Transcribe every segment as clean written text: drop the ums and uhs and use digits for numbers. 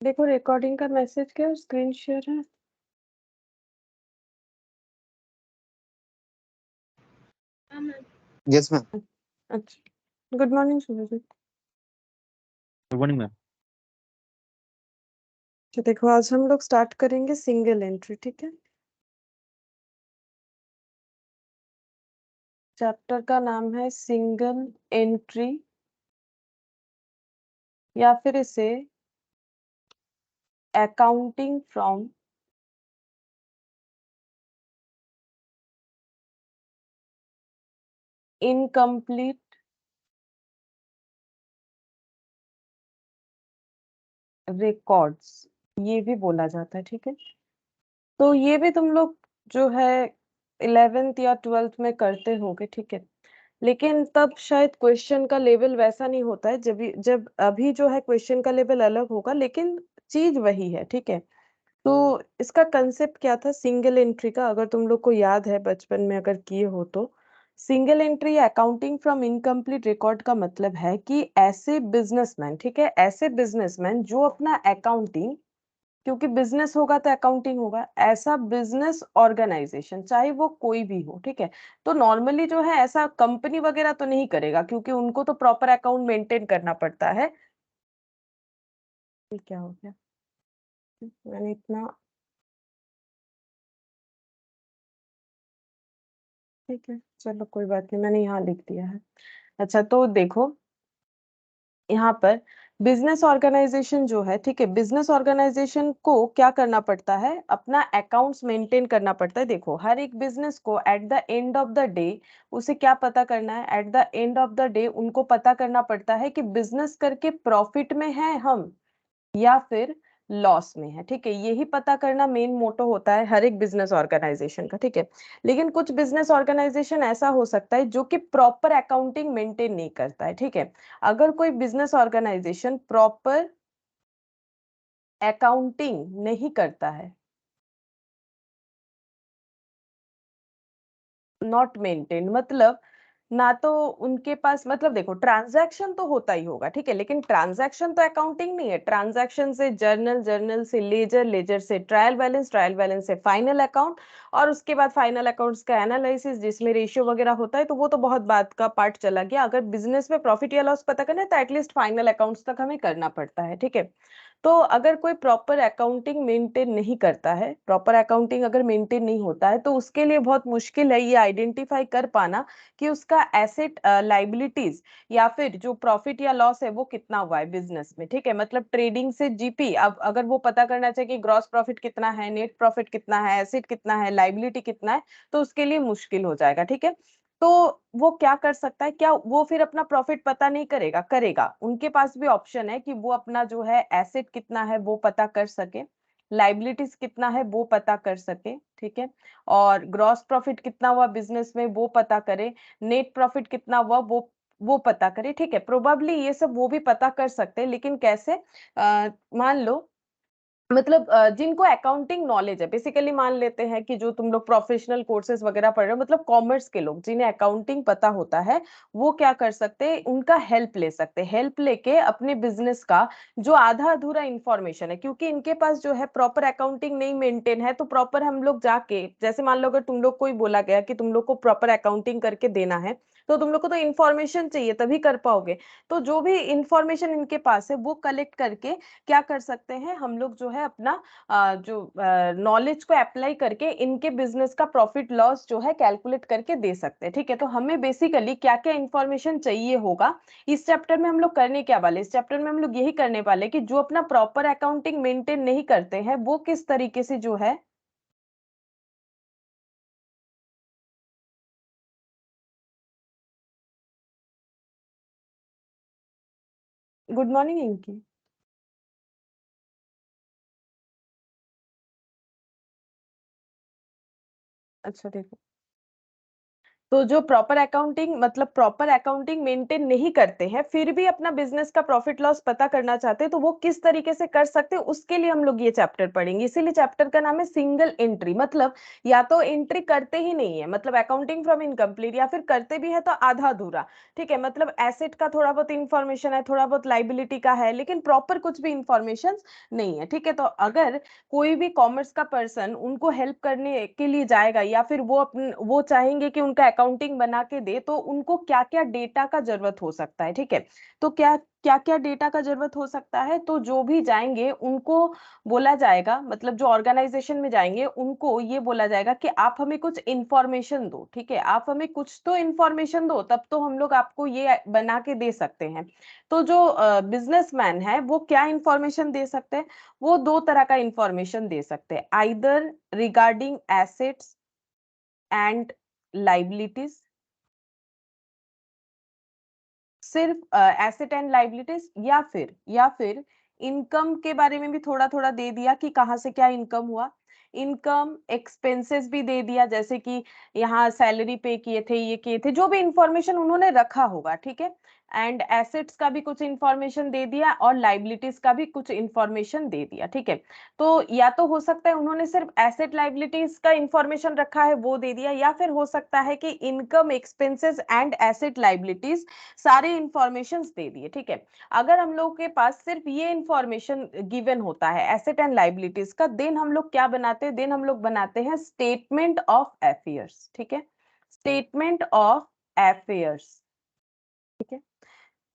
देखो रिकॉर्डिंग का मैसेज क्या स्क्रीन शेयर है। Yes ma'am. अच्छा good morning Subhajit. Good morning ma'am. तो देखो आज हम लोग स्टार्ट करेंगे सिंगल एंट्री, ठीक है। चैप्टर का नाम है सिंगल एंट्री या फिर इसे अकाउंटिंग फ्रॉम इनकम्प्लीट रिकॉर्ड्स ये भी बोला जाता है, ठीक है। तो ये भी तुम लोग जो है 11th या 12th में करते होगे, ठीक है। लेकिन तब शायद क्वेश्चन का लेवल वैसा नहीं होता है जब अभी जो है क्वेश्चन का लेवल अलग होगा, लेकिन चीज वही है, ठीक है। तो इसका कंसेप्ट क्या था सिंगल एंट्री का, अगर तुम लोग को याद है बचपन में अगर किए हो तो single entry accounting from incomplete record का मतलब है कि ऐसे बिजनेसमैन, ठीक है, ऐसे बिजनेसमैन जो अपना अकाउंटिंग, क्योंकि बिजनेस होगा तो अकाउंटिंग होगा, ऐसा बिजनेस ऑर्गेनाइजेशन चाहे वो कोई भी हो, ठीक है। तो नॉर्मली जो है ऐसा कंपनी वगैरह तो नहीं करेगा, क्योंकि उनको तो प्रॉपर अकाउंट मेंटेन करना पड़ता है। ये क्या हो गया, मैंने इतना, ठीक है चलो कोई बात नहीं, मैंने यहाँ लिख दिया है। अच्छा तो देखो यहाँ पर बिजनेस ऑर्गेनाइजेशन जो है, ठीक है, बिजनेस ऑर्गेनाइजेशन को क्या करना पड़ता है, अपना अकाउंट्स मेंटेन करना पड़ता है। देखो हर एक बिजनेस को at the end of the day उसे क्या पता करना है, at the end of the day उनको पता करना पड़ता है कि बिजनेस करके प्रॉफिट में है हम या फिर लॉस में है, ठीक है। यही पता करना मेन मोटो होता है हर एक बिजनेस ऑर्गेनाइजेशन का, ठीक है। लेकिन कुछ बिजनेस ऑर्गेनाइजेशन ऐसा हो सकता है जो कि प्रॉपर अकाउंटिंग मेंटेन नहीं करता है, ठीक है। अगर कोई बिजनेस ऑर्गेनाइजेशन प्रॉपर अकाउंटिंग नहीं करता है, नॉट मेंटेन मतलब ना तो उनके पास, मतलब देखो ट्रांजैक्शन तो होता ही होगा, ठीक है, लेकिन ट्रांजैक्शन तो अकाउंटिंग नहीं है। ट्रांजैक्शन से जर्नल, जर्नल से लेजर, लेजर से ट्रायल बैलेंस, ट्रायल बैलेंस से फाइनल अकाउंट, और उसके बाद फाइनल अकाउंट्स का एनालिसिस जिसमें रेशियो वगैरह होता है, तो वो तो बहुत बात का पार्ट चला गया। अगर बिजनेस में प्रॉफिट या लॉस पता करना है तो एटलीस्ट फाइनल अकाउंट्स तक हमें करना पड़ता है, ठीक है। तो अगर कोई प्रॉपर अकाउंटिंग मेंटेन नहीं करता है, प्रॉपर अकाउंटिंग अगर मेंटेन नहीं होता है, तो उसके लिए बहुत मुश्किल है ये आइडेंटिफाई कर पाना कि उसका एसेट लाइबिलिटीज या फिर जो प्रॉफिट या लॉस है वो कितना हुआ है बिजनेस में, ठीक है। मतलब ट्रेडिंग से जीपी, अब अगर वो पता करना चाहिए कि ग्रॉस प्रॉफिट कितना है, नेट प्रॉफिट कितना है, एसेट कितना है, लाइबिलिटी कितना है, तो उसके लिए मुश्किल हो जाएगा, ठीक है। तो वो क्या कर सकता है, क्या वो फिर अपना प्रॉफिट पता नहीं करेगा, करेगा। उनके पास भी ऑप्शन है कि वो अपना जो है एसेट कितना है वो पता कर सके, लाइबिलिटीज कितना है वो पता कर सके, ठीक है, और ग्रॉस प्रॉफिट कितना हुआ बिजनेस में वो पता करे, नेट प्रॉफिट कितना हुआ वो पता करे, ठीक है। प्रोबेबली ये सब वो भी पता कर सकते हैं, लेकिन कैसे, मान लो मतलब जिनको अकाउंटिंग नॉलेज है, बेसिकली मान लेते हैं कि जो तुम लोग प्रोफेशनल कोर्सेज वगैरह पढ़ रहे हो, मतलब कॉमर्स के लोग जिन्हें अकाउंटिंग पता होता है, वो क्या कर सकते हैं, उनका हेल्प ले सकते हैं। हेल्प लेके अपने बिजनेस का जो आधा अधूरा इंफॉर्मेशन है, क्योंकि इनके पास जो है प्रॉपर अकाउंटिंग नहीं मेंटेन है, तो प्रॉपर हम लोग जाके, जैसे मान लो अगर तुम लोग को ही बोला गया कि तुम लोग को प्रॉपर अकाउंटिंग करके देना है, तो तुम लोग को तो इन्फॉर्मेशन चाहिए तभी कर पाओगे। तो जो भी इंफॉर्मेशन इनके पास है वो कलेक्ट करके क्या कर सकते हैं हम लोग, जो है अपना जो नॉलेज को अप्लाई करके इनके बिजनेस का प्रॉफिट लॉस जो है कैलकुलेट करके दे सकते हैं, ठीक है। तो हमें बेसिकली क्या क्या इंफॉर्मेशन चाहिए होगा, इस चैप्टर में हम लोग करने क्या वाले, इस चैप्टर में हम लोग यही करने वाले कि जो अपना प्रॉपर अकाउंटिंग मेंटेन नहीं करते हैं वो किस तरीके से जो है, गुड मॉर्निंग इनकी। अच्छा देखो, तो जो प्रॉपर अकाउंटिंग मतलब प्रॉपर अकाउंटिंग मेंटेन नहीं करते हैं, फिर भी अपना बिजनेस का प्रॉफिट लॉस पता करना चाहते हैं, तो वो किस तरीके से कर सकते हैं, उसके लिए हम लोग ये चैप्टर पढ़ेंगे। इसीलिए चैप्टर का नाम है सिंगल एंट्री। मतलब या तो एंट्री करते ही नहीं है, मतलब अकाउंटिंग फ्रॉम इनकम्प्लीट, या फिर करते भी है तो आधा अधूरा। ठीक है, मतलब एसेट का थोड़ा बहुत इंफॉर्मेशन है, थोड़ा बहुत लाइबिलिटी का है, लेकिन प्रॉपर कुछ भी इंफॉर्मेशन नहीं है। ठीक है, तो अगर कोई भी कॉमर्स का पर्सन उनको हेल्प करने के लिए जाएगा, या फिर वो चाहेंगे कि उनका अकाउंटिंग बना के दे, तो उनको क्या क्या डेटा का जरूरत हो सकता है। ठीक है, तो क्या क्या क्या डेटा का जरूरत हो सकता है, तो जो भी जाएंगे उनको बोला जाएगा, मतलब जो ऑर्गेनाइजेशन में जाएंगे उनको ये बोला जाएगा कि आप हमें कुछ इंफॉर्मेशन दो। ठीक है, आप हमें कुछ तो इंफॉर्मेशन दो, तब तो हम लोग आपको ये बना के दे सकते हैं। तो जो बिजनेसमैन है वो क्या इंफॉर्मेशन दे सकते हैं, वो दो तरह का इंफॉर्मेशन दे सकते हैं, either regarding assets and liabilities, सिर्फ एसेट एंड लाइबिलिटीज, या फिर इनकम के बारे में भी थोड़ा थोड़ा दे दिया कि कहाँ से क्या इनकम हुआ, इनकम एक्सपेंसेस भी दे दिया, जैसे कि यहाँ सैलरी पे किए थे, ये किए थे, जो भी इंफॉर्मेशन उन्होंने रखा होगा। ठीक है, एंड एसेट्स का भी कुछ इंफॉर्मेशन दे दिया और लाइबिलिटीज का भी कुछ इंफॉर्मेशन दे दिया। ठीक है, तो या तो हो सकता है उन्होंने सिर्फ एसेट लाइबिलिटीज का इंफॉर्मेशन रखा है वो दे दिया, या फिर हो सकता है कि income expenses and asset liabilities सारे इंफॉर्मेशन दे दिए। ठीक है, अगर हम लोग के पास सिर्फ ये इंफॉर्मेशन गिवन होता है एसेट एंड लाइबिलिटीज का, देन हम लोग क्या बनाते हैं, देन हम लोग बनाते हैं स्टेटमेंट ऑफ अफेयर्स। ठीक है, स्टेटमेंट ऑफ अफेयर्स। ठीक है,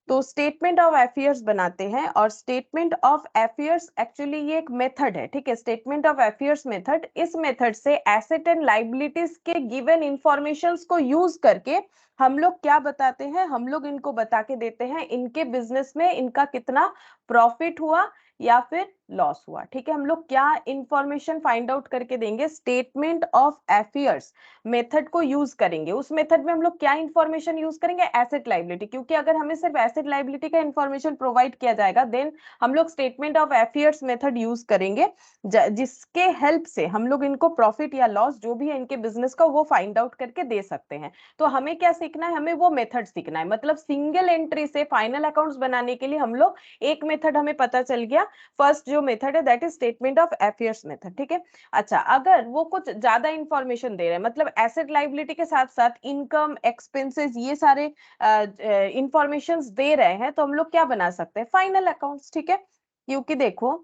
तो स्टेटमेंट ऑफ अफेयर्स बनाते हैं, और स्टेटमेंट ऑफ अफेयर्स एक्चुअली ये एक मेथड है। ठीक है, स्टेटमेंट ऑफ अफेयर्स मेथड, इस मेथड से एसेट एंड लाइबिलिटीज के गिवन इंफॉर्मेशंस को यूज करके हम लोग क्या बताते हैं, हम लोग इनको बता के देते हैं इनके बिजनेस में इनका कितना प्रॉफिट हुआ या फिर लॉस हुआ। ठीक है, हम लोग क्या इंफॉर्मेशन फाइंड आउट करके देंगे, स्टेटमेंट ऑफ अफेयर्स मेथड को यूज करेंगे। उस मेथड में हम लोग क्या इंफॉर्मेशन यूज करेंगे, एसेट लाइबिलिटी, क्योंकि अगर हमें सिर्फ एसेट लाइबिलिटी का इंफॉर्मेशन प्रोवाइड किया जाएगा, देन हम लोग statement of affairs method use करेंगे, जिसके हेल्प से हम लोग इनको प्रॉफिट या लॉस जो भी है इनके बिजनेस का वो फाइंड आउट करके दे सकते हैं। तो हमें क्या सीखना है, हमें वो मेथड सीखना है। मतलब सिंगल एंट्री से फाइनल अकाउंट्स बनाने के लिए हम लोग एक मेथड हमें पता चल गया, फर्स्ट जो मेथड है that is statement of affairs method. ठीक है, अच्छा अगर वो कुछ ज्यादा इंफॉर्मेशन दे रहे हैं, मतलब एसेट लाइबिलिटी के साथ साथ इनकम एक्सपेंसेस ये सारे इंफॉर्मेशन दे रहे हैं, तो हम लोग क्या बना सकते हैं, फाइनल अकाउंट्स। ठीक है, क्योंकि देखो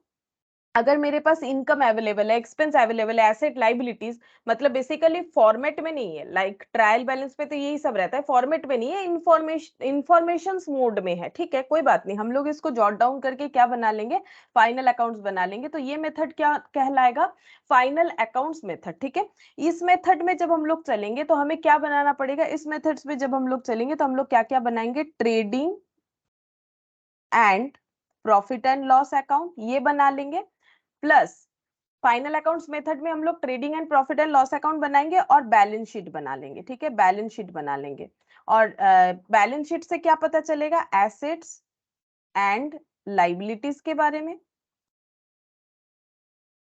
अगर मेरे पास इनकम अवेलेबल है, एक्सपेंस अवेलेबल है, एसेट लाइबिलिटीज, मतलब बेसिकली फॉर्मेट में नहीं है, लाइक ट्रायल बैलेंस पे तो यही सब रहता है, फॉर्मेट में नहीं है, इंफॉर्मेशन मोड में है। ठीक है, कोई बात नहीं, हम लोग इसको जॉट डाउन करके क्या बना लेंगे, फाइनल अकाउंट्स बना लेंगे। तो ये मेथड क्या कहलाएगा, फाइनल अकाउंट्स मेथड। ठीक है, इस मेथड में जब हम लोग चलेंगे तो हमें क्या बनाना पड़ेगा, इस मेथड्स में जब हम लोग चलेंगे तो हम लोग क्या क्या बनाएंगे, trading and profit and loss account ये बना लेंगे, प्लस फाइनल अकाउंट्स मेथड में हम लोग trading and profit and loss account बनाएंगे और बैलेंस शीट बना लेंगे। ठीक है, बैलेंस शीट बना लेंगे, और बैलेंस शीट से क्या पता चलेगा, एसेट्स एंड लाइबिलिटीज के बारे में।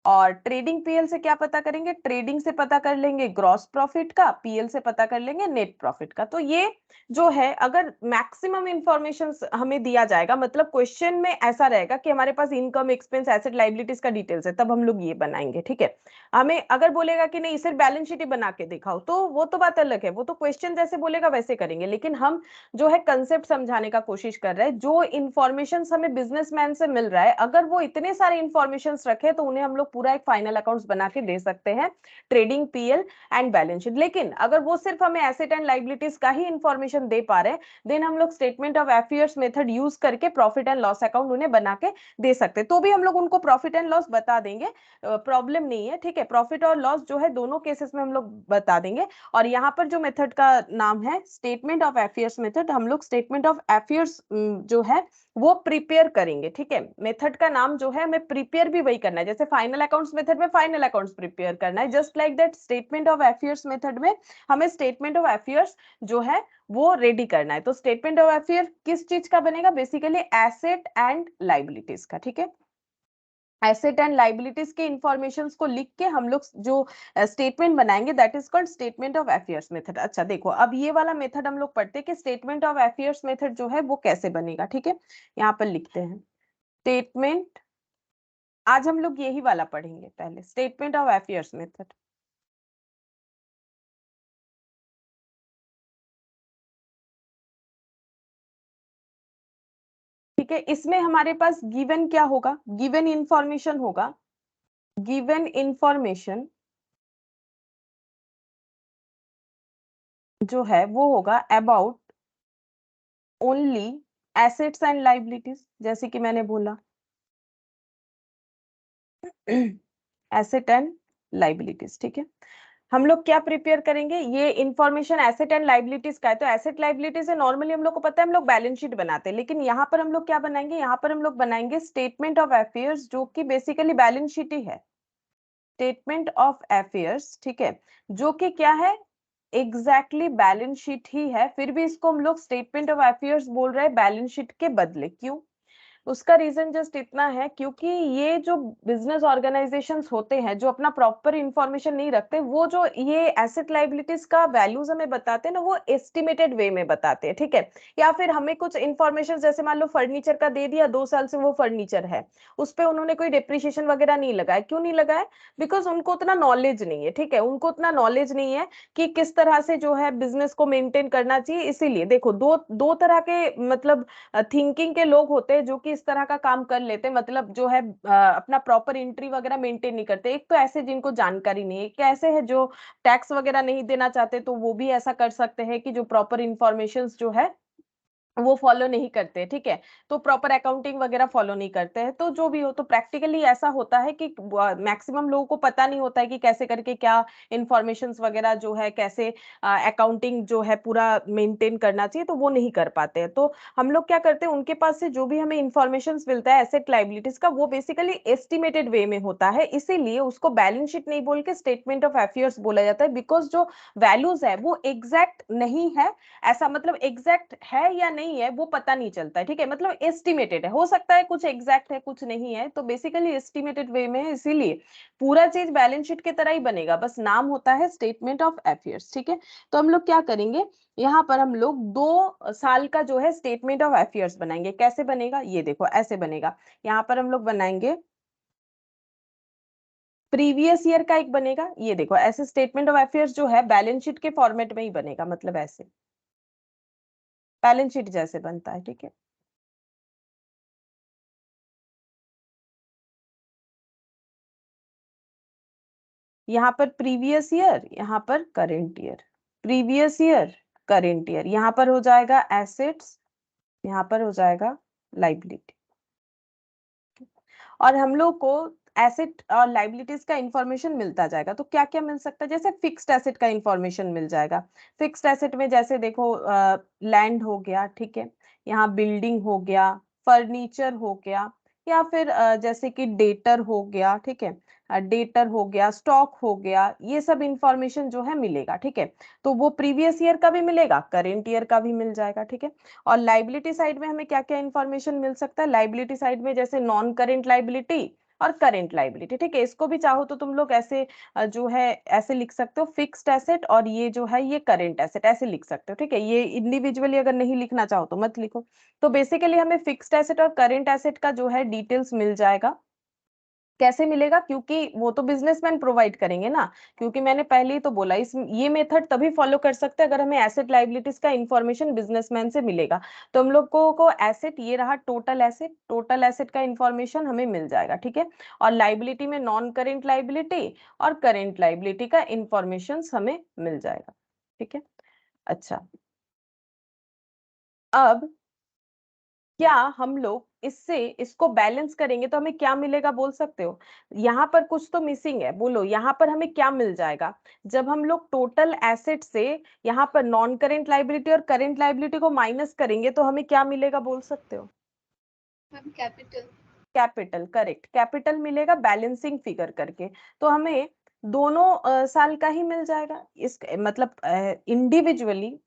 और ट्रेडिंग पीएल से क्या पता करेंगे, ट्रेडिंग से पता कर लेंगे ग्रॉस प्रॉफिट का, पीएल से पता कर लेंगे नेट प्रॉफिट का। तो ये जो है, अगर मैक्सिमम इंफॉर्मेशन हमें दिया जाएगा, मतलब क्वेश्चन में ऐसा रहेगा कि हमारे पास इनकम एक्सपेंस एसेट लाइबिलिटीज का डिटेल्स है, तब हम लोग ये बनाएंगे। ठीक है, हमें अगर बोलेगा कि नहीं सिर्फ बैलेंस शीट ही बना के दिखाओ, तो वो तो बात अलग है, वो तो क्वेश्चन जैसे बोलेगा वैसे करेंगे, लेकिन हम जो है कंसेप्ट समझाने का कोशिश कर रहे हैं। जो इंफॉर्मेशन हमें बिजनेसमैन से मिल रहा है, अगर वो इतने सारे इंफॉर्मेशन रखे, तो उन्हें हम लोग पूरा एक फाइनल अकाउंट्स बना के दे सकते हैं, trading PL and balance sheet. लेकिन अगर वो सिर्फ हमें एसेट एंड लाइबिलिटीज का ही इंफॉर्मेशन दे पा रहे हैं, देन हम लोग statement of affairs method use करके प्रॉफिट एंड लॉस अकाउंट उन्हें बना के दे सकते हैं। तो भी हम लोग उनको प्रॉफिट एंड लॉस बता देंगे, प्रॉब्लम नहीं है। ठीक है, प्रॉफिट और लॉस जो है दोनों केसेस में हम लोग बता देंगे। और यहाँ पर जो मेथड का नाम है स्टेटमेंट ऑफ अफेयर्स मेथड, हम लोग स्टेटमेंट ऑफ अफेयर्स जो है वो प्रिपेयर करेंगे। ठीक है, मेथड का नाम जो है हमें प्रिपेयर भी वही करना है, जैसे फाइनल अकाउंट्स मेथड में फाइनल अकाउंट्स प्रिपेयर करना है, just like that statement of affairs method में हमें स्टेटमेंट ऑफ अफेयर्स जो है वो रेडी करना है। तो स्टेटमेंट ऑफ अफेयर किस चीज का बनेगा, बेसिकली एसेट एंड लाइबिलिटीज का। ठीक है, एसेट एंड लाइबिलिटीज के इंफॉर्मेशंस को लिख के हम लोग जो स्टेटमेंट बनाएंगे that is called statement of affairs method. अच्छा देखो, अब ये वाला मेथड हम लोग पढ़ते हैं कि स्टेटमेंट ऑफ अफेयर्स मेथड जो है वो कैसे बनेगा। ठीक है, यहाँ पर लिखते हैं स्टेटमेंट, आज हम लोग यही वाला पढ़ेंगे पहले, स्टेटमेंट ऑफ अफेयर्स मेथड। ठीक है, इसमें हमारे पास गिवन क्या होगा, गिवन इंफॉर्मेशन होगा, गिवन इंफॉर्मेशन जो है वो होगा about only assets and liabilities, जैसे कि मैंने बोला एसेट एंड लाइबिलिटीज। ठीक है, हम लोग क्या प्रिपेयर करेंगे, ये इंफॉर्मेशन एसेट एंड लाइबिलिटीज का है, तो एसेट लाइबिलिटीज से नॉर्मली हम लोग को पता है हम लोग बैलेंस शीट बनाते हैं, लेकिन यहाँ पर हम लोग क्या बनाएंगे, यहाँ पर हम लोग बनाएंगे स्टेटमेंट ऑफ अफेयर्स, जो कि बेसिकली बैलेंस शीट ही है, स्टेटमेंट ऑफ अफेयर्स। ठीक है, जो कि क्या है, एग्जैक्टली बैलेंस शीट ही है, फिर भी इसको हम लोग स्टेटमेंट ऑफ अफेयर्स बोल रहे हैं बैलेंस शीट के बदले। क्यों, उसका रीजन जस्ट इतना है क्योंकि ये जो बिजनेस ऑर्गेनाइजेशंस होते हैं जो अपना प्रॉपर इंफॉर्मेशन नहीं रखते, वो जो ये एसेट लाइबिलिटीज का वैल्यूज हमें बताते हैं ना, वो एस्टिमेटेड वे में बताते हैं। ठीक है, या फिर हमें कुछ इंफॉर्मेशन जैसे मान लो फर्नीचर का दे दिया, 2 साल से वो फर्नीचर है, उस पर उन्होंने कोई डिप्रिशिएशन वगैरह नहीं लगाया। क्यों नहीं लगाया, बिकॉज उनको उतना नॉलेज नहीं है। ठीक है, उनको उतना नॉलेज नहीं है कि किस तरह से जो है बिजनेस को मेंटेन करना चाहिए। इसीलिए देखो, दो दो तरह के मतलब थिंकिंग के लोग होते हैं जो कि इस तरह का काम कर लेते हैं, मतलब जो है अपना प्रॉपर एंट्री वगैरह मेंटेन नहीं करते। एक तो ऐसे जिनको जानकारी नहीं है, एक ऐसे है जो टैक्स वगैरह नहीं देना चाहते, तो वो भी ऐसा कर सकते हैं कि जो प्रॉपर इंफॉर्मेशन जो है वो फॉलो नहीं करते। ठीक है, तो प्रॉपर अकाउंटिंग वगैरह फॉलो नहीं करते हैं, तो जो भी हो, तो प्रैक्टिकली ऐसा होता है कि मैक्सिमम लोगों को पता नहीं होता है कि कैसे करके क्या इंफॉर्मेशंस वगैरह जो है, कैसे अकाउंटिंग जो है पूरा मेंटेन करना चाहिए, तो वो नहीं कर पाते हैं। तो हम लोग क्या करते हैं, उनके पास से जो भी हमें इंफॉर्मेशन मिलता है एसेट लाइबिलिटीज का, वो बेसिकली एस्टिमेटेड वे में होता है, इसीलिए उसको बैलेंस शीट नहीं बोल के स्टेटमेंट ऑफ अफेयर्स बोला जाता है। बिकॉज जो वैल्यूज है वो एग्जैक्ट नहीं है, ऐसा मतलब एग्जैक्ट है या नहीं है वो पता नहीं चलता है। ठीक है, मतलब एस्टिमेटेड है, हो सकता है कुछ एग्जैक्ट है कुछ नहीं है, तो बेसिकली एस्टिमेटेड वे में है, इसीलिए पूरा चीज बैलेंस शीट की तरह ही बनेगा, बस नाम होता है स्टेटमेंट ऑफ अफेयर्स। ठीक है, तो हम लोग क्या करेंगे, यहाँ पर हम लोग 2 साल का जो है स्टेटमेंट ऑफ अफेयर्स बनाएंगे। कैसे बनेगा, ये देखो ऐसे बनेगा, यहाँ पर हम लोग बनाएंगे प्रीवियस ईयर का एक बनेगा, ये देखो ऐसे स्टेटमेंट ऑफ अफेयर्स जो है बैलेंस शीट के फॉर्मेट में ही बनेगा, मतलब ऐसे बैलेंस शीट जैसे बनता है। ठीक है, यहाँ पर प्रीवियस ईयर, यहाँ पर current year, previous year current year, यहाँ पर हो जाएगा एसेट्स, यहाँ पर हो जाएगा लाइबिलिटी। और हम लोग को एसेट और लाइबिलिटीज का इंफॉर्मेशन मिलता जाएगा, तो क्या क्या मिल सकता है, जैसे फिक्स्ड एसेट का इंफॉर्मेशन मिल जाएगा। फिक्स्ड एसेट में जैसे देखो लैंड हो गया, ठीक है, यहाँ बिल्डिंग हो गया, फर्नीचर हो गया, या फिर जैसे कि डेटर हो गया। ठीक है, डेटर हो गया, स्टॉक हो गया, ये सब इंफॉर्मेशन जो है मिलेगा। ठीक है, तो वो प्रीवियस ईयर का भी मिलेगा, करेंट ईयर का भी मिल जाएगा। ठीक है, और लाइबिलिटी साइड में हमें क्या क्या इंफॉर्मेशन मिल सकता है, लाइबिलिटी साइड में जैसे नॉन करेंट लाइबिलिटी और करेंट लाइबिलिटी। ठीक है, इसको भी चाहो तो तुम लोग ऐसे जो है ऐसे लिख सकते हो, फिक्स्ड एसेट और ये जो है ये करेंट एसेट, ऐसे लिख सकते हो। ठीक है, ये इंडिविजुअली अगर नहीं लिखना चाहो तो मत लिखो। तो बेसिकली हमें फिक्स्ड एसेट और करेंट एसेट का जो है डिटेल्स मिल जाएगा। कैसे मिलेगा, क्योंकि वो तो बिजनेसमैन प्रोवाइड करेंगे ना, क्योंकि मैंने पहले ही तो बोला इस ये मेथड तभी फॉलो कर सकते हैं अगर हमें एसेट लाइबिलिटीज का इंफॉर्मेशन बिजनेसमैन से मिलेगा। तो हम लोग को एसेट ये रहा, टोटल एसेट का इंफॉर्मेशन हमें मिल जाएगा। ठीक है, और लाइबिलिटी में नॉन करेंट लाइबिलिटी और करेंट लाइबिलिटी का इंफॉर्मेशन हमें मिल जाएगा। ठीक है, अच्छा, अब क्या हम लोग इससे इसको बैलेंस करेंगे तो हमें क्या मिलेगा बोल सकते हो, यहाँ पर कुछ तो मिसिंग है, बोलो यहाँ पर हमें क्या मिल जाएगा। जब हम लोग टोटल एसेट से यहाँ पर नॉन करेंट लाइबिलिटी और करेंट लाइबिलिटी को माइनस करेंगे तो हमें क्या मिलेगा बोल सकते हो, कैपिटल। कैपिटल, करेक्ट, कैपिटल मिलेगा बैलेंसिंग फिगर करके। तो हमें दोनों साल का ही मिल जाएगा, इस मतलब इंडिविजुअली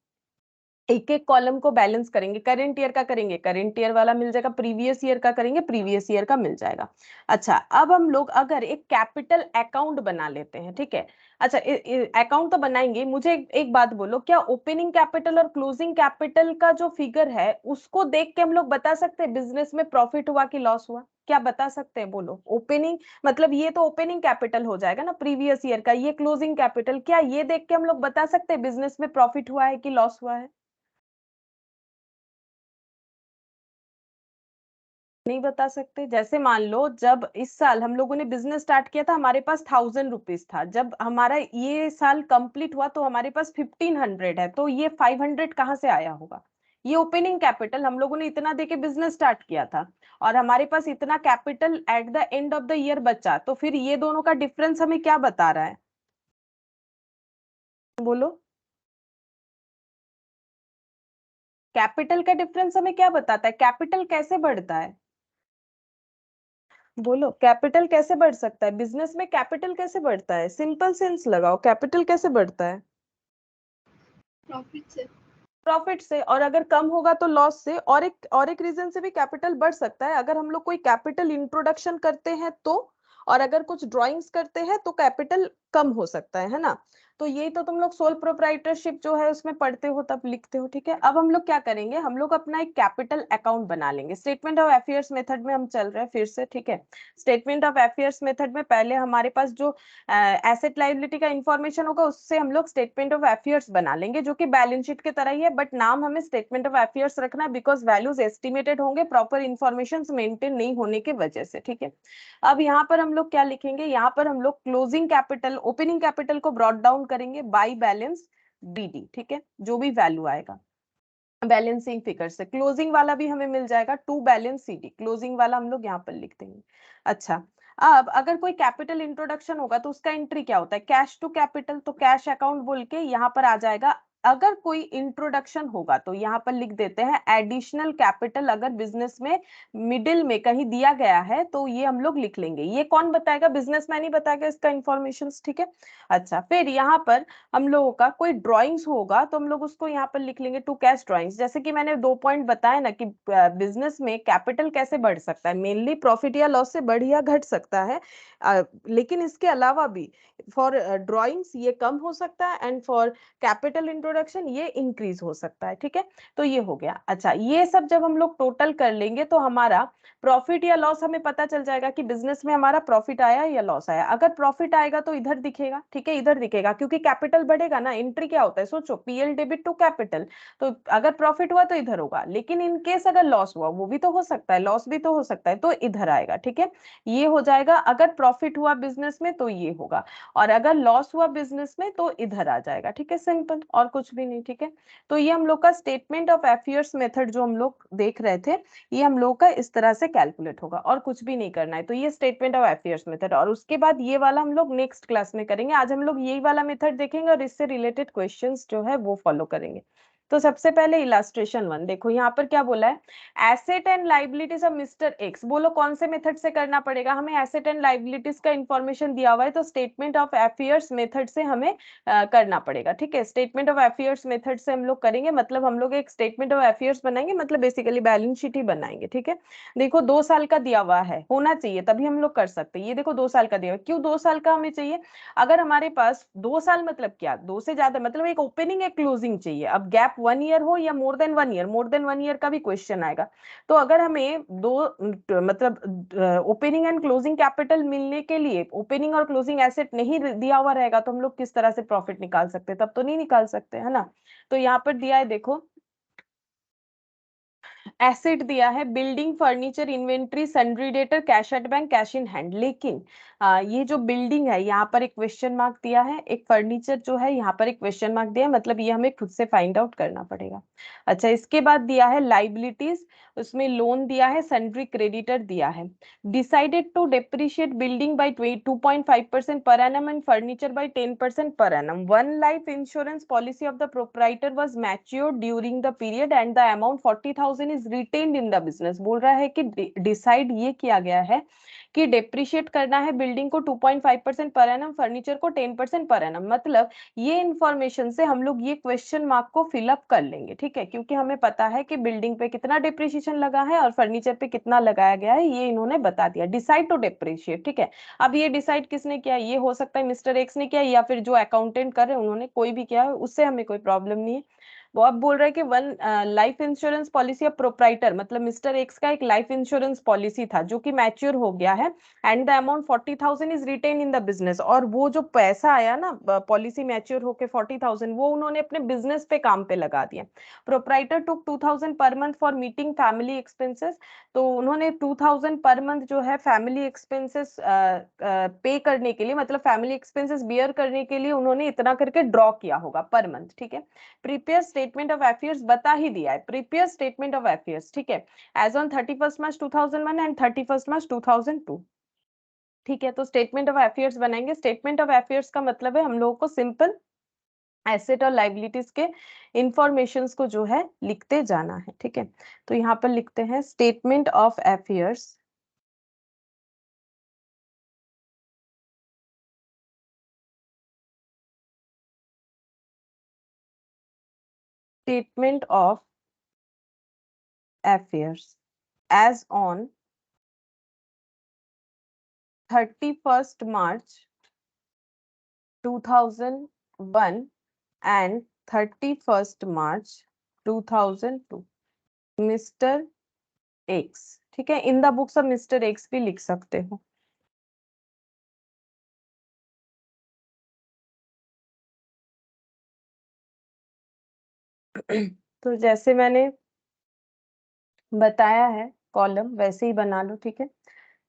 एक एक कॉलम को बैलेंस करेंगे, करंट ईयर का करेंगे करंट ईयर वाला मिल जाएगा, प्रीवियस ईयर का करेंगे प्रीवियस ईयर का मिल जाएगा। अच्छा, अब हम लोग अगर एक कैपिटल अकाउंट बना लेते हैं, ठीक है। अच्छा, अकाउंट तो बनाएंगे, मुझे एक बात बोलो, क्या ओपनिंग कैपिटल और क्लोजिंग कैपिटल का जो फिगर है उसको देख के हम लोग बता सकते हैं बिजनेस में प्रॉफिट हुआ कि लॉस हुआ? क्या बता सकते हैं, बोलो? ओपनिंग मतलब ये तो ओपनिंग कैपिटल हो जाएगा ना प्रीवियस ईयर का, ये क्लोजिंग कैपिटल, क्या ये देख के हम लोग बता सकते हैं बिजनेस में प्रॉफिट हुआ है कि लॉस हुआ है? नहीं बता सकते। जैसे मान लो, जब इस साल हम लोगों ने बिजनेस स्टार्ट किया था, हमारे पास 1000 रुपीज था, जब हमारा ये साल कंप्लीट हुआ तो हमारे पास 1500 है, तो ये 500 कहाँ से आया होगा? ये ओपनिंग कैपिटल, हम लोगों ने इतना देके बिजनेस स्टार्ट किया था और हमारे पास इतना capital at the end of the year बचा, तो फिर ये दोनों का डिफरेंस हमें क्या बता रहा है, बोलो? कैपिटल का डिफरेंस हमें क्या बताता है? कैपिटल कैसे बढ़ता है, बोलो? कैपिटल कैसे बढ़ सकता है बिजनेस में? कैपिटल कैसे बढ़ता है? सिंपल सेंस लगाओ, कैपिटल कैसे बढ़ता है? प्रॉफिट से। प्रॉफिट से। और अगर कम होगा तो लॉस से। और एक रीजन से भी कैपिटल बढ़ सकता है, अगर हम लोग कोई कैपिटल इंट्रोडक्शन करते हैं तो, और अगर कुछ ड्राइंग्स करते हैं तो कैपिटल कम हो सकता है ना? तो यही तो तुम लोग सोल प्रोप्राइटरशिप जो है उसमें पढ़ते हो, तब लिखते हो, ठीक है। अब हम लोग क्या करेंगे, हम लोग अपना एक कैपिटल अकाउंट बना लेंगे। स्टेटमेंट ऑफ अफेयर्स मेथड में हम चल रहे हैं फिर से, ठीक है। स्टेटमेंट ऑफ अफेयर्स मेथड में पहले हमारे पास जो एसेट लाइबिलिटी का इंफॉर्मेशन होगा उससे हम लोग स्टेटमेंट ऑफ अफेयर्स बना लेंगे, जो कि बैलेंस शीट की तरह ही है, बट नाम हमें स्टेटमेंट ऑफ अफेयर्स रखना है, बिकॉज वैल्यूज एस्टिमेटेड होंगे, प्रॉपर इंफॉर्मेशन मेंटेन नहीं होने की वजह से, ठीक है। अब यहाँ पर हम लोग क्या लिखेंगे, यहाँ पर हम लोग क्लोजिंग कैपिटल, ओपनिंग कैपिटल को ब्रॉट डाउन करेंगे बाई बैलेंस बीडी, ठीक है, जो भी वैल्यू आएगा बैलेंसिंग फिगर से। क्लोजिंग वाला भी हमें मिल जाएगा टू बैलेंस सीडी, क्लोजिंग वाला हम लोग यहाँ पर लिख देंगे। अच्छा, अब अगर कोई कैपिटल इंट्रोडक्शन होगा तो उसका एंट्री क्या होता है? कैश टू कैपिटल, तो कैश अकाउंट बोल के यहाँ पर आ जाएगा। अगर कोई इंट्रोडक्शन होगा तो यहाँ पर लिख देते हैं एडिशनल कैपिटल, अगर बिजनेस में मिडिल में कहीं दिया गया है तो ये हम लोग लिख लेंगे। ये कौन बताएगा? बिजनेसमैन ही बताएगा इसका इंफॉर्मेशन, ठीक है। अच्छा, फिर यहाँ पर हम लोगों का कोई ड्राइंग्स होगा तो हम लोग उसको यहाँ पर लिख लेंगे टू कैश ड्राइंग्स। जैसे कि मैंने 2 पॉइंट बताया ना कि बिजनेस में कैपिटल कैसे बढ़ सकता है, मेनली प्रॉफिट या लॉस से बढ़ या घट सकता है, लेकिन इसके अलावा भी फॉर ड्राइंग्स ये कम हो सकता है एंड फॉर कैपिटल इंट्रोडक्शन ये इंक्रीज हो सकता है, ठीक है। तो ये हो गया। अच्छा, ये सब जब हम लोग टोटल कर लेंगे तो हमारा प्रॉफिट या लॉस हमें पता चल जाएगा कि बिजनेस में हमारा प्रॉफिट आया या लॉस आया। अगर प्रॉफिट आएगा तो इधर दिखेगा, ठीक है, इधर दिखेगा, क्योंकि कैपिटल बढ़ेगा ना। एंट्री क्या होता है, सोचो, पीएल डेबिट टू कैपिटल, तो अगर प्रॉफिट हुआ तो इधर होगा, लेकिन इन केस अगर लॉस हुआ, वो भी तो हो सकता है, लॉस भी तो हो सकता है, तो इधर आएगा, ठीक है। ये हो जाएगा। अगर प्रॉफिट हुआ बिजनेस में तो ये होगा, और अगर लॉस हुआ बिजनेस में तो इधर आ जाएगा, ठीक है, सिंपल, और कुछ भी नहीं, ठीक है। तो ये हम लोग का स्टेटमेंट ऑफ अफेयर्स मेथड जो हम लोग देख रहे थे, ये हम लोग का इस तरह से कैलकुलेट होगा, और कुछ भी नहीं करना है। तो ये स्टेटमेंट ऑफ अफेयर्स मेथड, और उसके बाद ये वाला हम लोग नेक्स्ट क्लास में करेंगे। आज हम लोग यही वाला मेथड देखेंगे और इससे रिलेटेड क्वेश्चंस जो है वो फॉलो करेंगे। तो सबसे पहले इलास्ट्रेशन 1 देखो, यहाँ पर क्या बोला है, asset and liabilities of mister x. बोलो कौन से मेथड से करना पड़ेगा हमें? एसेट एंड लाइबिलिटीज का इंफॉर्मेशन दिया हुआ है तो स्टेटमेंट ऑफ अफेयर्स मेथड से हमें करना पड़ेगा, ठीक है। स्टेटमेंट ऑफ अफेयर्स मेथड से हम लोग करेंगे, मतलब हम लोग एक स्टेटमेंट ऑफ अफेयर्स बनाएंगे, मतलब बेसिकली बैलेंस शीट ही बनाएंगे, ठीक है। देखो 2 साल का दिया हुआ है, होना चाहिए तभी हम लोग कर सकते हैं। ये देखो 2 साल का दिया हुआ है, क्यों 2 साल का हमें चाहिए? अगर हमारे पास 2 साल मतलब क्या, 2 से ज्यादा, मतलब एक ओपनिंग एक क्लोजिंग चाहिए। अब गैप 1 ईयर हो या more than 1 year, more than 1 year का भी क्वेश्चन आएगा। तो अगर हमें दो मतलब ओपनिंग एंड क्लोजिंग कैपिटल मिलने के लिए ओपनिंग और क्लोजिंग एसेट नहीं दिया हुआ रहेगा तो हम लोग किस तरह से प्रॉफिट निकाल सकते? तब तो नहीं निकाल सकते, है ना। तो यहाँ पर दिया है, देखो एसेट दिया है building, furniture, inventory, sundry debtor, cash at bank, cash in hand. लेकिन ये जो बिल्डिंग है यहाँ पर एक क्वेश्चन मार्क दिया है, एक फर्नीचर जो है यहाँ पर एक क्वेश्चन मार्क दिया है, मतलब ये हमें खुद से फाइंड आउट करना पड़ेगा। अच्छा, इसके बाद दिया है लाइबिलिटीज, उसमें लोन दिया है, सन्ड्री क्रेडिटर दिया है। Decided to depreciate building by 2.5% per annum and furniture by 10% per annum. One life insurance policy of the proprietor was matured during the period and the amount 40,000 is retained in the business. बोल रहा है कि decide ये किया गया है कि depreciate करना है बिल्डिंग को 2.5% पर एनम, फर्नीचर को 10% पर एनम। मतलब ये इंफॉर्मेशन से हम लोग ये क्वेश्चन मार्क को फिलअप कर लेंगे, ठीक है, क्योंकि हमें पता है कि बिल्डिंग पे कितना डिप्रिशिएशन लगा है और फर्नीचर पे कितना लगाया गया है, ये इन्होंने बता दिया। डिसाइड टू डिप्रिशिएट, ठीक है। अब ये डिसाइड किसने किया, ये हो सकता है मिस्टर एक्स ने किया या फिर जो अकाउंटेंट कर रहे हैं उन्होंने, कोई भी किया है, उससे हमें कोई प्रॉब्लम नहीं है। वो अब बोल रहा है कि one life insurance policy of proprietor, मतलब मिस्टर एक्स का एक लाइफ इंश्योरेंस पॉलिसी था जो कि मैच्योर हो गया है, and the amount 40,000 is retained in the business. और वो जो पैसा आया ना पॉलिसी मैच्योर होके 40,000, वो उन्होंने अपने बिजनेस पे काम पे लगा दिया। Proprietor took 2,000 per month for meeting family expenses, तो उन्होंने 2,000 पर मंथ जो है फैमिली एक्सपेंसेस पे करने के लिए, मतलब फैमिली एक्सपेंसेस बियर करने के लिए उन्होंने इतना करके ड्रॉ किया होगा पर मंथ, ठीक है। प्रीपेयर स्टेटमेंट ऑफ अफेयर्स बता ही दिया है, प्रीपेयर स्टेटमेंट ऑफ अफेयर्स, ठीक है, as on 31st March 2001 and 31st March 2002, ठीक है। तो स्टेटमेंट ऑफ अफेयर्स बनाएंगे। स्टेटमेंट ऑफ अफेयर्स का मतलब है हम लोगों को सिंपल एसेट और लाइबिलिटीज के इंफॉर्मेशंस को जो है लिखते जाना है, ठीक है। तो यहाँ पर लिखते हैं statement of affairs, statement of affairs as on 31st March 2001 and 31st March 2002, mister x, ठीक है। In the books of mister x भी लिख सकते हो। तो जैसे मैंने बताया है कॉलम वैसे ही बना लो, ठीक है।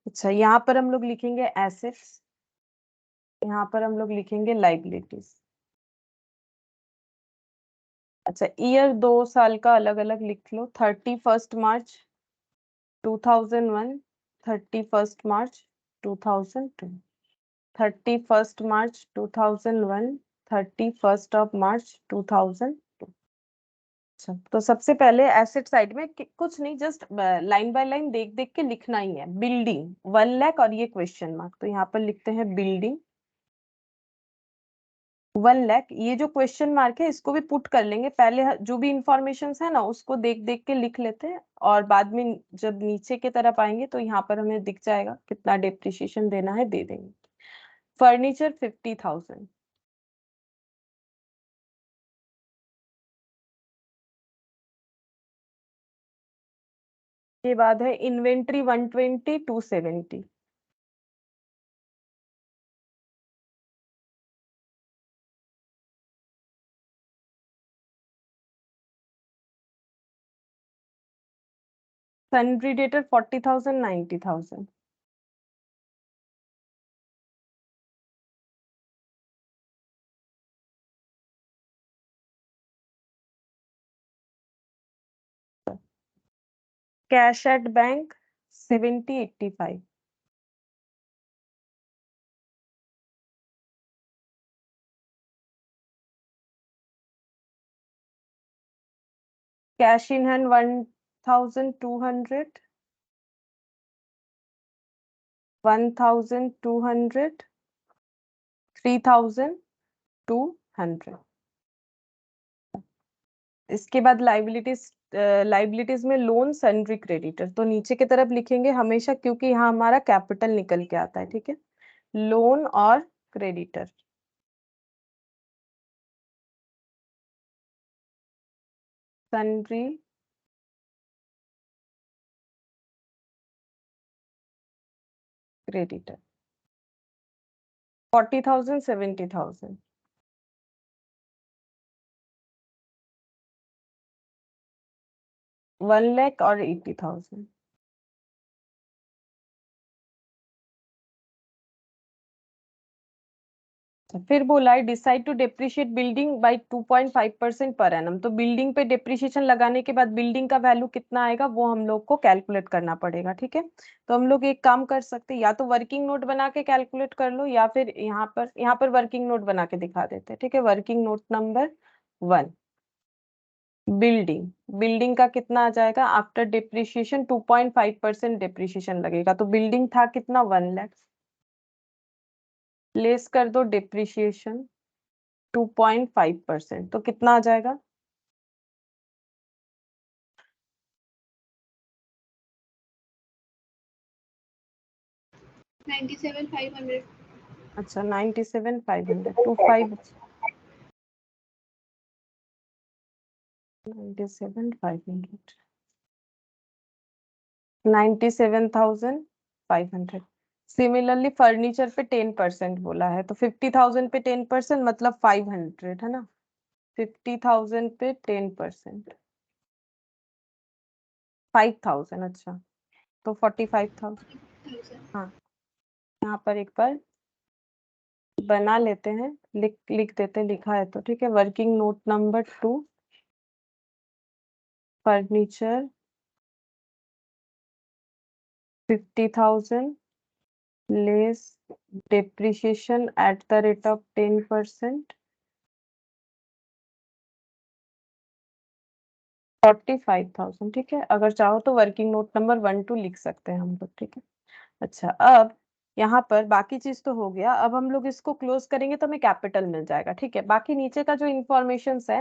अच्छा, यहाँ पर हम लोग लिखेंगे एसेट्स, यहाँ पर हम लोग लिखेंगे लाइबिलिटीज। अच्छा, ईयर 2 साल का अलग अलग लिख लो, 31st March 2001, 31st March 2002, 31st March 2001, 31st of March 2002। अच्छा, तो सबसे पहले एसेट साइड में कुछ नहीं, जस्ट लाइन बाय लाइन देख देख के लिखना ही है। बिल्डिंग 1 लाख और ये क्वेश्चन मार्क, तो यहाँ पर लिखते हैं बिल्डिंग 1 लाख। ये जो क्वेश्चन मार्क है इसको भी पुट कर लेंगे, पहले जो भी इंफॉर्मेशन है ना उसको देख देख के लिख लेते हैं, और बाद में जब नीचे की तरफ आएंगे तो यहाँ पर हमें दिख जाएगा कितना डेप्रिसिएशन देना है, दे देंगे। फर्नीचर 50,000, के बाद है inventory 120, 270, sundry debtor 40,000, 90,000, cash at bank 70, 85, cash in hand 1,200, 1,200, 3,200। इसके बाद लाइबिलिटीज में लोन, सन्ड्री, क्रेडिटर, तो नीचे की तरफ लिखेंगे हमेशा, क्योंकि यहाँ हमारा कैपिटल निकल के आता है, ठीक है। लोन और क्रेडिटर, सन्ड्री, क्रेडिटर, 40,000, 70,000, 1 लाख और 80,000। फिर बोला है decide to depreciate building by 2.5% per annum, तो बिल्डिंग पे डेप्रिशिएशन लगाने के बाद बिल्डिंग का वैल्यू कितना आएगा वो हम लोग को कैलकुलेट करना पड़ेगा, ठीक है। तो हम लोग एक काम कर सकते हैं, या तो वर्किंग नोट बना के कैलकुलेट कर लो, या फिर यहाँ पर वर्किंग नोट बना के दिखा देते हैं, ठीक है। Working note number 1, building, building का कितना आ जाएगा आफ्टर डिप्रिशिएशन? 2.5% डिप्रिशिएशन लगेगा, तो बिल्डिंग था कितना? 1 लाख। लेस कर दो डिप्रिशिएशन 2.5%, तो कितना आ जाएगा? 97,500. अच्छा 97,500 25 97,500 97,500। सिमिलरली फर्नीचर पे 10% बोला है, तो 50,000 पे 10% मतलब 500 है ना। 50,000 पे 10% 5,000। अच्छा, तो 45,000। 1,000. हाँ, यहाँ पर एक बार बना लेते हैं, लिख लिख देते, लिखा है तो ठीक है। Working note number 2, furniture 50,000 less depreciation at the rate of 10%, 45,000। ठीक है, अगर चाहो तो वर्किंग नोट नंबर 1 2 लिख सकते हैं हम लोग, ठीक है। अच्छा, अब यहाँ पर बाकी चीज तो हो गया, अब हम लोग इसको क्लोज करेंगे तो हमें कैपिटल मिल जाएगा, ठीक है। बाकी नीचे का जो इन्फॉर्मेशन है,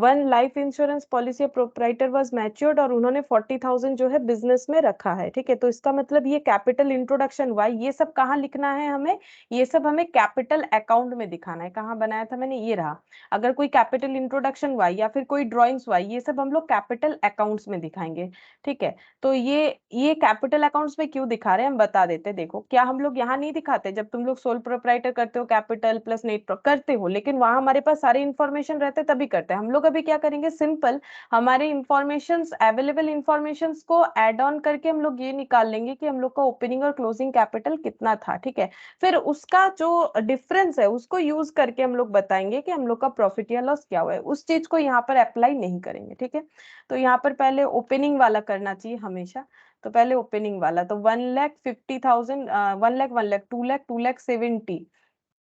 one life insurance policy proprietor was matured और उन्होंने 40,000 जो है बिजनेस में रखा है, ठीक है। तो इसका मतलब ये कैपिटल इंट्रोडक्शन वाई, ये सब कहाँ लिखना है हमें? ये सब हमें कैपिटल अकाउंट में दिखाना है। कहाँ बनाया था मैंने? ये रहा। अगर कोई कैपिटल इंट्रोडक्शन वाई या फिर कोई ड्रॉइंग्स वाई, ये सब हम लोग कैपिटल अकाउंट्स में दिखाएंगे, ठीक है। तो ये कैपिटल अकाउंट्स में क्यों दिखा रहे हैं हम बता देते हैं। देखो, क्या हम लोग यहाँ नहीं दिखाते? जब तुम लोग सोल प्रोप्राइटर करते हो, कैपिटल प्लस नेट करते हो, लेकिन वहां हमारे पास सारे इन्फॉर्मेशन रहते तभी करते हैं हम लोग। अभी क्या करेंगे? सिंपल हमारे इन्फॉर्मेशन, अवेलेबल इन्फॉर्मेशन को एड ऑन करके हम लोग ये निकाल लेंगे कि हम लोग का ओपनिंग और क्लोजिंग कैपिटल कितना था, ठीक है। फिर उसका जो डिफरेंस है उसको यूज करके हम लोग बताएंगे कि हम लोग का प्रॉफिट या लॉस क्या हुआ है। उस चीज को यहाँ पर अप्लाई नहीं करेंगे, ठीक है। तो यहाँ पर पहले ओपनिंग वाला करना चाहिए हमेशा। तो पहले ओपनिंग वाला, तो 1,50,000, 1 lakh 1 lakh 2 lakh 2,70,000,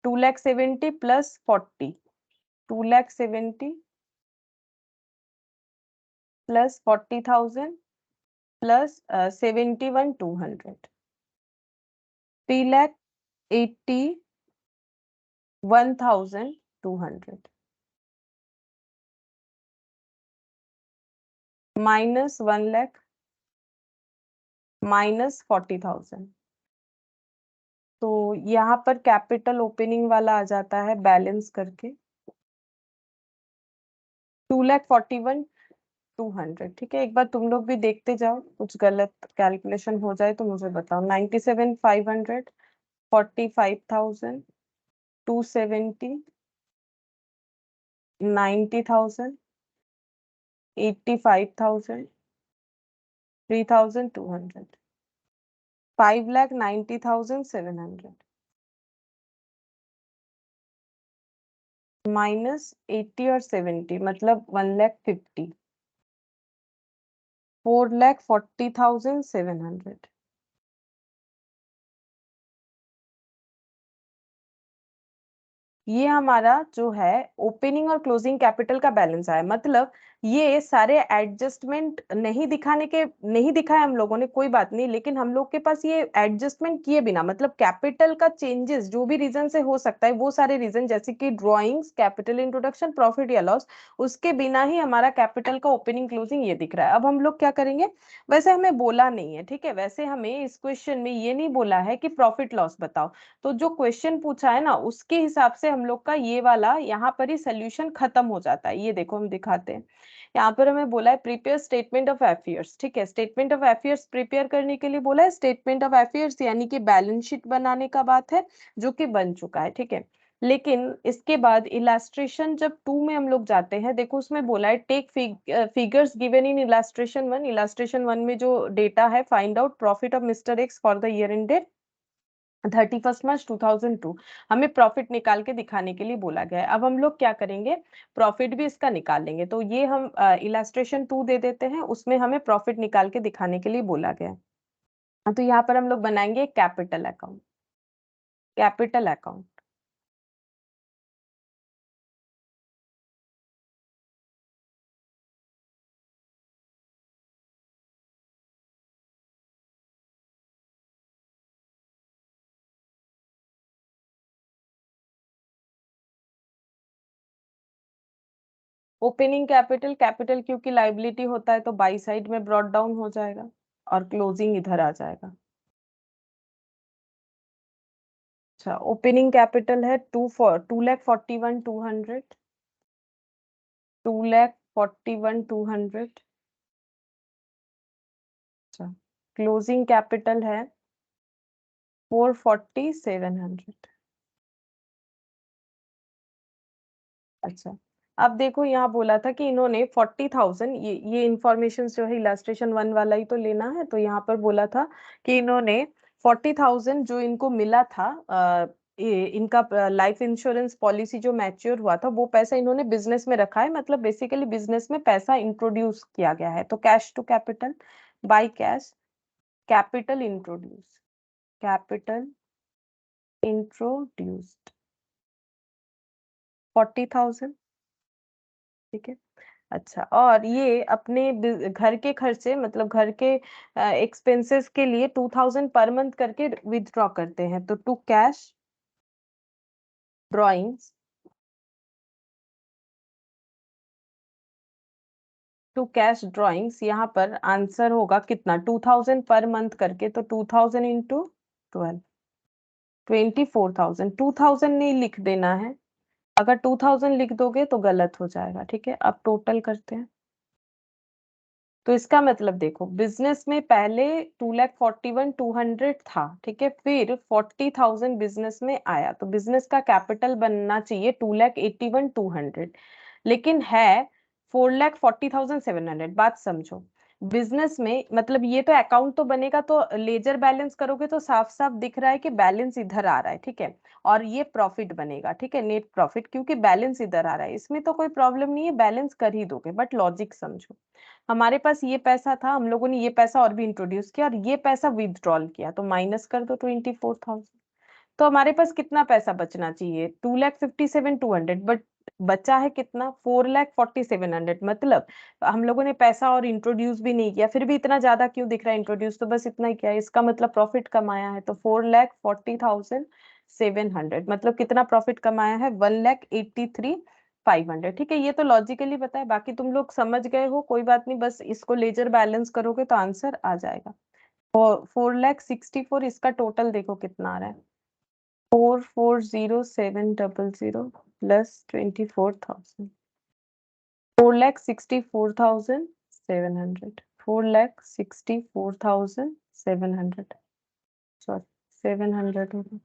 2,70,000 plus 40, 2,70,000 plus 40,000 plus 71,200, 3,81,200 minus 1 lakh minus 40,000। तो यहाँ पर कैपिटल ओपनिंग वाला आ जाता है बैलेंस करके 2,41,200, ठीक है। एक बार तुम लोग भी देखते जाओ, कुछ गलत कैलकुलेशन हो जाए तो मुझे बताओ। 97,500, 45,000, 270, 90,000, 85,000, 3,200, 5,90,700 माइनस 80 और 70 मतलब 1,50,000, 4,40,700। ये हमारा जो है ओपनिंग और क्लोजिंग कैपिटल का बैलेंस आया। मतलब ये सारे एडजस्टमेंट नहीं दिखाने के नहीं दिखाए हम लोगों ने, कोई बात नहीं, लेकिन हम लोग के पास ये एडजस्टमेंट किए बिना, मतलब कैपिटल का चेंजेस जो भी रीजन से हो सकता है, वो सारे रीजन जैसे कि ड्रॉइंग्स, कैपिटल इंट्रोडक्शन, प्रॉफिट या लॉस, उसके बिना ही हमारा कैपिटल का ओपनिंग क्लोजिंग ये दिख रहा है। अब हम लोग क्या करेंगे? वैसे हमें बोला नहीं है, ठीक है। वैसे हमें इस क्वेश्चन में ये नहीं बोला है कि प्रॉफिट लॉस बताओ। तो जो क्वेश्चन पूछा है ना, उसके हिसाब से हम लोग का ये वाला यहाँ पर ही सोल्यूशन खत्म हो जाता है। ये देखो हम दिखाते हैं, यहाँ पर हमें बोला है प्रिपेयर स्टेटमेंट ऑफ अफेयर्स, ठीक है। स्टेटमेंट ऑफ अफेयर्स प्रिपेयर करने के लिए बोला है। स्टेटमेंट ऑफ अफेयर्स यानी कि बैलेंस शीट बनाने का बात है, जो कि बन चुका है, ठीक है। लेकिन इसके बाद इलास्ट्रेशन जब 2 में हम लोग जाते हैं, देखो उसमें बोला है take figures given in illustration 1। Illustration 1 में जो डेटा है, find out profit of mister X for the year ended 31 March 2002। हमें प्रॉफिट निकाल के दिखाने के लिए बोला गया है। अब हम लोग क्या करेंगे? प्रॉफिट भी इसका निकाल लेंगे। तो ये हम इलास्ट्रेशन 2 दे देते हैं, उसमें हमें प्रॉफिट निकाल के दिखाने के लिए बोला गया है। तो यहाँ पर हम लोग बनाएंगे capital account, capital account. Opening capital, capital क्योंकि लाइबिलिटी होता है तो बाई साइड में ब्रॉट डाउन हो जाएगा और क्लोजिंग इधर आ जाएगा। अच्छा, ओपनिंग कैपिटल है 2,41,200, 2,41,200। अच्छा, क्लोजिंग कैपिटल है 440,700। अच्छा, अब देखो यहाँ बोला था कि इन्होंने 40,000, ये इंफॉर्मेशन जो है इलास्ट्रेशन 1 वाला ही तो लेना है, तो यहाँ पर बोला था कि इन्होंने 40,000 जो इनको मिला था, इनका लाइफ इंश्योरेंस पॉलिसी जो मैच्योर हुआ था वो पैसा इन्होंने बिजनेस में रखा है, मतलब बेसिकली बिजनेस में पैसा इंट्रोड्यूस किया गया है। तो cash to capital, by cash, capital introduce, capital introduced 40,000, ठीक है। अच्छा, और ये अपने घर के खर्चे, मतलब घर के एक्सपेंसेस के लिए 2,000 पर मंथ करके विथड्रॉ करते हैं, तो to cash drawings, to cash drawings, यहाँ पर आंसर होगा कितना, 2,000 पर मंथ करके, तो 2,000 इंटू 12, 24,000। 2,000 नहीं लिख देना है, अगर 2,000 लिख दोगे तो गलत हो जाएगा, ठीक है। अब टोटल करते हैं, तो इसका मतलब देखो, बिजनेस में पहले 2,41,200 था, ठीक है, फिर 40,000 बिजनेस में आया, तो बिजनेस का कैपिटल बनना चाहिए 2,81,200, लेकिन है 4,40,700। बात समझो, बिजनेस में मतलब ये तो अकाउंट तो बनेगा, तो लेजर बैलेंस करोगे तो साफ साफ दिख रहा है कि बैलेंस इधर आ रहा है, ठीक है, और ये प्रॉफिट बनेगा, ठीक है, नेट प्रॉफिट, क्योंकि बैलेंस इधर आ रहा है, इसमें तो कोई प्रॉब्लम नहीं है, बैलेंस कर ही दोगे, बट लॉजिक समझो। हमारे पास ये पैसा था, हम लोगों ने ये पैसा और भी इंट्रोड्यूस किया और ये पैसा विथड्रॉल किया, तो माइनस कर दो 24,000। तो हमारे पास कितना पैसा बचना चाहिए, 2,57,200, बट बचा है कितना, 4,47,100, मतलब हम लोगों ने पैसा और इंट्रोड्यूस भी नहीं किया, फिर भी इतना ज्यादा क्यों दिख रहा है इंट्रोड्यूस, तो बस इतना ही किया है, इसका मतलब प्रॉफिट कमाया है, तो 4,40,700, मतलब कितना प्रॉफिट कमाया है, 1,83,500, ठीक है। ये तो लॉजिकली पता है, बाकी तुम लोग समझ गए हो, कोई बात नहीं, बस इसको लेजर बैलेंस करोगे तो आंसर आ जाएगा। और 4,64,000, इसका टोटल देखो कितना आ रहा है, 4,40,700 प्लस 24,000, 4,64,700, 4,64,700, सॉरी 700 होगा,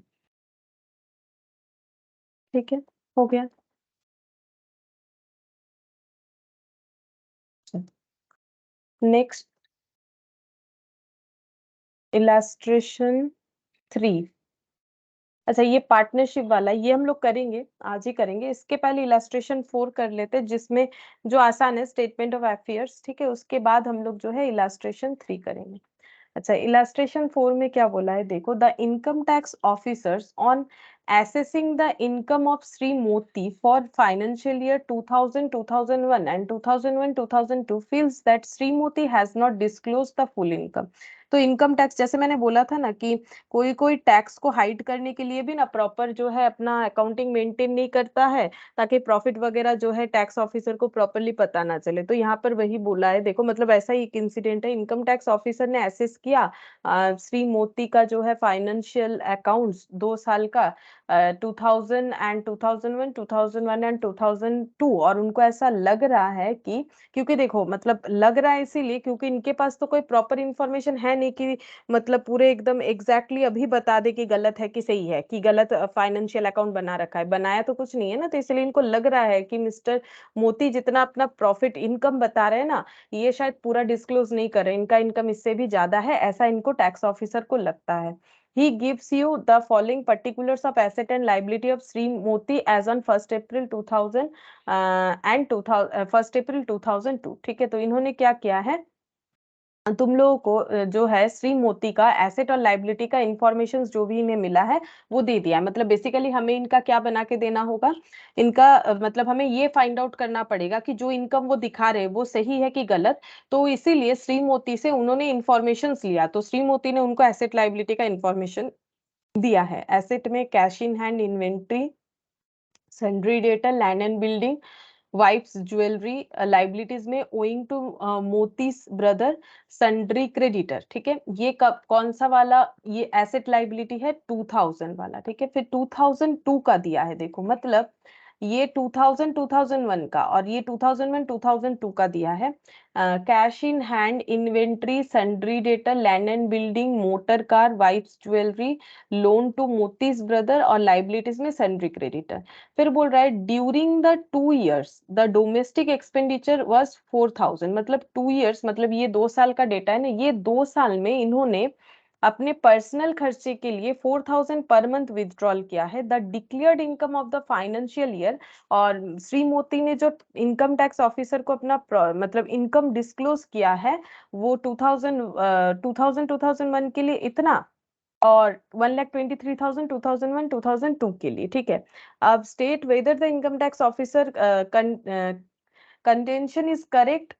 ठीक है, हो गया। Next, illustration 3। अच्छा, ये पार्टनरशिप वाला ये हम लोग करेंगे, आज ही करेंगे, इसके पहले इलास्ट्रेशन 4 कर लेते हैं, जिसमें जो आसान है स्टेटमेंट ऑफ अफेयर्स, ठीक है, उसके बाद हम लोग जो है इलास्ट्रेशन 3 करेंगे। अच्छा, इलास्ट्रेशन 4 में क्या बोला है, देखो, the income tax officers on assessing the income of Sri Moti for financial year 2000, 2001 and 2001, 2002 feels that Sri Moti has not disclosed the full income। तो इनकम टैक्स, जैसे मैंने बोला था ना कि कोई कोई टैक्स को हाइड करने के लिए भी ना प्रॉपर जो है अपना अकाउंटिंग मेंटेन नहीं करता है, ताकि प्रॉफिट वगैरह जो है टैक्स ऑफिसर को प्रॉपरली पता ना चले, तो यहाँ पर वही बोला है, देखो, मतलब ऐसा ही एक इंसिडेंट है, इनकम टैक्स ऑफिसर ने एसेस किया श्री मोती का जो है फाइनेंशियल अकाउंट्स 2 साल का, 2000 एंड 2001, 2001 एंड 2002, और उनको ऐसा लग रहा है कि, क्योंकि देखो, मतलब लग रहा है इसीलिए क्योंकि इनके पास तो कोई प्रॉपर इंफॉर्मेशन है नहीं कि मतलब पूरे एकदम एग्जैक्टली अभी बता दे कि गलत है कि सही है, कि गलत फाइनेंशियल अकाउंट बना रखा है, बनाया तो कुछ नहीं है ना, तो इसलिए इनको लग रहा है कि मिस्टर मोती जितना अपना प्रॉफिट इनकम बता रहे हैं ना, ये शायद पूरा डिस्क्लोज नहीं कर रहे, इनका इनकम इससे भी ज्यादा है, ऐसा इनको टैक्स ऑफिसर को लगता है। He gives you the following particulars of asset and liability of Sri Moti as on 1st April 2000 and 1st April 2002, ठीक है, तो इन्होंने क्या किया है, तुम लोगों को जो है श्री मोती का एसेट और लाइबिलिटी का इंफॉर्मेशन जो भी इन्हें मिला है वो दे दिया है, मतलब बेसिकली हमें इनका क्या बना के देना होगा, इनका मतलब हमें ये फाइंड आउट करना पड़ेगा कि जो इनकम वो दिखा रहे हैं वो सही है कि गलत, तो इसीलिए श्री मोती से उन्होंने इंफॉर्मेशन लिया, तो श्री मोती ने उनको एसेट लाइबिलिटी का इंफॉर्मेशन दिया है। एसेट में cash in hand, inventory, sundry debtor, land and building, wife's jewellery liabilities में owing to Moti's brother sundry creditor, ठीक है। ये कब कौन सा वाला, ये एसेट लाइबिलिटी है 2000 वाला, ठीक है। फिर 2002 का दिया है, देखो मतलब ये 2000 2001 का और ये 2001 2002 का दिया है। Cash in hand, inventory, sundry debtor, land and building, motor car, wife's jewellery, loan to Moti's brother और लाइबिलिटीज में सन्ड्री क्रेडिटर। फिर बोल रहा है during the 2 years the domestic expenditure was 4000, मतलब 2 years मतलब ये 2 साल का डेटा है ना, ये 2 साल में इन्होंने अपने पर्सनल खर्चे के लिए 4000 पर मंथ विथड्रॉल किया है। The declared income of the financial year, और श्री मोती ने जो इनकम टैक्स ऑफिसर को अपना मतलब इनकम डिस्क्लोज किया है वो 2001 के लिए इतना, और 1,23,000 2001 2002 के लिए, ठीक है। अब state whether the income tax officer contention is correct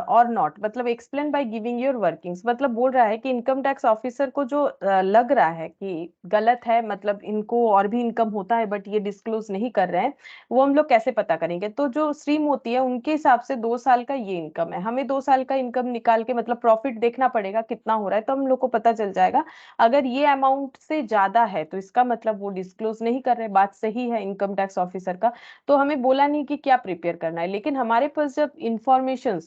और नॉट, मतलब explain by giving your workings, मतलब बोल रहा है कि इनकम टैक्स ऑफिसर को जो लग रहा है कि गलत है, मतलब इनको और भी इनकम होता है बट ये डिस्क्लोज नहीं कर रहे हैं, वो हम लोग कैसे पता करेंगे। तो जो श्री मोती है उनके हिसाब से 2 साल का ये इनकम है, हमें 2 साल का इनकम निकाल के मतलब प्रॉफिट देखना पड़ेगा कितना हो रहा है, तो हम लोग को पता चल जाएगा। अगर ये अमाउंट से ज्यादा है तो इसका मतलब वो डिस्क्लोज नहीं कर रहे, बात सही है इनकम टैक्स ऑफिसर का। तो हमें बोला नहीं कि क्या प्रिपेयर करना है, लेकिन हमारे पास जब इंफॉर्मेशन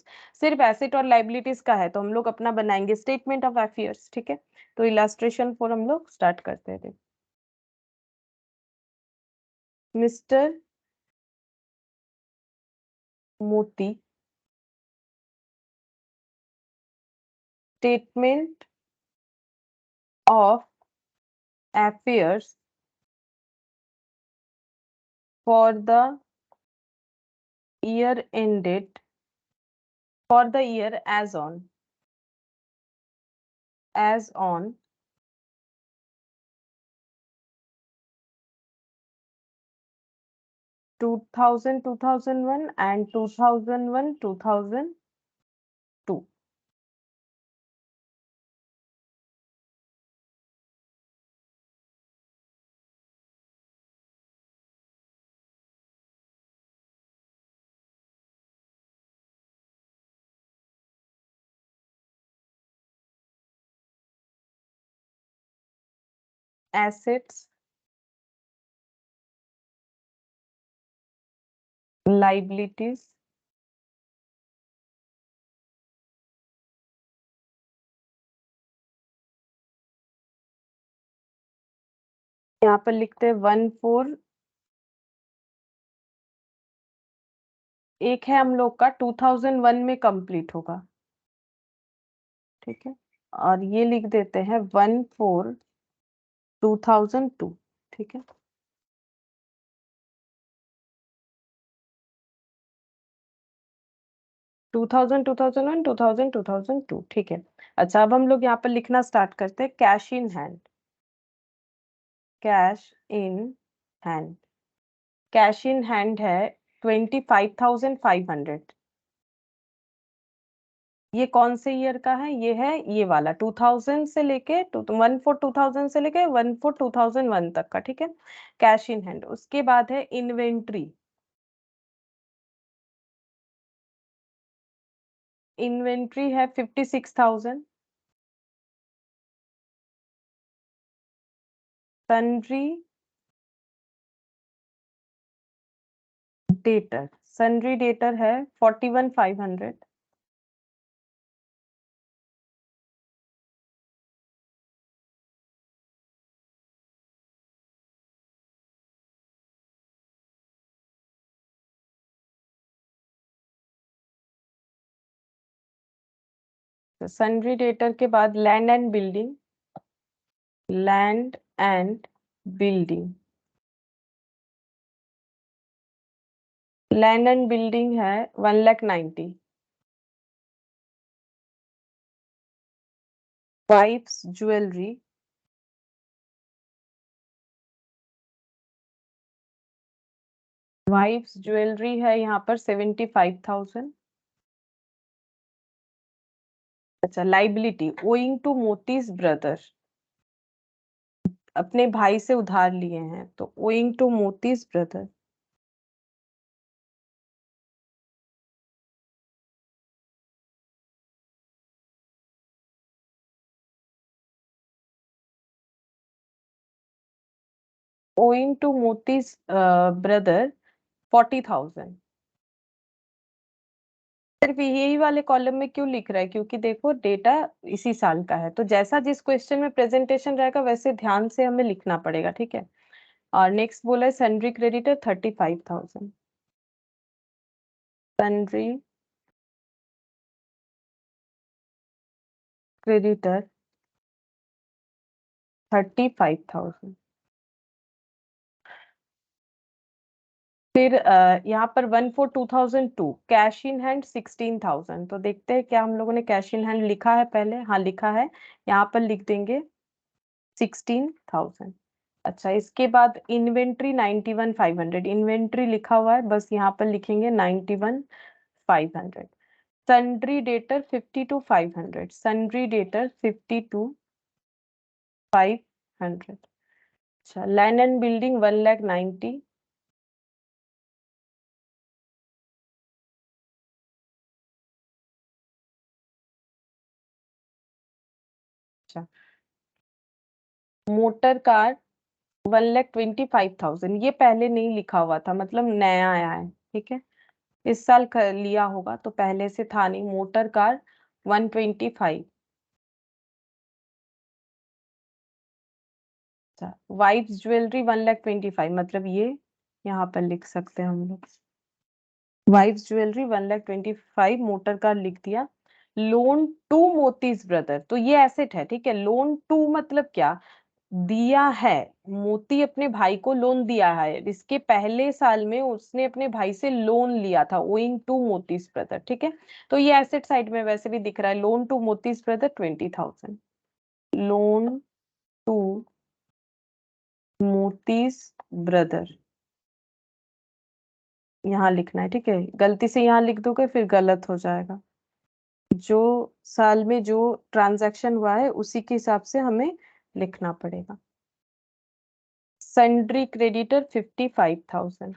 सिर्फ एसेट और लाइबिलिटीज का है तो हम लोग अपना बनाएंगे स्टेटमेंट ऑफ अफेयर्स, ठीक है। तो इलास्ट्रेशन फॉर हम लोग स्टार्ट करते हैं। मिस्टर मोती statement of affairs for the year ended for the year as on 2000 2001 and 2001 2002। assets, liabilities, यहाँ पर लिखते हैं 14, एक है हम लोग का 2001 में कंप्लीट होगा, ठीक है। और ये लिख देते हैं 14 2002, ठीक है। टू थाउजेंड 2002, ठीक है। अच्छा अब हम लोग यहाँ पर लिखना स्टार्ट करते हैं cash in hand. Cash in hand, cash in hand है 25,500। ये कौन से ईयर का है, ये है ये वाला 2000 से लेके 14 2000 से लेके 14 2001 तक का, ठीक है। कैश इन हैंड, उसके बाद है इन्वेंट्री। इन्वेंट्री है 56,000। सन्ड्री डेटर, सन्ड्री डेटर है 41,500। सन्ड्री डेटर के बाद land and building, land and building, land and building है 1,90,000। वाइफ्स ज्वेलरी, वाइफ्स ज्वेलरी है यहाँ पर 75,000। अच्छा liability owing to Moti's brother, अपने भाई से उधार लिए हैं तो owing to Moti's brother owing to Moti's brother 40,000। सिर्फ यही वाले कॉलम में क्यों लिख रहा है? क्योंकि देखो डेटा इसी साल का है, तो जैसा जिस क्वेश्चन में प्रेजेंटेशन रहेगा वैसे ध्यान से हमें लिखना पड़ेगा, ठीक है। और नेक्स्ट बोला है सन्ड्री क्रेडिटर 35,000। Sundry creditor 35,000। फिर यहाँ पर 1/4/2002 कैश इन हैंड 16,000। तो देखते हैं क्या हम लोगों ने कैश इन हैंड लिखा है पहले। हाँ लिखा है, यहाँ पर लिख देंगे 16,000। अच्छा, इसके बाद इन्वेंट्री 91,500। इन्वेंट्री लिखा हुआ है, बस यहाँ पर लिखेंगे 91,500। Sundry debtor 52,500। Sundry debtor 52,500। अच्छा, लैंड एंड बिल्डिंग 1,90,000। अच्छा, मोटर कार 1,25,000। ये पहले नहीं लिखा हुआ था, मतलब नया आया है, ठीक है। इस साल लिया होगा तो पहले से था नहीं। Motor car 125। अच्छा, वाइफ्स ज्वेलरी 1,25,000, मतलब ये यहाँ पर लिख सकते हैं हम लोग। वाइफ्स ज्वेलरी 1,25,000, मोटर कार लिख दिया। लोन टू मोतीज ब्रदर, तो ये एसेट है, ठीक है। लोन टू मतलब क्या? दिया है, मोती अपने भाई को लोन दिया है। इसके पहले साल में उसने अपने भाई से लोन लिया था, ओइंग टू मोतीज ब्रदर, ठीक है। तो ये एसेट साइड में वैसे भी दिख रहा है। Loan to Moti's brother 20,000। Loan to Moti's brother यहाँ लिखना है, ठीक है। गलती से यहाँ लिख दोगे फिर गलत हो जाएगा। जो साल में जो ट्रांजैक्शन हुआ है उसी के हिसाब से हमें लिखना पड़ेगा। Sundry creditor 55,000।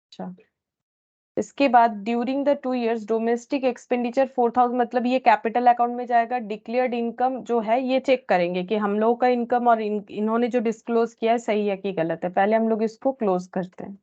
अच्छा, इसके बाद during the 2 years domestic expenditure 4,000, मतलब ये कैपिटल अकाउंट में जाएगा। डिक्लेयर्ड इनकम जो है ये चेक करेंगे कि हम लोगों का इनकम और इन्होंने जो डिस्क्लोज किया है सही है कि गलत है। पहले हम लोग इसको क्लोज करते हैं।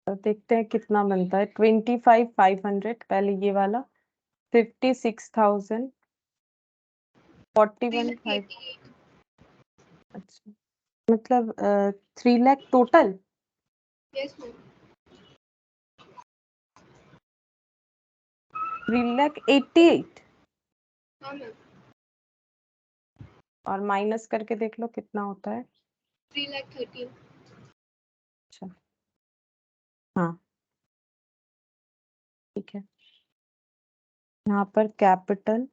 तो देखते हैं कितना बनता है। 25,500 पहले ये वाला, 56,000, 41,500। 388। अच्छा, मतलब 3 लाख टोटल। Yes, ma'am. 3,88,000। हाँ मैम। और माइनस करके देख लो कितना होता है। 3,13,000। अच्छा, हाँ ठीक है। यहाँ पर कैपिटल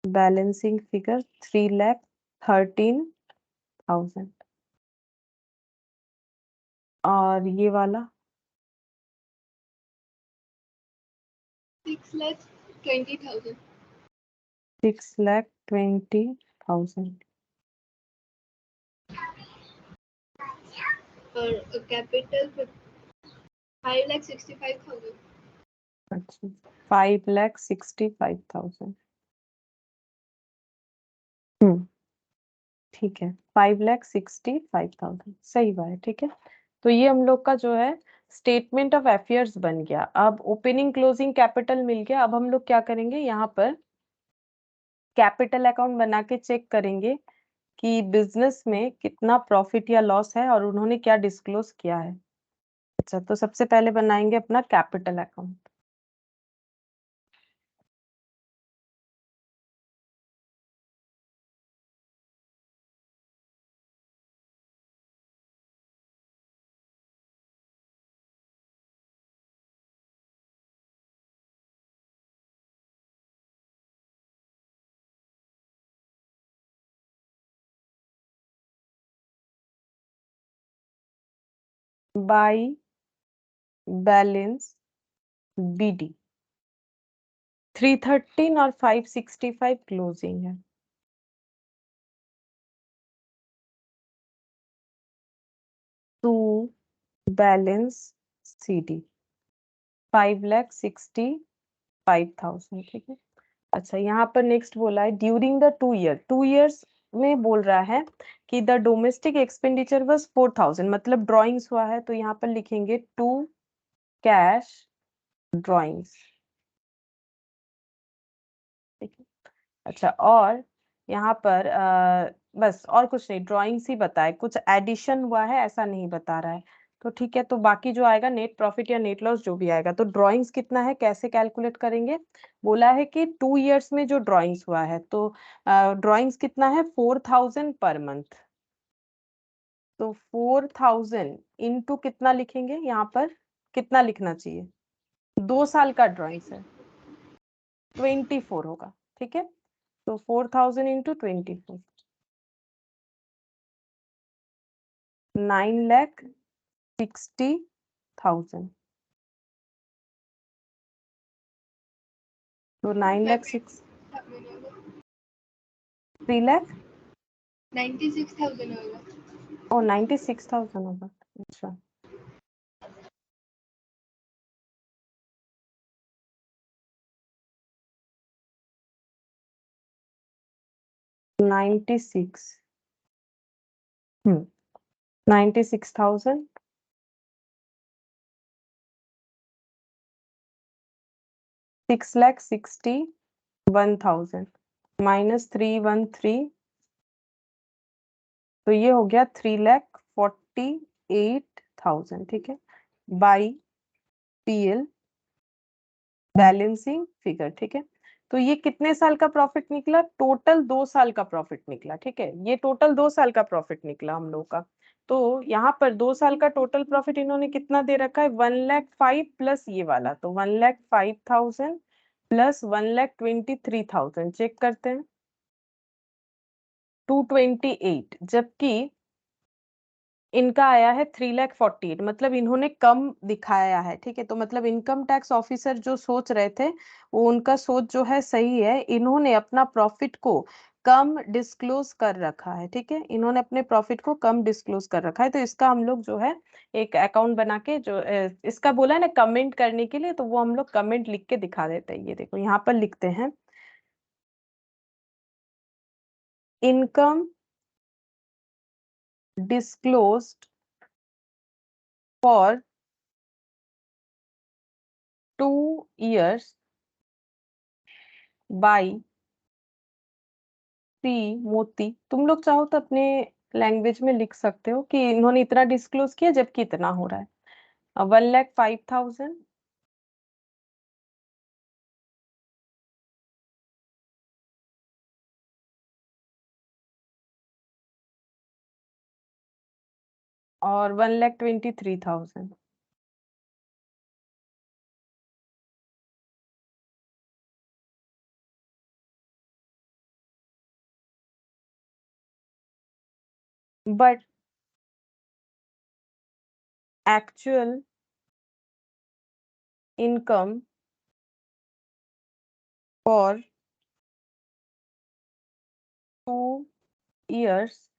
बैलेंसिंग फिगर 3,13,000। और ये वाला 6,20,000। 6,20,000। और कैपिटल 5,65,000। अच्छा, 5,65,000। ठीक है, 5,65,000 सही बात है, ठीक है। तो ये हम लोग का जो है स्टेटमेंट ऑफ अफेयर्स बन गया। अब ओपनिंग क्लोजिंग कैपिटल मिल गया। अब हम लोग क्या करेंगे, यहाँ पर कैपिटल अकाउंट बना के चेक करेंगे कि बिजनेस में कितना प्रॉफिट या लॉस है और उन्होंने क्या डिस्क्लोज किया है। अच्छा, तो सबसे पहले बनाएंगे अपना capital account. By balance BD 313 और 565 क्लोजिंग है। टू बैलेंस CD 5,65,000, ठीक है। अच्छा, यहाँ पर नेक्स्ट बोला है ड्यूरिंग द 2 ईयर्स में बोल रहा है कि द डोमेस्टिक एक्सपेंडिचर वाज 4,000, मतलब ड्रॉइंग्स हुआ है, तो यहाँ पर लिखेंगे टू कैश ड्रॉइंग्स, ठीक है। अच्छा, और यहाँ पर बस और कुछ नहीं, ड्राइंग्स ही बताए, कुछ एडिशन हुआ है ऐसा नहीं बता रहा है, तो ठीक है। तो बाकी जो आएगा नेट प्रॉफिट या नेट लॉस जो भी आएगा, तो ड्राइंग्स कितना है, कैसे कैलकुलेट करेंगे, बोला है कि 2 ईयर्स में जो ड्राइंग्स हुआ है, तो ड्राइंग्स कितना है 4,000 पर मंथ, तो 4,000 इंटू कितना लिखेंगे, यहाँ पर कितना लिखना चाहिए, 2 साल का ड्राइंग्स है, 24 होगा, ठीक है। तो 4,000 इंटू 24, 9,60,000, तो 9,06,000 3,00,000 96,000 होगा। और 96,000 होगा। अच्छा, नाइन्टी सिक्स 96,000 6,61,000 -313, तो ये हो गया 3,48,000, ठीक है, बाई PL बैलेंसिंग फिगर, ठीक है। तो ये कितने साल का प्रॉफिट निकला, टोटल 2 साल का प्रॉफिट निकला, ठीक है, ये टोटल 2 साल का प्रॉफिट निकला हम लोग का। तो यहाँ पर 2 साल का टोटल प्रॉफिट इन्होंने कितना दे रखा है, 1,05,000 प्लस ये वाला, तो 1,05,000 प्लस 1,23,000, चेक करते हैं, 228, जबकि इनका आया है 3,48,000, मतलब इन्होंने कम दिखाया है, ठीक है। तो मतलब इनकम टैक्स ऑफिसर जो सोच रहे थे, वो उनका सोच जो है सही है, इन्होंने अपना प्रॉफिट को कम डिस्क्लोज कर रखा है, ठीक है, इन्होंने अपने प्रॉफिट को कम डिस्क्लोज कर रखा है। तो इसका हम लोग जो है एक अकाउंट बना के, जो इसका बोला है ना कमेंट करने के लिए, तो वो हम लोग कमेंट लिख के दिखा देते हैं। ये देखो यहाँ पर लिखते हैं, income disclosed for 2 years by C Moti. तुम लोग चाहो तो अपने लैंग्वेज में लिख सकते हो कि इन्होंने इतना डिस्क्लोज किया जबकि इतना हो रहा है, 1,05,000 और 1,23,000। But actual income for 2 years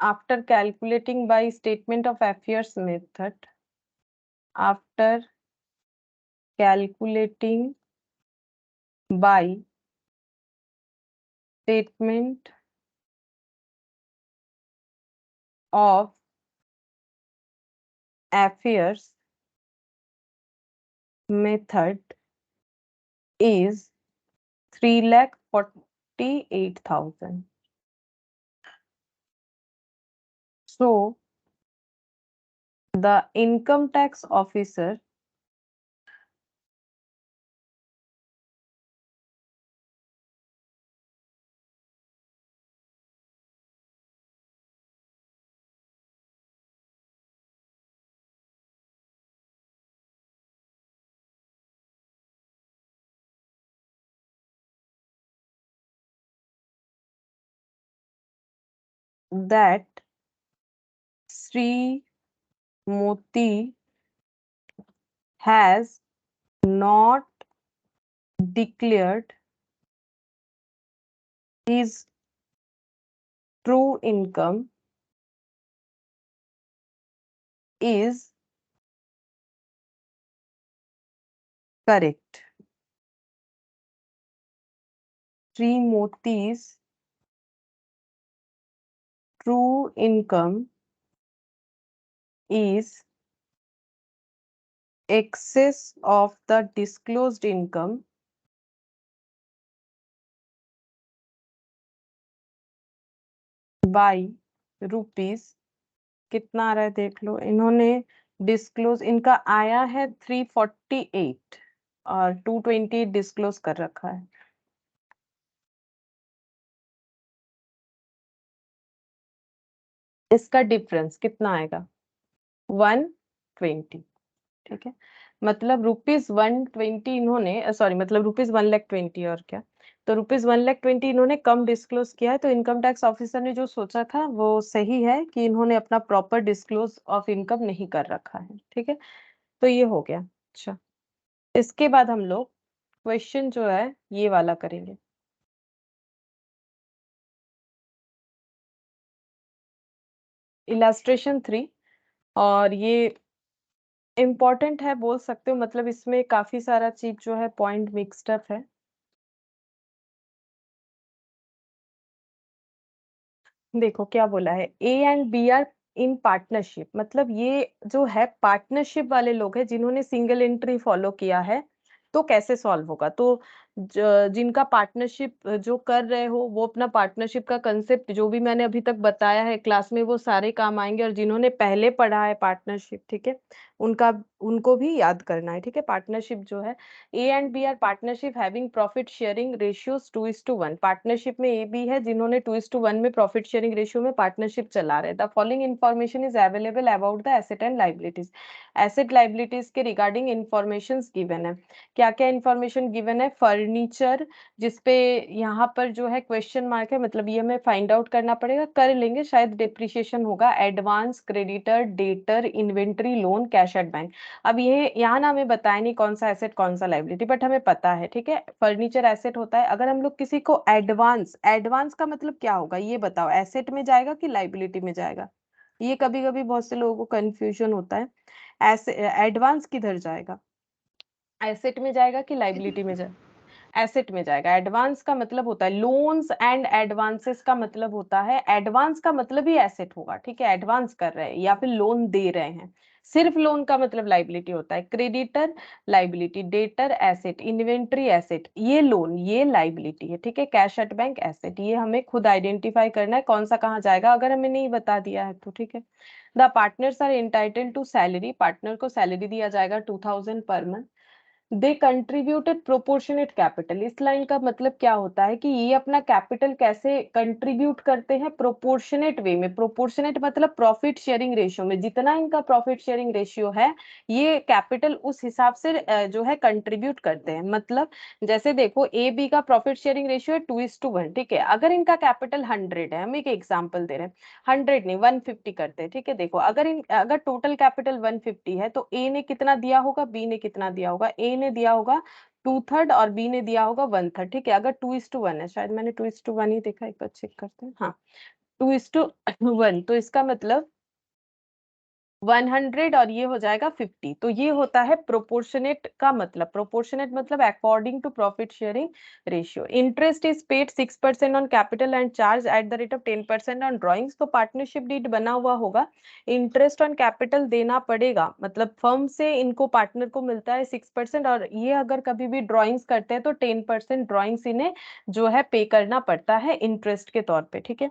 after calculating by statement of affairs method, after calculating by statement of affairs method is 3,48,000. So the income tax officer that Sri Moti has not declared his true income is correct. Sri Moti's true income is excess of the disclosed income by rupees, कितना आ रहा है देख लो, इन्होंने disclose, इनका आया है 348 और 220 disclose कर रखा है। इसका डिफरेंस कितना आएगा? 120, ठीक है। मतलब रुपीज 120 इन्होंने, सॉरी मतलब रुपीज 1,20,000 और क्या, तो रुपीज 1,20,000 इन्होंने कम डिस्क्लोज किया है। तो इनकम टैक्स ऑफिसर ने जो सोचा था वो सही है कि इन्होंने अपना प्रॉपर डिस्क्लोज ऑफ इनकम नहीं कर रखा है, ठीक है। तो ये हो गया। अच्छा, इसके बाद हम लोग क्वेश्चन जो है ये वाला करेंगे। इलास्ट्रेशन 3, और ये इम्पोर्टेंट है बोल सकते हो, मतलब इसमें काफी सारा चीज जो है पॉइंट मिक्स्ड अप है। देखो क्या बोला है, A and B are in partnership, मतलब ये जो है पार्टनरशिप वाले लोग हैं जिन्होंने सिंगल एंट्री फॉलो किया है। तो कैसे सॉल्व होगा? तो जिनका पार्टनरशिप जो कर रहे हो वो अपना पार्टनरशिप का कंसेप्ट जो भी मैंने अभी तक बताया है क्लास में वो सारे काम आएंगे, और जिन्होंने पहले पढ़ा है पार्टनरशिप, ठीक है, उनका उनको भी याद करना है, ठीक है। पार्टनरशिप जो है, A and B are partnership having profit sharing ratios 2:1। Partnership में ए बी है जिन्होंने 2:1 में प्रॉफिट शेयरिंग रेशियो में पार्टनरशिप चला रहे। The following information is available about the asset and liabilities. Asset liabilities के रिगार्डिंग इन्फॉर्मेशन गिवन है। क्या क्या इन्फॉर्मेशन गिवन है? फर्नीचर, जिसपे यहाँ पर जो है क्वेश्चन मार्क है, मतलब ये हमें फाइंड आउट करना पड़ेगा, कर लेंगे शायद, डिप्रिशिएशन होगा। Advance, creditor, debtor, inventory, loan, cash at bank. अब ये यहाँ ना हमें बताया नहीं कौन सा एसेट कौन सा लाइबिलिटी, बट हमें पता है, ठीक है, फर्नीचर एसेट होता है। अगर हम लोग किसी को एडवांस, एडवांस का मतलब क्या होगा ये बताओ, एसेट में जाएगा कि लाइबिलिटी में जाएगा? ये कभी कभी बहुत से लोगों को कंफ्यूजन होता है। ऐसे एडवांस किधर जाएगा, एसेट में जाएगा कि लाइबिलिटी में जाएगा? एसेट में जाएगा। एडवांस का मतलब होता है लोन्स एंड एडवांसेस का मतलब होता है, एडवांस का मतलब ही एसेट होगा, ठीक है, एडवांस कर रहे हैं या फिर लोन दे रहे हैं। सिर्फ लोन का मतलब लाइबिलिटी होता है। Creditor liability, debtor asset, inventory asset, ये लोन, ये लाइबिलिटी है, ठीक है। कैश एट बैंक एसेट, ये हमें खुद आइडेंटिफाई करना है कौन सा कहाँ जाएगा, अगर हमें नहीं बता दिया है तो, ठीक है। The partners are entitled to salary, partner को सैलरी दिया जाएगा 2,000 per month. They contributed proportionate capital, इस लाइन का मतलब क्या होता है कि ये अपना कैपिटल कैसे कंट्रीब्यूट करते हैं? प्रोपोर्शनेट वे में। प्रोपोर्शनेट मतलब प्रॉफिट शेयरिंग रेशियो में, जितना इनका प्रॉफिट शेयरिंग रेशियो है ये कैपिटल उस हिसाब से जो है कंट्रीब्यूट करते हैं। मतलब जैसे देखो ए बी का प्रॉफिट शेयरिंग रेशियो है 2:1, ठीक है। अगर इनका कैपिटल 100 है, हम एक एग्जाम्पल दे रहे हैं, 100 नहीं 150 करते हैं, ठीक है। देखो अगर टोटल कैपिटल 150 है तो ए ने कितना दिया होगा, बी ने कितना दिया होगा? ए ने दिया होगा 2/3 और बी ने दिया होगा 1/3, ठीक है। अगर 2:1 है, शायद मैंने 2:1 ही देखा, एक बार चेक करते हैं, हाँ 2:1, तो इसका मतलब 100 और ये हो जाएगा 50। तो ये होता है प्रोपोर्शनेट का मतलब। प्रोपोर्शनेट मतलब according to profit sharing ratio. Interest is paid 6% on capital and charge at the rate of 10% on drawings. तो पार्टनरशिप डीड बना हुआ होगा, इंटरेस्ट ऑन कैपिटल देना पड़ेगा, मतलब फर्म से इनको पार्टनर को मिलता है 6%, और ये अगर कभी भी ड्रॉइंग्स करते हैं तो 10% ड्रॉइंग्स इन्हें जो है पे करना पड़ता है इंटरेस्ट के तौर पे, ठीक है।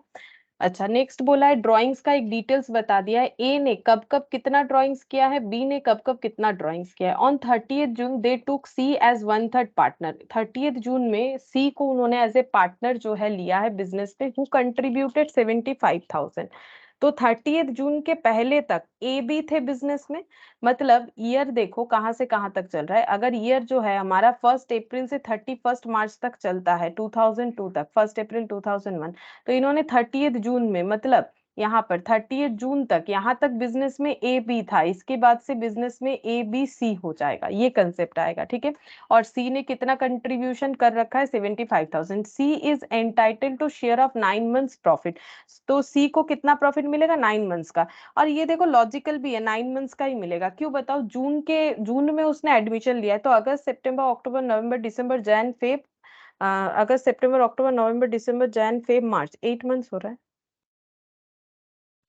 अच्छा, नेक्स्ट बोला है ड्राइंग्स का एक डिटेल्स बता दिया है। ए ने कब कब कितना ड्राइंग्स किया है, बी ने कब कब कितना ड्राइंग्स किया है। On 30th June they took C as 1/3 partner. 30th June में सी को उन्होंने एज ए पार्टनर जो है लिया है बिजनेस पे, हु कंट्रीब्यूटेड 75,000। तो 30th जून के पहले तक ए बी थे बिजनेस में। मतलब ईयर देखो कहाँ से कहाँ तक चल रहा है। अगर ईयर जो है हमारा 1 अप्रैल से 31 मार्च तक चलता है, 2002 तक, 1 अप्रैल 2001, तो इन्होंने 30th जून में मतलब यहाँ पर 30 जून तक, यहाँ तक बिजनेस में ए बी था, इसके बाद से बिजनेस में ए बी सी हो जाएगा, ये कंसेप्ट आएगा, ठीक है। और सी ने कितना कंट्रीब्यूशन कर रखा है, 75,000। C is entitled to share of 9 months profit, तो सी को कितना प्रॉफिट मिलेगा, 9 मंथ्स का। और ये देखो लॉजिकल भी है, 9 मंथ्स का ही मिलेगा, क्यों बताओ, जून में उसने एडमिशन लिया है, तो अगस्त सितंबर अक्टूबर नवंबर दिसंबर जैन फेब, अगस्त सितंबर अक्टूबर नवंबर दिसंबर जैन फेब मार्च, 8 मंथ्स हो रहा है।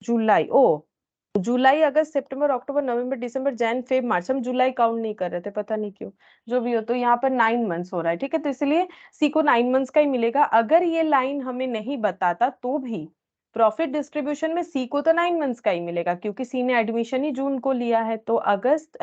जुलाई, ओ जुलाई अगस्त सितंबर अक्टूबर नवंबर दिसंबर जैन फेब मार्च, हम जुलाई काउंट नहीं कर रहे थे, पता नहीं क्यों, जो भी हो, तो यहाँ पर 9 मंथ्स हो रहा है, ठीक है। तो इसलिए सी को 9 मंथ्स का ही मिलेगा। अगर ये लाइन हमें नहीं बताता तो भी प्रॉफिट डिस्ट्रीब्यूशन में सी को तो 9 मंथ्स का ही मिलेगा, क्योंकि सी ने एडमिशन ही जून को लिया है। तो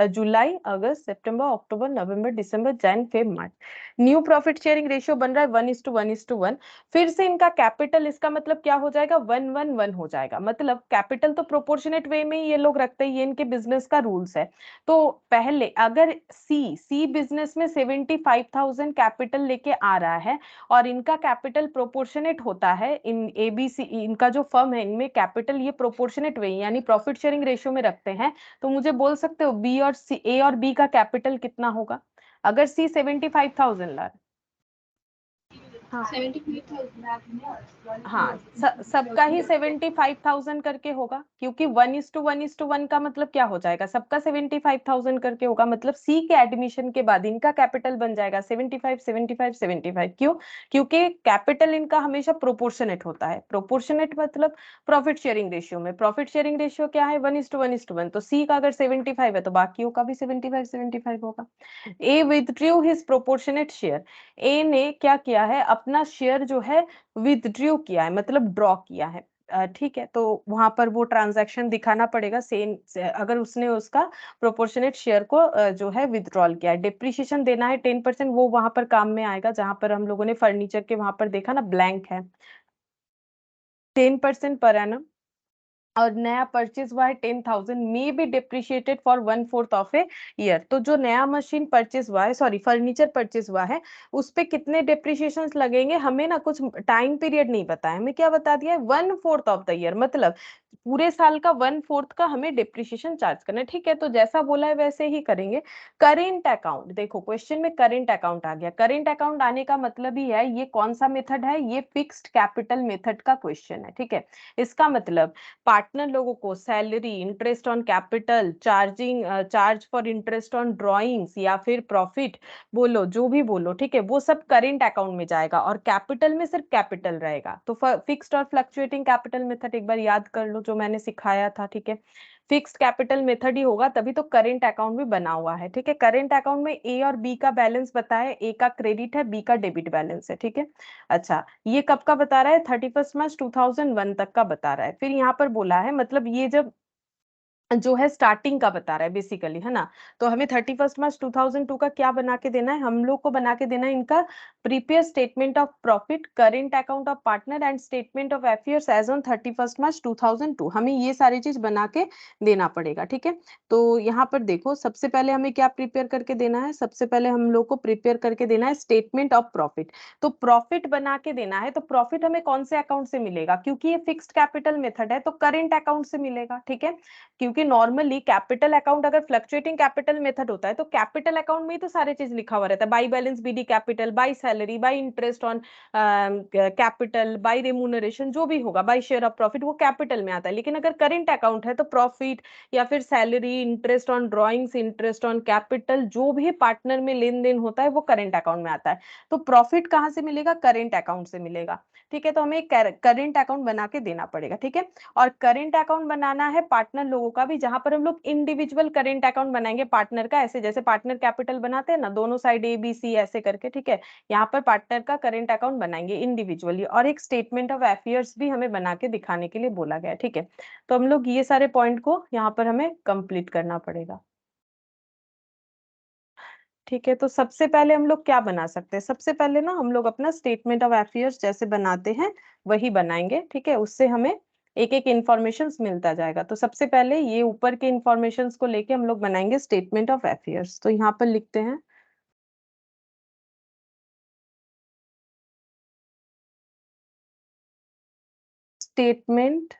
जुलाई अगस्त सितंबर अक्टूबर नवंबर दिसंबर जैन फेब मार्च, न्यू प्रॉफिट शेयरिंग रेशियो बन रहा है 1:1:1। फिर से इनका कैपिटल, इसका मतलब क्या हो जाएगा, 1:1:1 हो जाएगा। मतलब कैपिटल तो प्रोपोर्शनेट वे में ये लोग रखते हैं, ये इनके बिजनेस का रूल्स है। तो पहले अगर सी बिजनेस में 75,000 कैपिटल लेके आ रहा है और इनका कैपिटल प्रोपोर्शनेट होता है, इन एबीसी इनका जो फर्म है इनमें कैपिटल ये प्रोपोर्शनेट वे यानी प्रॉफिट शेयरिंग रेशियो में रखते हैं, तो मुझे बोल सकते हो बी और सी, ए और बी का कैपिटल कितना होगा। अगर सी 75,000 ला रहा है, हाँ 75,000। हाँ, सबका ही 75,000 करके होगा, क्योंकि 1:1:1 का मतलब क्या हो जाएगा, सबका 75,000 करके होगा। मतलब सी के एडमिशन के बाद इनका कैपिटल बन जाएगा 75 75 75। क्यों, क्योंकि कैपिटल इनका हमेशा प्रोपोर्शनेट होता है। प्रोपोर्शनेट मतलब प्रॉफिट शेयरिंग रेशियो में, प्रॉफिट शेयरिंग रेशियो क्या है, 1:1:1। तो सी का अगर 75 है तो बाकियों का भी 75 75 होगा। ए विथड्रू हिज प्रोपोर्शनेट शेयर, ए ने क्या किया है, अपना शेयर जो है विथड्रू किया है, मतलब ड्रॉ किया है। ठीक है, तो वहां पर वो ट्रांजैक्शन दिखाना पड़ेगा सेम, अगर उसने उसका प्रोपोर्शनेट शेयर को जो है विथड्रॉल किया है। डिप्रिसिएशन देना है 10%, वो वहां पर काम में आएगा, जहां पर हम लोगों ने फर्नीचर के वहां पर देखा ना ब्लैंक है, 10% पर एनम। और नया परचेज हुआ है 10,000, may be depreciated for 1/4 of a year. तो जो नया मशीन परचेज हुआ है, सॉरी फर्नीचर परचेज हुआ है, उस पे कितने डिप्रिशिएशन लगेंगे, हमें ना कुछ टाइम पीरियड नहीं बताया, हमें क्या बता दिया है, 1/4 ऑफ द ईयर, मतलब पूरे साल का 1/4 का हमें डिप्रिशिएशन चार्ज करना है। ठीक है, तो जैसा बोला है वैसे ही करेंगे। करेंट अकाउंट, देखो क्वेश्चन में करेंट अकाउंट आ गया। करेंट अकाउंट आने का मतलब ही है, ये कौन सा मेथड है, ये फिक्स्ड कैपिटल मेथड का क्वेश्चन है। ठीक है, इसका मतलब पार्टनर लोगों को salary, interest on capital, charge for interest on drawings या फिर प्रॉफिट बोलो, जो भी बोलो, ठीक है, वो सब करेंट अकाउंट में जाएगा और कैपिटल में सिर्फ कैपिटल रहेगा। तो फिक्स्ड और फ्लक्चुएटिंग कैपिटल मेथड एक बार याद कर लो जो मैंने सिखाया था। ठीक है, फिक्स्ड कैपिटल मेथड ही होगा, तभी तो करेंट अकाउंट भी बना हुआ है। ठीक है, करेंट अकाउंट में ए और बी का बैलेंस बताया, ए का क्रेडिट है, बी का डेबिट बैलेंस है। ठीक है, अच्छा ये कब का बता रहा है, 31 मार्च 2001 तक का बता रहा है। फिर यहाँ पर बोला है, मतलब ये जब जो है स्टार्टिंग का बता रहा है बेसिकली, है ना। तो हमें 31 मार्च 2002 का क्या बना के देना है, हम लोग को बना के देना है इनका prepare statement of profit, current account of partner and statement of affairs as on 31 March 2002। हमें ये सारी चीज बना के देना पड़ेगा। ठीक है, तो यहाँ पर देखो सबसे पहले हमें क्या प्रिपेयर करके देना है, सबसे पहले हम लोग को प्रिपेयर करके देना है स्टेटमेंट ऑफ प्रॉफिट। तो प्रॉफिट बना के देना है, तो प्रॉफिट हमें कौन से अकाउंट से मिलेगा, क्योंकि ये फिक्स्ड कैपिटल मेथड है तो करेंट अकाउंट से मिलेगा। ठीक है, क्योंकि नॉर्मली कैपिटल अकाउंट अगर फ्लक्चुएटिंग कैपिटल मेथड होता है तो कैपिटल अकाउंट में ही तो सारे चीज लिखा हुआ रहता है, by balance BD capital, by salary, by interest on capital, by remuneration, जो भी होगा, बाई शेयर ऑफ प्रॉफिट, वो कैपिटल में आता है। लेकिन अगर करेंट अकाउंट है तो प्रॉफिट या फिर salary, interest on drawings, interest on capital, जो भी पार्टनर में लेन देन होता है वो करेंट अकाउंट में आता है। तो प्रॉफिट कहाँ से मिलेगा, करेंट अकाउंट से मिलेगा। ठीक है, तो हमें करेंट अकाउंट बना के देना पड़ेगा। ठीक है, और करेंट अकाउंट बनाना है पार्टनर लोगों का भी, जहां पर हम लोग इंडिविजुअल करेंट अकाउंट बनाएंगे पार्टनर का, ऐसे जैसे पार्टनर कैपिटल बनाते हैं ना, दोनों साइड ए बी सी ऐसे करके। ठीक है, यहाँ पर पार्टनर का करेंट अकाउंट बनाएंगे इंडिविजुअली, और एक स्टेटमेंट ऑफ अफेयर्स भी हमें बना के दिखाने के लिए बोला गया है। ठीक है, तो हम लोग ये सारे पॉइंट को यहाँ पर हमें कंप्लीट करना पड़ेगा। ठीक है, तो सबसे पहले हम लोग क्या बना सकते हैं, सबसे पहले ना हम लोग अपना स्टेटमेंट ऑफ अफेयर्स जैसे बनाते हैं वही बनाएंगे। ठीक है, उससे हमें एक एक इंफॉर्मेशन मिलता जाएगा। तो सबसे पहले ये ऊपर के इंफॉर्मेशन को लेके हम लोग बनाएंगे स्टेटमेंट ऑफ अफेयर्स। तो यहाँ पर लिखते हैं statement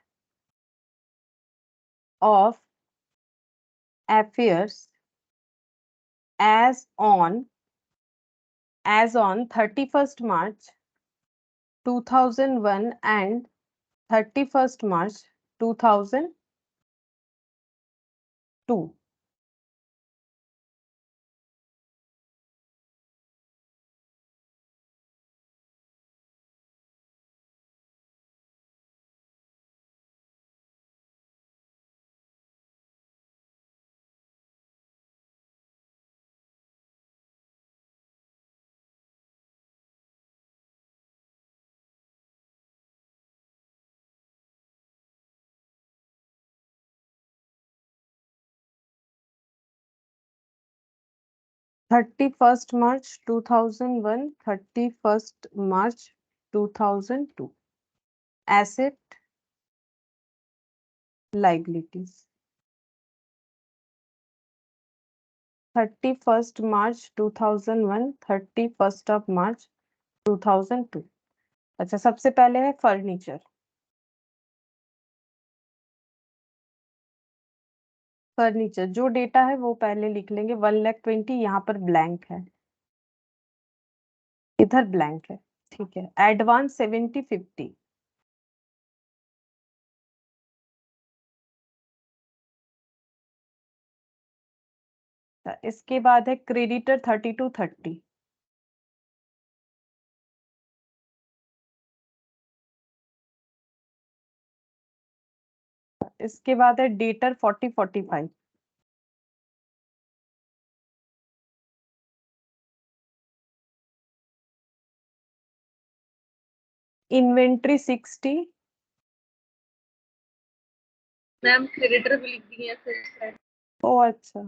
of affairs as on 31st March 2001 and 31st March 2002. Thirty-first March 2001, 31st March 2002. Asset liabilities. 31st March 2001, 31st of March 2002. अच्छा, सबसे पहले है फर्नीचर। फर्नीचर जो डेटा है वो पहले लिख लेंगे। 1,20,000 यहाँ पर ब्लैंक है, इधर ब्लैंक है, ठीक है। एडवांस 70-50। इसके बाद है क्रेडिटर 30-30। इसके बाद है डेटर 40-45। इन्वेंट्री 60। मैम क्रेडिटर भी लिख दिए फिर। ओ अच्छा,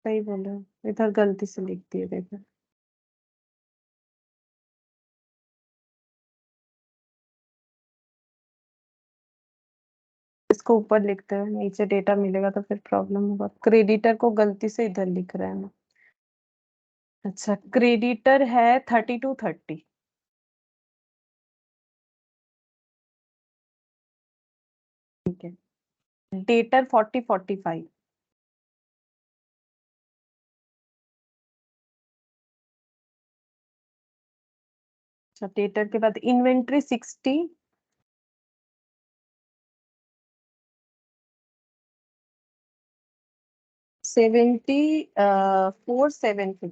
सही बोल रहे हो, इधर गलती से लिख दिए, देखो। इसको ऊपर लिखते हैं, नीचे डेटा मिलेगा तो फिर प्रॉब्लम होगा। क्रेडिटर को गलती से इधर लिख रहे हैं। अच्छा, क्रेडिटर है 30-30। ठीक है। डेटर 40-45। अच्छा, डेटर के बाद इन्वेंट्री 60। सेवेंटी 4750।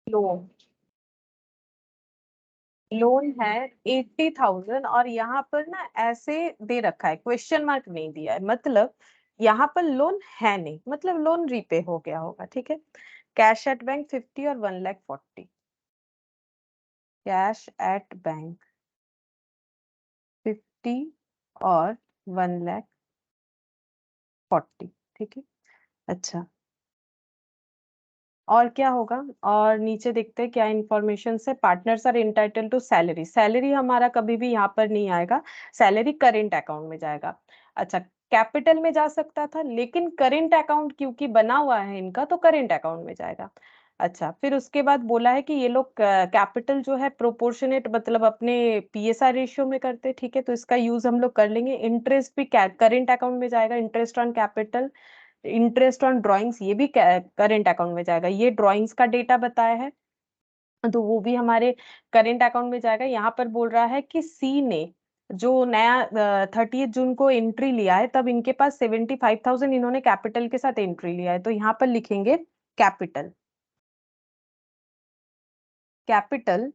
लोन, लोन है 80,000 और यहाँ पर ना ऐसे दे रखा है, क्वेश्चन मार्क नहीं दिया है, मतलब यहाँ पर लोन है नहीं, मतलब लोन रीपे हो गया होगा, ठीक है। कैश एट बैंक 50 और 1,40,000। कैश एट बैंक 50 और 1,40,000, ठीक है। अच्छा, और क्या होगा? और नीचे देखते हैं क्या इंफॉर्मेशन है। Partners are entitle to salary. Salary हमारा कभी भी यहाँ पर नहीं आएगा, सैलरी करेंट अकाउंट में जाएगा। अच्छा, कैपिटल में जा सकता था, लेकिन करेंट अकाउंट क्योंकि बना हुआ है इनका, तो करेंट अकाउंट में जाएगा। अच्छा, फिर उसके बाद बोला है कि ये लोग कैपिटल जो है प्रोपोर्शनेट, मतलब अपने पीएसआर रेशियो में करते हैं, ठीक है। तो इसका यूज हम लोग कर लेंगे। इंटरेस्ट भी करेंट अकाउंट में जाएगा, interest on capital. Interest on drawings ये भी करेंट अकाउंट में जाएगा। ये ड्राइंग्स का डेटा बताया है, तो वो भी हमारे करेंट अकाउंट में जाएगा। यहाँ पर बोल रहा है कि सी ने जो नया 30 जून को एंट्री लिया है, तब इनके पास 75,000 इन्होंने कैपिटल के साथ एंट्री लिया है, तो यहाँ पर लिखेंगे capital. Capital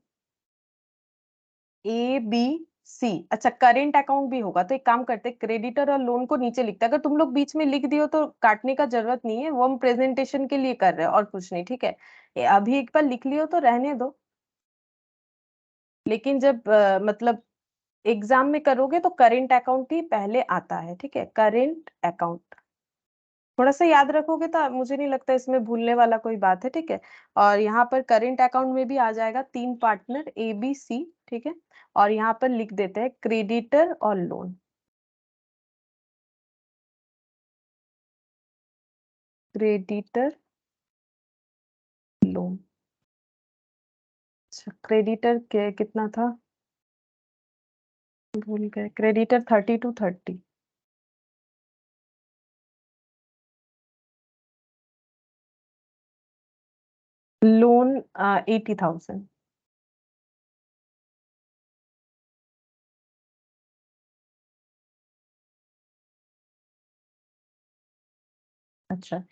A B C. अच्छा, करेंट अकाउंट भी होगा, तो एक काम करते हैं, क्रेडिटर और लोन को नीचे लिखते हैं। अगर तुम लोग बीच में लिख दियो तो काटने का जरूरत नहीं है, वो हम प्रेजेंटेशन के लिए कर रहे हैं और कुछ नहीं, ठीक है। अभी एक बार लिख लियो तो रहने दो, लेकिन जब मतलब एग्जाम में करोगे तो करेंट अकाउंट ही पहले आता है, ठीक है। करेंट अकाउंट थोड़ा सा याद रखोगे तो मुझे नहीं लगता इसमें भूलने वाला कोई बात है, ठीक है। और यहाँ पर करेंट अकाउंट में भी आ जाएगा 3 पार्टनर ए बी सी, ठीक है। और यहाँ पर लिख देते हैं क्रेडिटर और लोन। Creditor loan. अच्छा, क्रेडिटर के कितना था? भूल गए, क्रेडिटर 30 to 30। लोन 80,000। अच्छा,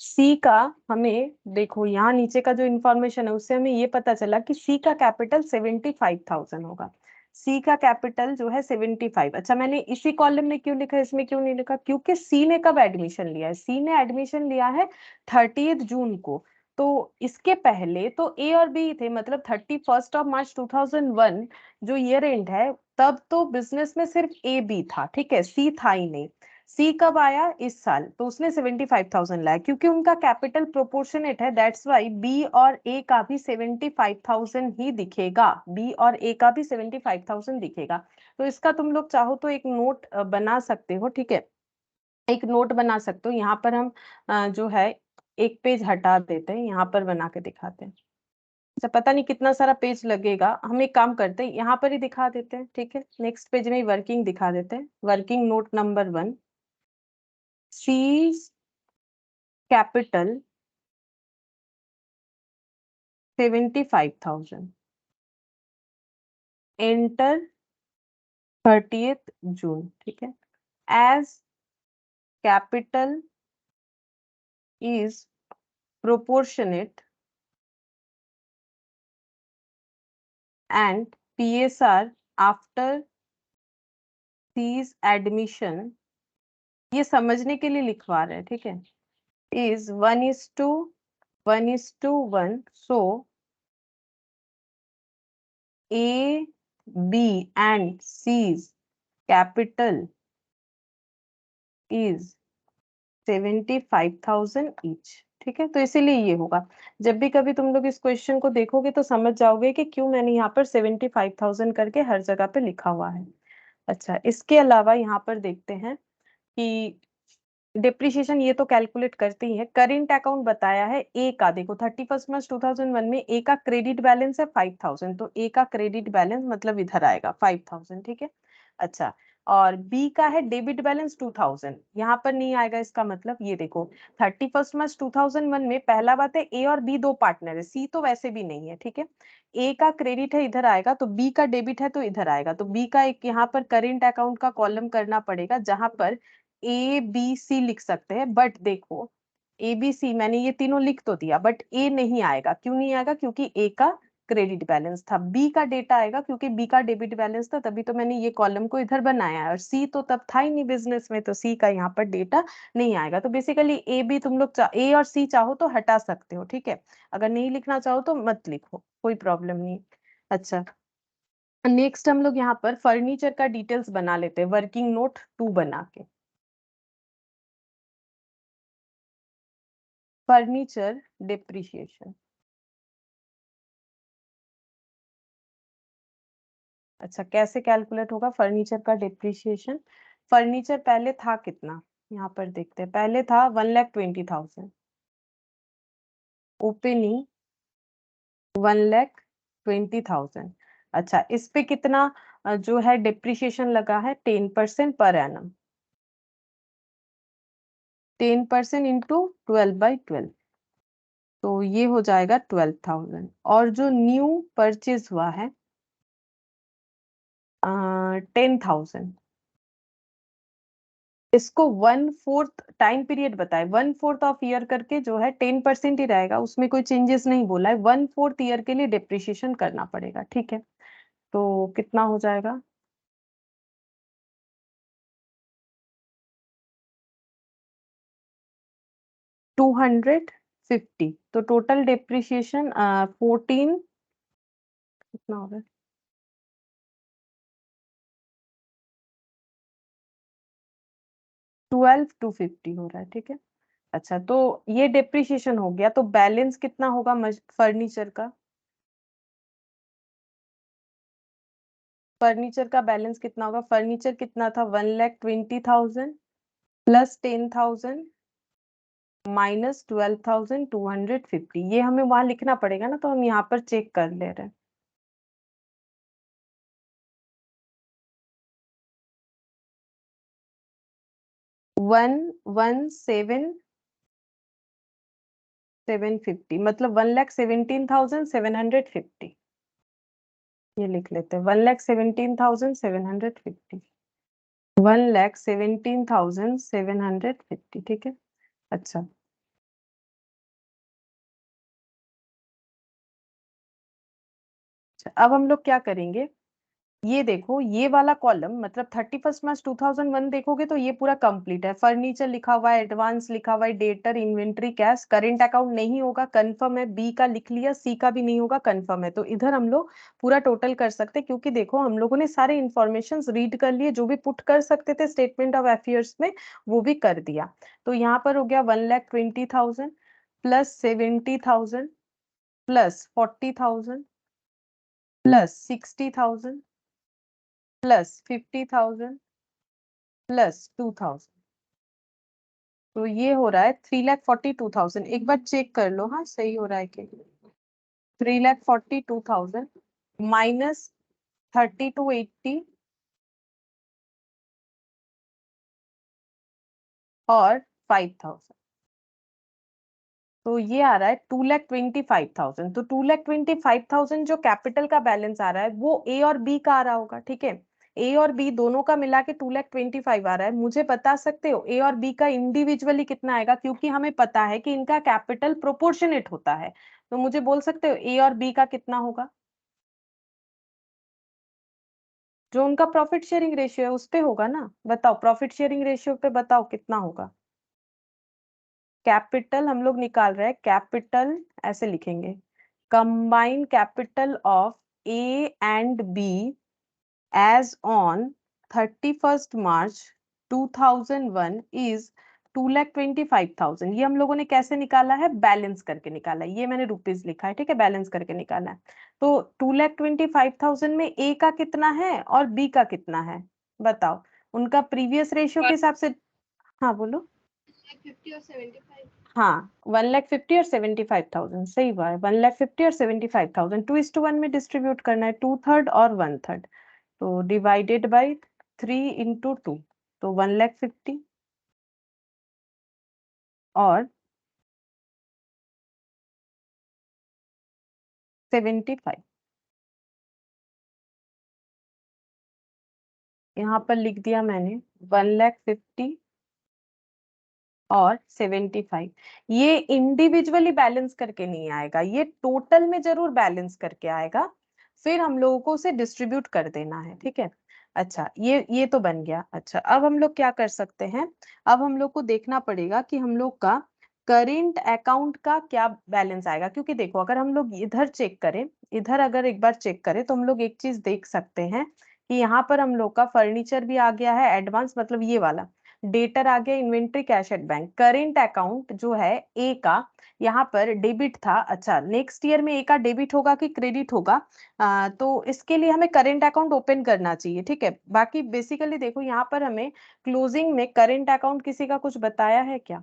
सी का हमें देखो, यहाँ नीचे का जो इंफॉर्मेशन है उससे हमें ये पता चला कि सी का कैपिटल 75,000 होगा। सी का कैपिटल जो है 75। अच्छा, मैंने इसी कॉलम में क्यों लिखा, इसमें क्यों नहीं लिखा? क्योंकि सी ने कब एडमिशन लिया है? सी ने एडमिशन लिया है 30 जून को। तो इसके पहले तो ए और बी थे, मतलब 31 मार्च 2001 जो ईयर एंड है, तब तो बिजनेस में सिर्फ ए बी था, ठीक है, सी था ही नहीं। सी कब आया? इस साल, तो उसने 75,000 लाया, क्योंकि उनका कैपिटल प्रोपोर्शनेट है, दैट्स वाई बी और ए का भी 75,000 ही दिखेगा। बी और ए का भी 75,000 दिखेगा। तो इसका तुम लोग चाहो तो एक नोट बना सकते हो, ठीक है, एक नोट बना सकते हो। यहाँ पर हम जो है एक पेज हटा देते हैं, यहाँ पर बना के दिखाते हैं। अच्छा, पता नहीं कितना सारा पेज लगेगा, हम एक काम करते हैं, यहाँ पर ही दिखा देते हैं, ठीक है, नेक्स्ट पेज में वर्किंग दिखा देते हैं। Working note number 1, C's capital 75,000, enter 30th June, ठीक है, as capital is proportionate and PSR after C's admission, ये समझने के लिए लिखवा रहे हैं, ठीक है, is 1:1:1, so A, B and C's capital is 75,000 each, ठीक है, तो इसीलिए ये होगा। जब भी कभी तुम लोग इस क्वेश्चन को देखोगे तो समझ जाओगे कि क्यों मैंने यहाँ पर 75,000 करके हर जगह पे लिखा हुआ है। अच्छा, इसके अलावा यहाँ पर देखते हैं कि डिप्रिशिएशन ये तो कैलकुलेट करती ही है। करेंट अकाउंट बताया है ए का, देखो 31 मार्च 2001 में ए का क्रेडिट बैलेंस है 5,000, तो ए का क्रेडिट बैलेंस मतलब इधर आएगा 5,000, ठीक है। अच्छा, और बी का है डेबिट बैलेंस 2,000, यहाँ पर नहीं आएगा, इसका मतलब ये देखो 31 मार्च 2001 में पहला बात है ए और बी दो पार्टनर है, सी तो वैसे भी नहीं है, ठीक है। ए का क्रेडिट है इधर आएगा, तो बी का डेबिट है तो इधर आएगा, तो बी का एक यहाँ पर करेंट अकाउंट का कॉलम करना पड़ेगा, जहां पर ए बी सी लिख सकते हैं। बट देखो, ए बी सी मैंने ये तीनों लिख तो दिया, बट ए नहीं आएगा। क्यों नहीं आएगा? क्योंकि ए का क्रेडिट बैलेंस था। बी का डेटा आएगा क्योंकि बी का डेबिट बैलेंस था, तभी तो मैंने ये कॉलम को इधर बनाया है। और सी तो तब था ही नहीं बिजनेस में, तो सी का यहाँ पर डेटा नहीं आएगा। तो बेसिकली ए बी तुम लोग ए और सी चाहो तो हटा सकते हो, ठीक है, अगर नहीं लिखना चाहो तो मत लिखो, कोई प्रॉब्लम नहीं। अच्छा, नेक्स्ट हम लोग यहाँ पर फर्नीचर का डिटेल्स बना लेते हैं, वर्किंग नोट 2 बना के। Furniture depreciation. अच्छा, कैसे कैलकुलेट होगा फर्नीचर का डिप्रिशिएशन? फर्नीचर पहले था कितना, यहाँ पर देखते हैं, पहले था 1,20,000, ओपनिंग 1,20,000। अच्छा, इस पे कितना जो है डिप्रिशिएशन लगा है? 10% पर एनम, 10% इंटू 12/12, तो ये हो जाएगा 12,000। और जो न्यू परचेज हुआ है 10,000, इसको 1/4 टाइम पीरियड बताए, 1/4 ऑफ ईयर करके जो है 10% ही रहेगा, उसमें कोई चेंजेस नहीं बोला है। 1/4 ईयर के लिए डिप्रिशिएशन करना पड़ेगा, ठीक है, तो कितना हो जाएगा? $250, तो टोटल डिप्रिशिएशन 14 कितना हो रहा है? 12,250 हो रहा है, ठीक है। अच्छा, तो ये डिप्रिशिएशन हो गया, तो बैलेंस कितना होगा फर्नीचर का? फर्नीचर का बैलेंस कितना होगा? फर्नीचर कितना था? 1,20,000 प्लस 10,000 माइनस 12,250, ये हमें वहां लिखना पड़ेगा ना, तो हम यहाँ पर चेक कर ले रहे हैं। 1,17,750 मतलब 1,17,750 ये लिख लेते हैं 1,17,750 1,17,750 ठीक है। अच्छा अब हम लोग क्या करेंगे, ये देखो ये वाला कॉलम मतलब 31 मार्च 2001 देखोगे तो ये पूरा कंप्लीट है। फर्नीचर लिखा हुआ है, एडवांस लिखा हुआ है, debtor, inventory, cash, current account नहीं होगा कंफर्म है, बी का लिख लिया, सी का भी नहीं होगा कंफर्म है। तो इधर हम लोग पूरा टोटल कर सकते हैं क्योंकि देखो हम लोगों ने सारे इंफॉर्मेशन रीड कर लिए, जो भी पुट कर सकते थे स्टेटमेंट ऑफ अफेयर्स में वो भी कर दिया। तो यहाँ पर हो गया 1,20,000 plus 70,000 plus 40,000 plus 60,000 plus 50,000 plus 2,000। तो ये हो रहा है 3,42,000। एक बार चेक कर लो हाँ सही हो रहा है कि 3,42,000 माइनस 3280 और 5,000 तो ये आ रहा है 2,25,000। तो 2,25,000 जो कैपिटल का बैलेंस आ रहा है वो ए और बी का आ रहा होगा ठीक है। ए और बी दोनों का मिला के 2,25,000 आ रहा है। मुझे बता सकते हो ए और बी का इंडिविजुअली कितना आएगा, क्योंकि हमें पता है कि इनका कैपिटल प्रोपोर्शनेट होता है। तो मुझे बोल सकते हो ए और बी का कितना होगा, जो उनका प्रॉफिट शेयरिंग रेशियो है उस पे होगा ना। बताओ प्रॉफिट शेयरिंग रेशियो पे बताओ कितना होगा। कैपिटल हम लोग निकाल रहे हैं, कैपिटल ऐसे लिखेंगे, combined capital of A and B as on 31 March 2001 is 2,25,000। ये हम लोगों ने कैसे निकाला है, बैलेंस करके निकाला है। ये मैंने रुपीज लिखा है ठीक है, बैलेंस करके निकाला है। तो 2,25,000 में ए का कितना है और बी का कितना है बताओ, उनका प्रीवियस रेशियो के हिसाब से। हाँ बोलो। 50 और 75। हाँ 1,50,000 और 75,000 सही बात है। 1,50,000 और 75,000 2:1 में डिस्ट्रीब्यूट करना है, 2/3 और 1/3। तो डिवाइडेड बाई 3 × 2 तो 1,50,000 और 75 यहाँ पर लिख दिया मैंने 1,50,000 और 75। ये इंडिविजुअली बैलेंस करके नहीं आएगा, ये टोटल में जरूर बैलेंस करके आएगा, फिर हम लोगों को उसे डिस्ट्रीब्यूट कर देना है ठीक है। अच्छा ये तो बन गया। अच्छा अब हम लोग क्या कर सकते हैं, अब हम लोग को देखना पड़ेगा कि हम लोग का करेंट अकाउंट का क्या बैलेंस आएगा। क्योंकि देखो अगर हम लोग इधर चेक करें, इधर अगर एक बार चेक करें तो हम लोग एक चीज देख सकते हैं कि यहाँ पर हम लोग का फर्नीचर भी आ गया है, एडवांस मतलब ये वाला, डेटर आ गया, inventory, cash at bank. Current account जो है ए का यहाँ पर डेबिट था। अच्छा नेक्स्ट ईयर में ए का डेबिट होगा कि क्रेडिट होगा, तो इसके लिए हमें करेंट अकाउंट ओपन करना चाहिए ठीक है। बाकी बेसिकली देखो यहाँ पर हमें क्लोजिंग में करेंट अकाउंट किसी का कुछ बताया है क्या,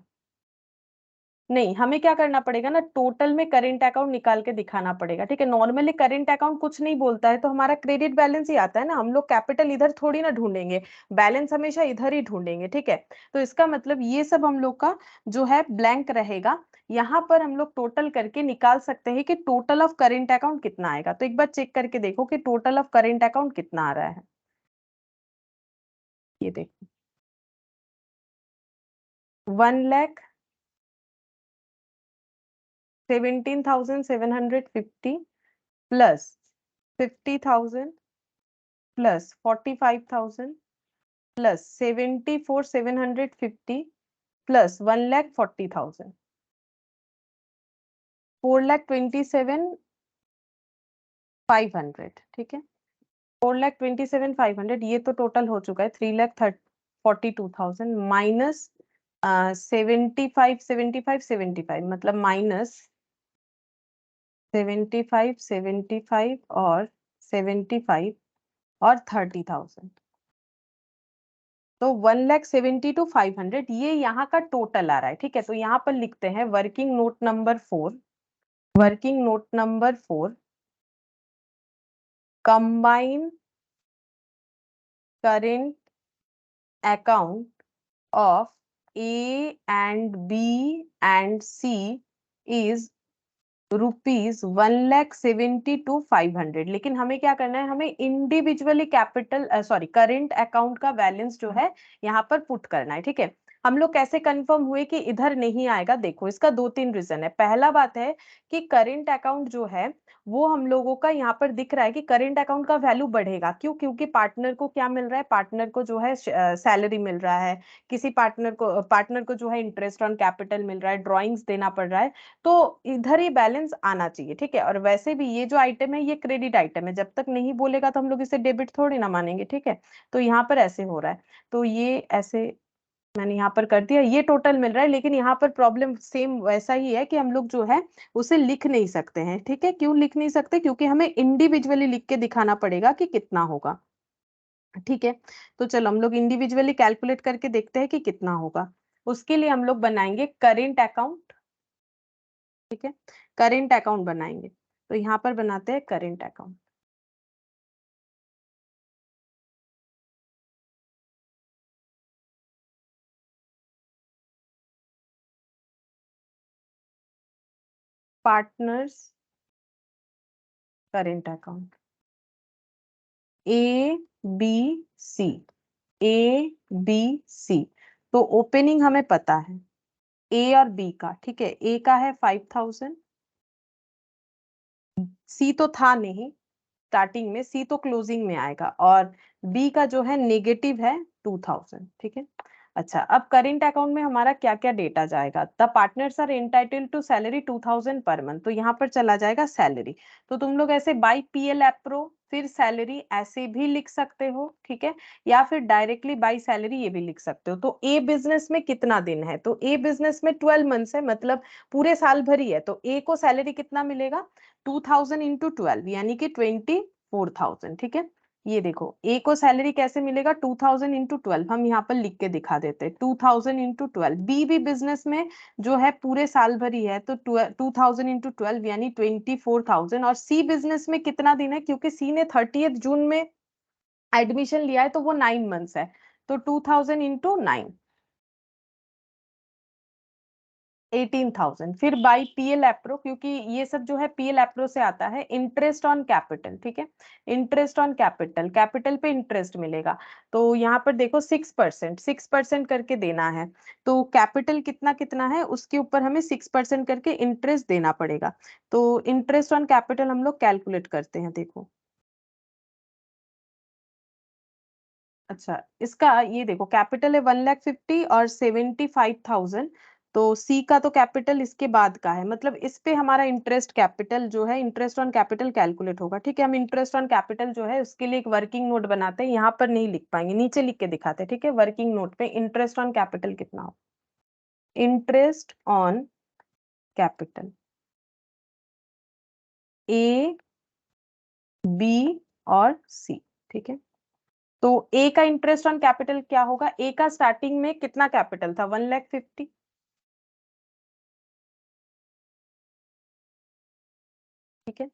नहीं। हमें क्या करना पड़ेगा ना, टोटल में करेंट अकाउंट निकाल के दिखाना पड़ेगा ठीक है। नॉर्मली करेंट अकाउंट कुछ नहीं बोलता है तो हमारा क्रेडिट बैलेंस ही आता है ना, हम लोग कैपिटल इधर थोड़ी ना ढूंढेंगे, बैलेंस हमेशा इधर ही ढूंढेंगे ठीक है। तो इसका मतलब ये सब हम लोग का जो है ब्लैंक रहेगा। यहाँ पर हम लोग टोटल करके निकाल सकते हैं कि टोटल ऑफ करेंट अकाउंट कितना आएगा। तो एक बार चेक करके देखो कि टोटल ऑफ करेंट अकाउंट कितना आ रहा है। ये देखो 1,17,750 प्लस 50,000 प्लस 45,000 प्लस 74,750 प्लस 1,40,000 4,27,500 ठीक है। 4,27,500 ये तो टोटल हो चुका है। 3,42,000 माइनस 75 मतलब माइनस 75 और 75 और 30,000 तो 1,72,500 ये यहाँ का टोटल आ रहा है ठीक है। तो यहाँ पर लिखते हैं working note number 4, working note number 4 combine current account of A and B and C is ₹1,70,000 to 500। लेकिन हमें क्या करना है, हमें इंडिविजुअली कैपिटल करेंट अकाउंट का बैलेंस जो है यहाँ पर पुट करना है। ठीक है, हम लोग कैसे कंफर्म हुए कि इधर नहीं आएगा? देखो, इसका 2-3 रीजन है। पहला बात है कि करेंट अकाउंट जो है वो हम लोगों का यहाँ पर दिख रहा है कि करेंट अकाउंट का वैल्यू बढ़ेगा। क्यों? क्योंकि पार्टनर को क्या मिल रहा है? पार्टनर को जो है सैलरी मिल रहा है, किसी पार्टनर को जो है इंटरेस्ट ऑन कैपिटल मिल रहा है, ड्रॉइंग्स देना पड़ रहा है, तो इधर ही बैलेंस आना चाहिए। ठीक है, और वैसे भी ये जो आइटम है ये क्रेडिट आइटम है, जब तक नहीं बोलेगा तो हम लोग इसे डेबिट थोड़ी ना मानेंगे। ठीक है, तो यहाँ पर ऐसे हो रहा है, तो ये ऐसे मैंने यहाँ पर कर दिया, ये टोटल मिल रहा है। लेकिन यहाँ पर प्रॉब्लम सेम वैसा ही है कि हम लोग जो है उसे लिख नहीं सकते हैं। ठीक है, क्यों लिख नहीं सकते? क्योंकि हमें इंडिविजुअली लिख के दिखाना पड़ेगा कि कितना होगा। ठीक है, तो चलो हम लोग इंडिविजुअली कैलकुलेट करके देखते हैं कि कितना होगा। उसके लिए हम लोग बनाएंगे करेंट अकाउंट। ठीक है, करेंट अकाउंट बनाएंगे, तो यहाँ पर बनाते हैं current account. Partners current account A B C, A B C. तो ओपनिंग हमें पता है ए और बी का। ठीक है, ए का है 5,000, सी तो था नहीं स्टार्टिंग में, सी तो क्लोजिंग में आएगा, और बी का जो है नेगेटिव है 2,000। ठीक है, अच्छा, अब करेंट अकाउंट में हमारा क्या क्या डेटा जाएगा? The partners are entitled to salary 2,000 per month, तो यहाँ पर चला जाएगा सैलरी। तो तुम लोग ऐसे बाई पीएल एप्रो फिर सैलरी ऐसे भी लिख सकते हो। ठीक है, या फिर डायरेक्टली बाई सैलरी ये भी लिख सकते हो। तो ए बिजनेस में कितना दिन है? तो ए बिजनेस में 12 मंथ्स है, मतलब पूरे साल भर ही है। तो ए को सैलरी कितना मिलेगा? 2,000 इंटू 12 यानी कि 24,000। ठीक है, ये देखो ए को सैलरी कैसे मिलेगा? 2,000 इंटू 12, हम यहाँ पर लिख के दिखा देते हैं 2,000 इंटू 12। बी भी बिजनेस में जो है पूरे साल भर ही है, तो 2,000 इंटू 12 यानी 24,000। और सी बिजनेस में कितना दिन है? क्योंकि सी ने 30 जून में एडमिशन लिया है, तो वो 9 मंथ्स है, तो 2,000 इंटू 9 18,000। फिर बाई पीएल एप्रो, क्योंकि ये सब जो है पीएल एप्रो से आता है। इंटरेस्ट ऑन कैपिटल, ठीक है, इंटरेस्ट ऑन कैपिटल, कैपिटल पे इंटरेस्ट मिलेगा। तो यहाँ पर देखो 6%, 6% करके देना है। तो कैपिटल कितना कितना है उसके ऊपर हमें 6% करके इंटरेस्ट देना पड़ेगा। तो इंटरेस्ट ऑन कैपिटल हम लोग कैलकुलेट करते हैं। देखो, अच्छा, इसका ये देखो कैपिटल है 1,50,000 और 75,000। तो सी का तो कैपिटल इसके बाद का है, मतलब इस पे हमारा इंटरेस्ट कैपिटल जो है, इंटरेस्ट ऑन कैपिटल कैलकुलेट होगा। ठीक है, हम इंटरेस्ट ऑन कैपिटल जो है उसके लिए एक वर्किंग नोट बनाते हैं, यहाँ पर नहीं लिख पाएंगे, नीचे लिख के दिखाते हैं। ठीक है, वर्किंग नोट पे इंटरेस्ट ऑन कैपिटल कितना हो, interest on capital A B और सी। ठीक है, तो ए का इंटरेस्ट ऑन कैपिटल क्या होगा? ए का स्टार्टिंग में कितना कैपिटल था? 1,50,000। ठीक है,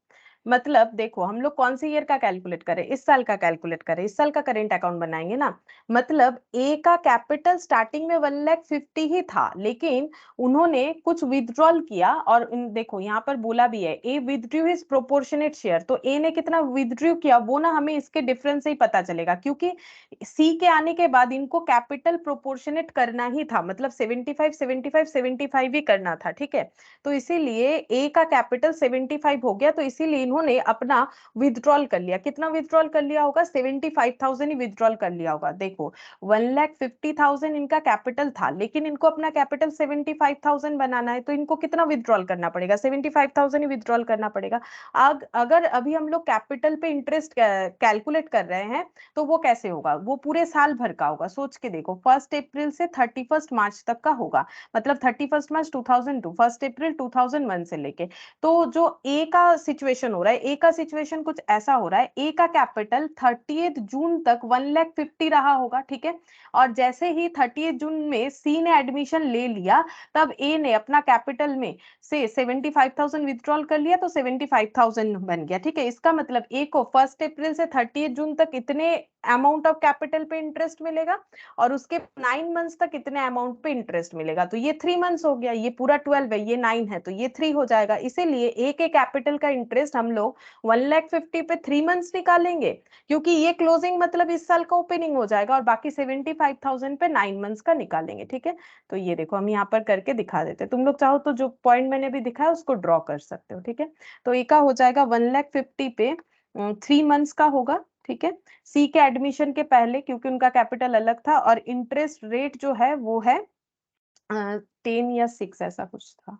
मतलब देखो हम लोग कौन से ईयर का कैलकुलेट करें? इस साल का कैलकुलेट करें, इस साल का करेंट अकाउंट बनाएंगे ना। मतलब ए का कैपिटल स्टार्टिंग में 1,50,000 ही था, लेकिन उन्होंने कुछ विथड्रॉल किया, और देखो यहाँ पर बोला भी है ए विथड्रू हिज प्रोपोर्शनेट शेयर। तो ए ने कितना विथड्रू किया वो ना हमें इसके डिफरेंस से ही पता चलेगा, क्योंकि सी के आने के बाद इनको कैपिटल प्रोपोर्शनेट करना ही था, मतलब 75 75 75 ही करना था। ठीक है, तो इसीलिए ए का कैपिटल 75 हो गया, तो इसीलिए इन्होंने अपना विथड्रॉल कर लिया। कितना विथड्रॉल कर लिया होगा? 75,000 ही विथड्रॉल कर लिया होगा। देखो 1,50,000 इनका कैपिटल था, लेकिन इनको अपना कैपिटल 75,000 बनाना है, तो इनको कितना विथड्रॉल करना पड़ेगा? 75,000 ही विथड्रॉल करना पड़ेगा। अगर अभी हम लोग कैपिटल पे इंटरेस्ट कैलकुलेट कर रहे हैं, तो वो कैसे होगा? वो पूरे साल भर का होगा। सोच के देखो, 1 अप्रैल से 31 मार्च तक का होगा, मतलब 31 मार्च 2002, 1 अप्रैल 2001 से लेके। तो जो ए का सिचुएशन हो रहा है, ए का सिचुएशन कुछ ऐसा हो रहा है, ए का कैपिटल 30 जून तक 1,50,000 रहा होगा, ठीक है। और जैसे ही 30 जून में सी ने एडमिशन ले लिया, तब ए ने अपना कैपिटल में से 75,000 विथड्रॉल कर लिया, तो 75,000 बन गया, ठीक है। इसका मतलब ए को 1 अप्रैल से 30 जून तक इतने अमाउंट ऑफ कैपिटल पे इंटरेस्ट मिलेगा, और उसके 9 मंथ्स तक इतने अमाउंट पे इंटरेस्ट मिलेगा। तो ये 3 मंथ्स हो गया, ये पूरा 12 है, ये 9 है, तो ये 3 हो जाएगा। इसीलिए ए के कैपिटल का इंटरेस्ट हम लोग 1,50,000 पे 3 मंथ्स निकालेंगे, क्योंकि ये क्लोजिंग मतलब इस साल का ओपनिंग हो जाएगा, और बाकी 75,000 पे 9 मंथ्स का निकालेंगे, ठीक है। तो ये देखो हम यहाँ पर करके दिखा देते हैं, तुम लोग चाहो तो जो पॉइंट मैंने भी दिखाया उसको ड्रॉ कर सकते हो, ठीक है। तो ए का हो जाएगा 1,50,000 पे 3 मंथ्स का होगा, ठीक है। सी के एडमिशन के पहले, क्योंकि उनका कैपिटल अलग था, और इंटरेस्ट रेट जो है वो है 10 या 6 ऐसा कुछ था,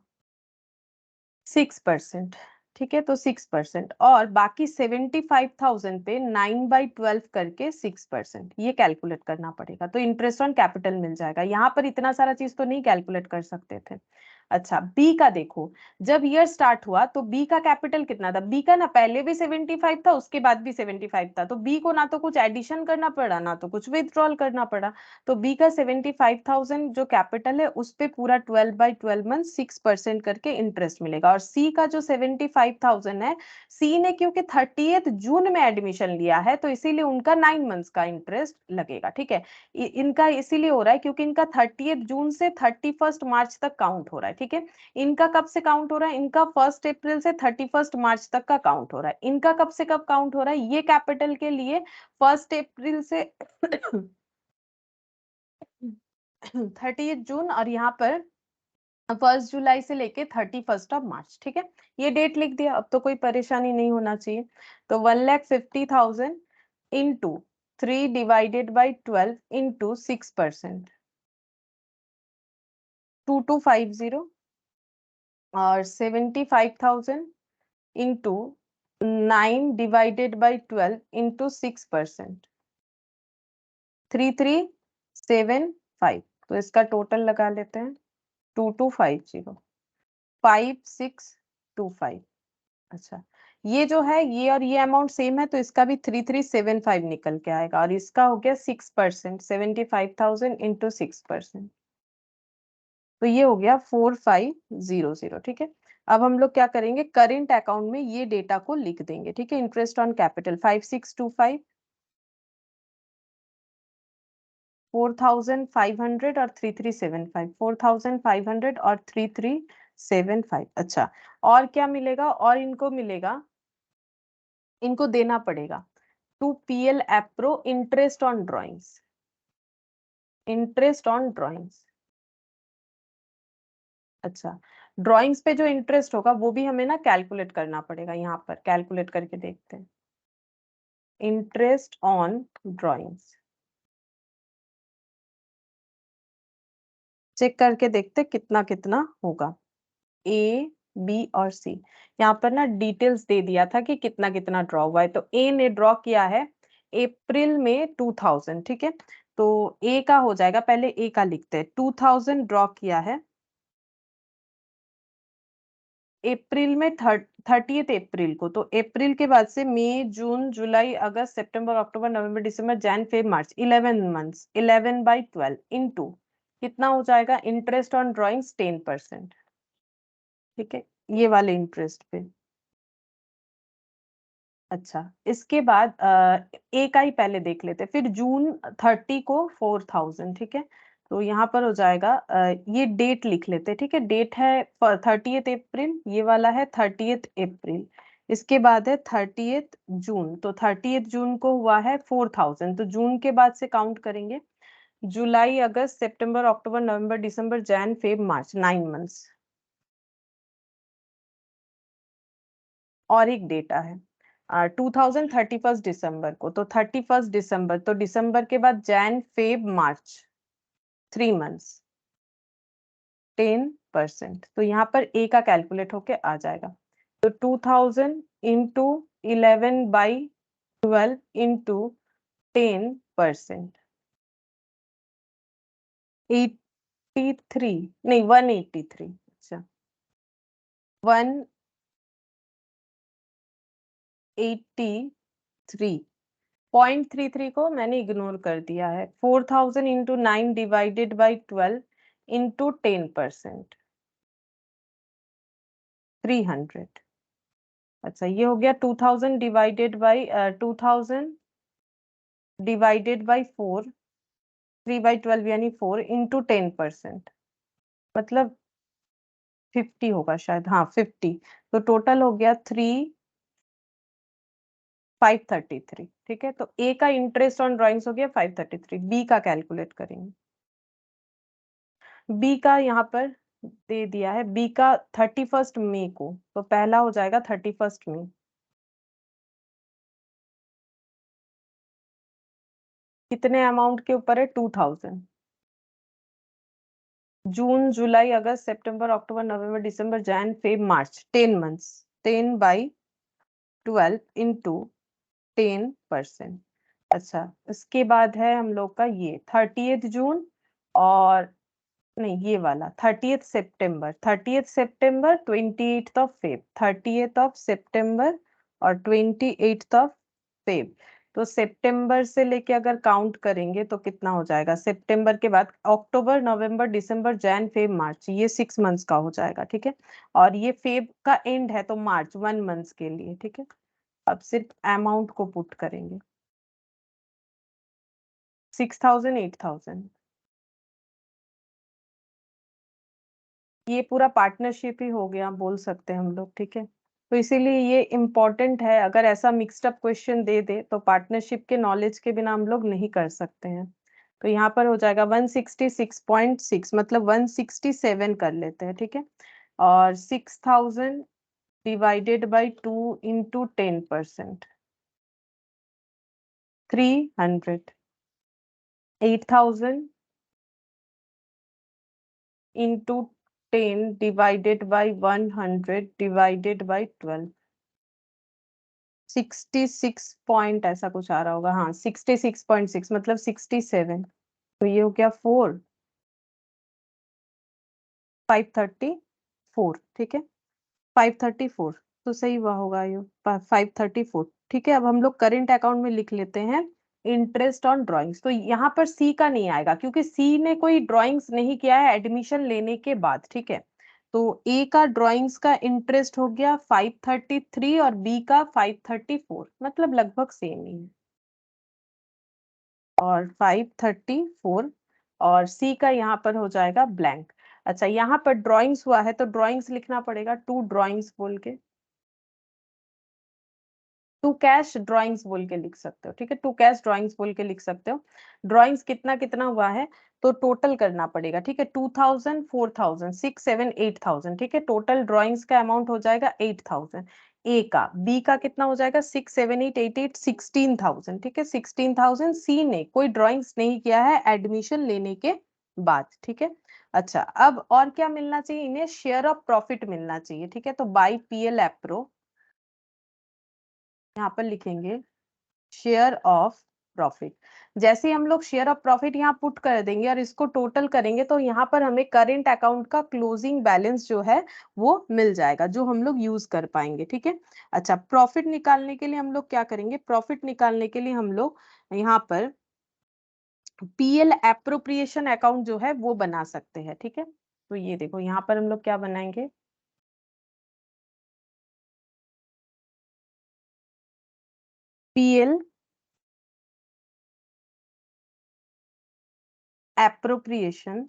6%, ठीक है। तो 6%, और बाकी 75,000 पे 9/12 करके 6%, ये कैलकुलेट करना पड़ेगा। तो इंटरेस्ट ऑन कैपिटल मिल जाएगा। यहाँ पर इतना सारा चीज तो नहीं कैलकुलेट कर सकते थे। अच्छा, बी का देखो, जब ईयर स्टार्ट हुआ तो बी का कैपिटल कितना था, बी का ना पहले भी 75 था, उसके बाद भी 75 था, तो बी को ना तो कुछ एडिशन करना पड़ा, ना तो कुछ विथड्रॉल करना पड़ा। तो बी का 75,000 जो कैपिटल है उस पे पूरा 12/12 मंथ 6% करके इंटरेस्ट मिलेगा। और सी का जो 75,000 है, सी ने क्योंकि 30 जून में एडमिशन लिया है, तो इसीलिए उनका 9 मंथ्स का इंटरेस्ट लगेगा, ठीक है। इनका इसीलिए हो रहा है क्योंकि इनका 30 जून से 31 मार्च तक काउंट हो रहा है, ठीक है। इनका कब से काउंट हो रहा है, इनका 1 अप्रैल से 31 मार्च तक का काउंट हो रहा है। इनका कब से कब काउंट हो रहा है, ये कैपिटल के लिए 1 अप्रैल से 30 जून, और यहाँ पर 1 जुलाई से लेके 31 मार्च, ठीक है। ये डेट लिख दिया, अब तो कोई परेशानी नहीं होना चाहिए। तो 1,50,000 इंटू 3/12 इंटू 6%, 2250, और 75,000 इंटू 9/12 इंटू 6%, 3375। तो इसका टोटल लगा लेते हैं, 2250, 5625। अच्छा, ये जो है ये और ये अमाउंट सेम है, तो इसका भी 3375 निकल के आएगा, और इसका हो गया 6%, 75,000 इंटू 6%, तो ये हो गया 4500, ठीक है। अब हम लोग क्या करेंगे, करेंट अकाउंट में ये डेटा को लिख देंगे, ठीक है। इंटरेस्ट ऑन कैपिटल 5625, 4,500 और 3375, 4,500 और 3375। अच्छा, और क्या मिलेगा, और इनको मिलेगा, इनको देना पड़ेगा to PL appro interest on drawings, interest on drawings. अच्छा, ड्रॉइंग्स पे जो इंटरेस्ट होगा वो भी हमें ना कैलकुलेट करना पड़ेगा, यहाँ पर कैलकुलेट करके देखते हैं। इंटरेस्ट ऑन ड्रॉइंग्स चेक करके देखते कितना कितना होगा, ए बी और सी। यहाँ पर ना डिटेल्स दे दिया था कि कितना कितना ड्रॉ हुआ है। तो ए ने ड्रॉ किया है अप्रैल में 2000, ठीक है। तो ए का हो जाएगा, पहले ए का लिखते हैं, 2000 ड्रॉ किया है अप्रैल में, 30 अप्रैल को। तो अप्रैल के बाद से मई जून जुलाई अगस्त सितंबर अक्टूबर नवंबर दिसंबर जैन फेब मार्च, 11 मंथ्स, 11/12 इंटू कितना हो जाएगा, इंटरेस्ट ऑन ड्रॉइंग्स 10%, ठीक है, ये वाले इंटरेस्ट पे। अच्छा, इसके बाद ए का ही पहले देख लेते हैं, फिर जून 30 को 4000, ठीक है। तो यहाँ पर हो जाएगा, ये डेट लिख लेते हैं, ठीक है। डेट है 30 अप्रैल, ये वाला है 30 अप्रैल। इसके बाद है 30 जून, तो 30 जून को हुआ है 4000, तो जून के बाद से काउंट करेंगे, जुलाई अगस्त सितंबर अक्टूबर नवंबर दिसंबर जैन फेब मार्च, 9 मंथ्स। और एक डेटा है 2031 दिसंबर को, तो 31 दिसंबर, तो दिसंबर के बाद जैन फेब मार्च, 3 मंथ्स, 10%। तो यहाँ पर ए का कैलकुलेट होके आ जाएगा। तो 2000 इंटू 11/12 इंटू 10%, 83, नहीं 183। अच्छा, 1 0.33 को मैंने इग्नोर कर दिया है। 4000 इंटू 9 डिवाइडेड बाई 12 इंटू 10%, 300। अच्छा, ये हो गया 2000 डिवाइडेड बाई 2000 डिवाइडेड बाई 4, 3/12 यानी 4 इंटू 10%, मतलब 50 होगा शायद, हाँ 50। तो टोटल हो गया 533। ठीक है, तो ए का इंटरेस्ट ऑन ड्राइंग्स हो गया 533। बी का कैलकुलेट करेंगे। बी का यहाँ पर दे दिया है, बी का 31 मई को, तो पहला हो जाएगा 31 मई। कितने अमाउंट के ऊपर है? 2000। जून, जुलाई, अगस्त, सितंबर, अक्टूबर, नवंबर, दिसंबर, जैन, फेब, मार्च, 10 मंथ्स। 10/12 इंटू 10%। अच्छा, इसके बाद है हम लोग का ये 30 जून, और नहीं, ये वाला 30 सितंबर, 30 सितंबर, 28 ऑफ फेब, 30 ऑफ सितंबर और 28 ऑफ फेब। तो सितंबर से लेके अगर काउंट करेंगे तो कितना हो जाएगा? सितंबर के बाद अक्टूबर, नवंबर, दिसंबर, जैन, फेब, मार्च, ये 6 मंथ्स का हो जाएगा। ठीक है, और ये फेब का एंड है तो मार्च 1 मंथ्स के लिए। ठीक है, अब सिर्फ अमाउंट को पुट करेंगे, 6000, 8000। ये पूरा पार्टनरशिप ही हो गया, बोल सकते हैं हम लोग। ठीक है, तो इसीलिए ये इम्पोर्टेंट है। अगर ऐसा मिक्स्ड अप क्वेश्चन दे दे तो पार्टनरशिप के नॉलेज के बिना हम लोग नहीं कर सकते हैं। तो यहाँ पर हो जाएगा 166.6, मतलब 167 कर लेते हैं। ठीक है, और 6000 divided by 2 into 10%, 300। 8000 into 10 divided by 100 divided by 12, 66 point ऐसा कुछ आ रहा होगा। हाँ, 66.6 मतलब 67। तो ये हो गया 534। ठीक है, 534 तो सही हुआ होगा ये, 534। ठीक है, अब हम लोग करेंट अकाउंट में लिख लेते हैं इंटरेस्ट ऑन ड्राइंग्स। तो यहाँ पर सी का नहीं आएगा क्योंकि सी ने कोई ड्राइंग्स नहीं किया है एडमिशन लेने के बाद। ठीक है, तो ए का ड्राइंग्स का इंटरेस्ट हो गया 533 और बी का 534, मतलब लगभग सेम ही है, और 534, और सी का यहाँ पर हो जाएगा ब्लैंक। अच्छा, यहाँ पर ड्राइंग्स हुआ है तो ड्राइंग्स लिखना पड़ेगा, 2 ड्राइंग्स बोल के, 2 कैश ड्राइंग्स बोल के लिख सकते हो। ठीक है, 2 कैश ड्राइंग्स बोल के लिख सकते हो। ड्राइंग्स कितना कितना हुआ है तो टोटल करना पड़ेगा। ठीक है, 2000, 4000, 6, 7, 8000। ठीक है, टोटल ड्राइंग्स का अमाउंट हो जाएगा 8000 ए का। बी का कितना हो जाएगा? 6, 7, 8, 8, 8, 16000। ठीक है, 16000 सी ने कोई ड्राइंग्स नहीं किया है एडमिशन लेने के बाद। ठीक है, अच्छा, अब और क्या मिलना चाहिए इन्हें? शेयर ऑफ प्रॉफिट मिलना चाहिए। ठीक है, तो बाई पीएल एप्रो यहाँ पर लिखेंगे शेयर ऑफ प्रॉफिट। जैसे ही हम लोग शेयर ऑफ प्रॉफिट यहाँ पुट कर देंगे और इसको टोटल करेंगे तो यहाँ पर हमें करेंट अकाउंट का क्लोजिंग बैलेंस जो है वो मिल जाएगा, जो हम लोग यूज कर पाएंगे। ठीक है, अच्छा, प्रॉफिट निकालने के लिए हम लोग क्या करेंगे? प्रॉफिट निकालने के लिए हम लोग यहाँ पर पीएल एप्रोप्रिएशन अकाउंट जो है वो बना सकते हैं। ठीक है, तो ये देखो यहाँ पर हम लोग क्या बनाएंगे? पीएल एप्रोप्रिएशन,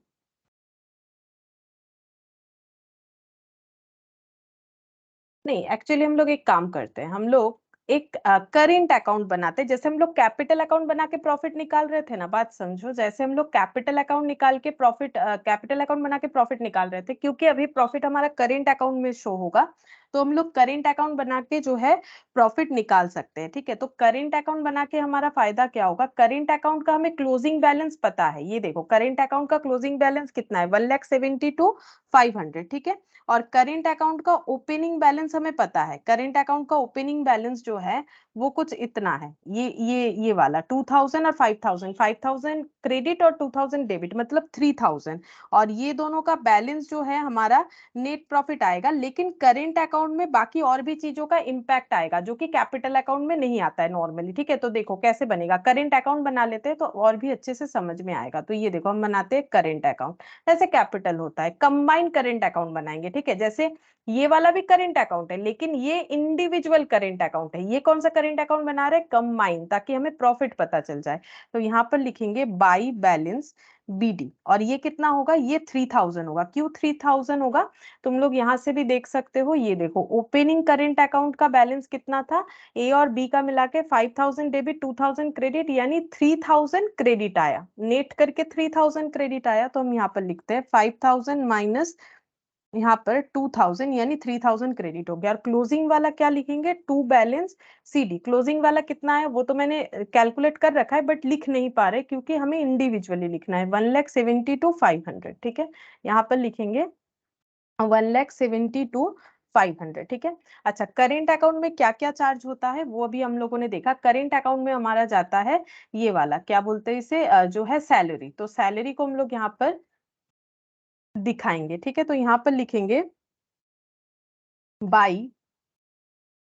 नहीं एक्चुअली हम लोग एक काम करते हैं, हम लोग एक करेंट अकाउंट बनाते हैं। जैसे हम लोग कैपिटल अकाउंट बना के प्रॉफिट निकाल रहे थे ना, बात समझो, जैसे हम लोग कैपिटल अकाउंट निकाल के प्रॉफिट, कैपिटल अकाउंट बना के प्रॉफिट निकाल रहे थे, क्योंकि अभी प्रॉफिट हमारा करेंट अकाउंट में शो होगा, तो हम लोग करेंट अकाउंट बना के जो है प्रॉफिट निकाल सकते हैं। ठीक है, तो करेंट अकाउंट बना के हमारा फायदा क्या होगा? करेंट अकाउंट का हमें क्लोजिंग बैलेंस पता है। ये देखो, करेंट अकाउंट का क्लोजिंग बैलेंस कितना है? 1,72,500। ठीक है, और करेंट अकाउंट का ओपनिंग बैलेंस हमें पता है। करेंट अकाउंट का ओपनिंग बैलेंस जो है वो कुछ इतना है, ये वाला 2000 और 5000, 5000 क्रेडिट और 2000 डेबिट, मतलब 3000, और ये दोनों का बैलेंस जो है हमारा नेट प्रॉफिट आएगा। लेकिन करेंट अकाउंट में बाकी और भी चीजों का इंपैक्ट आएगा जो कि कैपिटल अकाउंट में नहीं आता है नॉर्मली, ठीक है। तो देखो कैसे बनेगा, करेंट अकाउंट बना लेते हैं तो और भी अच्छे से समझ में आएगा। तो ये देखो हम बनाते हैं करेंट अकाउंट, जैसे कैपिटल होता है, कंबाइंड करेंट अकाउंट बनाएंगे, ठीक है। जैसे ये वाला भी करेंट अकाउंट है लेकिन ये इंडिविजुअल करेंट अकाउंट है। ये कौन सा करेंट अकाउंट बना रहे हैं, कंबाइंड, ताकि हमें प्रॉफिट पता चल जाए। तो यहाँ पर लिखेंगे बाई बैलेंस बीडी, और ये कितना होगा, ये 3000 होगा। क्यों 3000 होगा, तुम लोग यहाँ से भी देख सकते हो। ये देखो ओपनिंग करेंट अकाउंट का बैलेंस कितना था, ए और बी का मिला के 5000 डेबिट 2000 क्रेडिट, यानी 3000 क्रेडिट आया, नेट करके 3000 क्रेडिट आया। तो हम यहाँ पर लिखते हैं 5000 माइनस यहाँ पर 2000, यानी 3000 क्रेडिट हो गया। और क्लोजिंग वाला क्या लिखेंगे, टू बैलेंस सीडी। क्लोजिंग वाला कितना है वो तो मैंने कैलकुलेट कर रखा है बट लिख नहीं पा रहे क्योंकि हमें इंडिविजुअली लिखना है, 1,72,500, ठीक है। यहाँ पर लिखेंगे 1,72,500, ठीक है। अच्छा, करेंट अकाउंट में क्या क्या चार्ज होता है वो अभी हम लोगों ने देखा। करेंट अकाउंट में हमारा जाता है ये वाला, क्या बोलते हैं इसे, जो है सैलरी। तो सैलरी को हम लोग यहाँ पर दिखाएंगे, ठीक है। तो यहाँ पर लिखेंगे बाई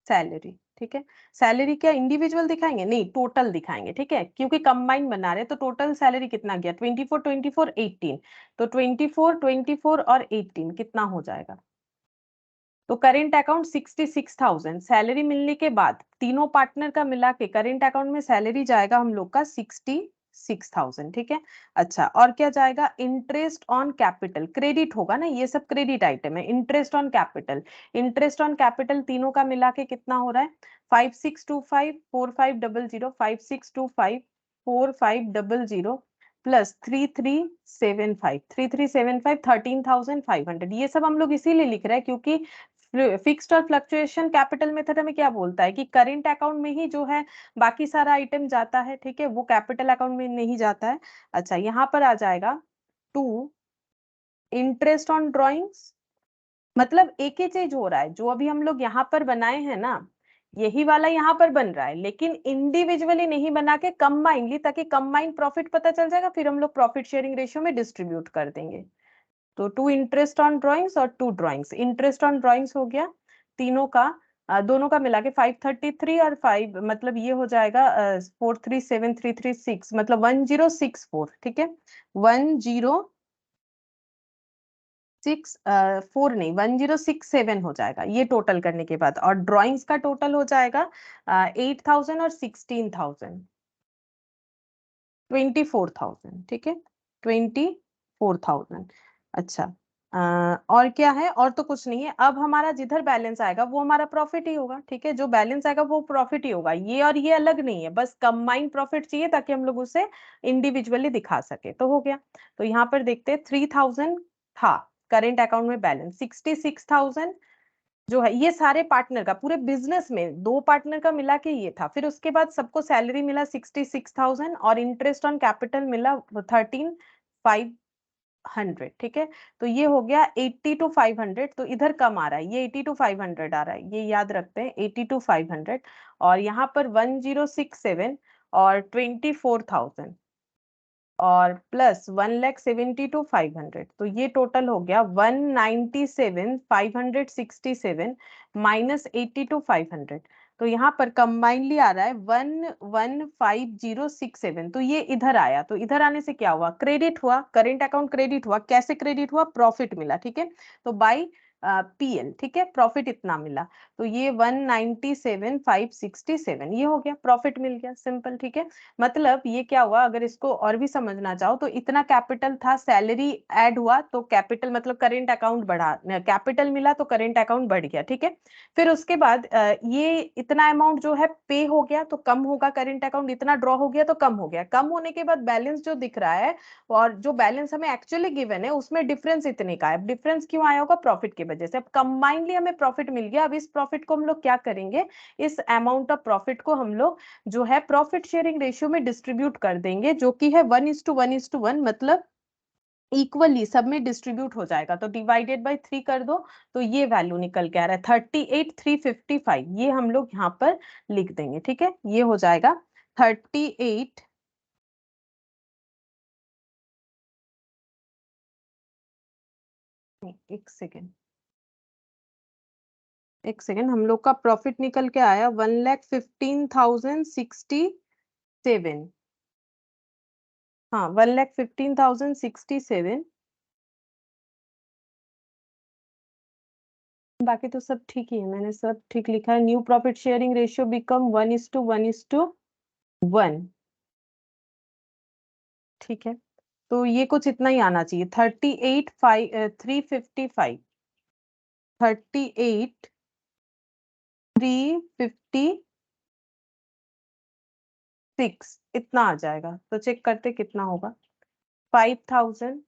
सैलरी, ठीक है। सैलरी क्या इंडिविजुअल दिखाएंगे, नहीं टोटल दिखाएंगे, ठीक है, क्योंकि कंबाइन बना रहे। तो टोटल सैलरी कितना गया, 24 24 18, तो 24 24 और 18 कितना हो जाएगा। तो करेंट अकाउंट 66,000, सैलरी मिलने के बाद तीनों पार्टनर का मिला के करेंट अकाउंट में सैलरी जाएगा हम लोग का 66,000, ठीक है। अच्छा, और क्या जाएगा, इंटरेस्ट ऑन कैपिटल, क्रेडिट होगा ना, ये सब क्रेडिट आइटम है। Interest on capital, interest on capital तीनों का मिला के कितना हो रहा है, 56254500, 56254500 प्लस 3375 13,500। ये सब हम लोग इसीलिए लिख रहे हैं क्योंकि फिक्स्ड और फ्लक्चुएशन कैपिटल मेथड में क्या बोलता है कि करेंट अकाउंट में ही जो है बाकी सारा आइटम जाता है, ठीक है, वो कैपिटल अकाउंट में नहीं जाता है। अच्छा, यहाँ पर आ जाएगा टू इंटरेस्ट ऑन ड्रॉइंग्स, मतलब एक ही चीज हो रहा है, जो अभी हम लोग यहाँ पर बनाए हैं ना, यही वाला यहाँ पर बन रहा है, लेकिन इंडिविजुअली नहीं बना के कंबाइंडली, ताकि कंबाइंड प्रॉफिट पता चल जाएगा, फिर हम लोग प्रॉफिट शेयरिंग रेशियो में डिस्ट्रीब्यूट कर देंगे। तो टू इंटरेस्ट ऑन ड्रॉइंग्स और to drawings, interest on drawings हो गया तीनों का, दोनों का मिला के 533 और 5, मतलब ये हो जाएगा 437,336, मतलब 1064, ठीक है। 1064 नहीं, 1067 हो जाएगा ये टोटल करने के बाद। और ड्रॉइंग्स का टोटल हो जाएगा 8,000 और 16,000, 24,000, ठीक है, 24,000। अच्छा, और क्या है, और तो कुछ नहीं है। अब हमारा जिधर बैलेंस आएगा वो हमारा प्रॉफिट ही होगा, ठीक है, जो बैलेंस आएगा वो प्रॉफिट ही होगा। ये और ये अलग नहीं है, बस कंबाइंड प्रॉफिट चाहिए ताकि हम लोग उसे इंडिविजुअली दिखा सके। तो हो गया। तो यहाँ पर देखते हैं 3,000 था करेंट अकाउंट में बैलेंस, 66,000 जो है ये सारे पार्टनर का, पूरे बिजनेस में दो पार्टनर का मिला के ये था। फिर उसके बाद सबको सैलरी मिला 66,000 और इंटरेस्ट ऑन कैपिटल मिला 13,500, ठीक है। तो ये हो गया 80 to 500, तो इधर कम आ रहा है, ये 80 to 500 आ रहा है, ये याद रखते हैं 80 to 500। और यहाँ पर 1067 और 24,000 और प्लस 1,72,500, तो ये टोटल हो गया 197,567 माइनस 82,500। तो यहाँ पर कंबाइनली आ रहा है 1,150,67, तो ये इधर आया। तो इधर आने से क्या हुआ, क्रेडिट हुआ, करेंट अकाउंट क्रेडिट हुआ। कैसे क्रेडिट हुआ, प्रॉफिट मिला, ठीक है। तो बाई पीएल, ठीक है, प्रॉफिट इतना मिला। तो ये 197,567 ये हो गया, प्रॉफिट मिल गया, सिंपल, ठीक है। मतलब ये क्या हुआ, अगर इसको और भी समझना चाहो तो इतना कैपिटल था, सैलरी ऐड हुआ तो कैपिटल मतलब करेंट अकाउंट बढ़ा, कैपिटल मिला तो करेंट अकाउंट बढ़ गया, ठीक है। फिर उसके बाद ये इतना अमाउंट जो है पे हो गया तो कम होगा करेंट अकाउंट, इतना ड्रॉ हो गया तो कम हो गया। कम होने के बाद बैलेंस जो दिख रहा है और जो बैलेंस हमें एक्चुअली गिवन है उसमें डिफरेंस इतने का है। डिफरेंस क्यों आया होगा, प्रॉफिट की वजह से। अब कंबाइनली हमें प्रॉफिट मिल गया। अब इस प्रॉफिट को हम लोग क्या करेंगे, इस अमाउंट ऑफ प्रॉफिट को हम लोग जो है प्रॉफिट शेयरिंग रेशियो में डिस्ट्रीब्यूट कर देंगे, जो कि है 1:1:1, मतलब इक्वली सब में डिस्ट्रीब्यूट हो जाएगा, तो डिवाइडेड बाय 3 कर दो, तो ये वैल्यू निकल के आ रहा है 38,355। ये हम लोग यहाँ पर लिख देंगे, ठीक है, ये हो जाएगा 38। एक सेकेंड, एक सेकेंड, हम लोग का प्रॉफिट निकल के आया 1,15,067। हाँ, 1,15,067। बाकी तो सब ठीक ही है, मैंने सब ठीक लिखा है। New profit sharing ratio become 1:1:1। ठीक है, तो ये कुछ इतना ही आना चाहिए, 38,355, 38,356 इतना आ जाएगा। तो चेक करते कितना होगा, 5,000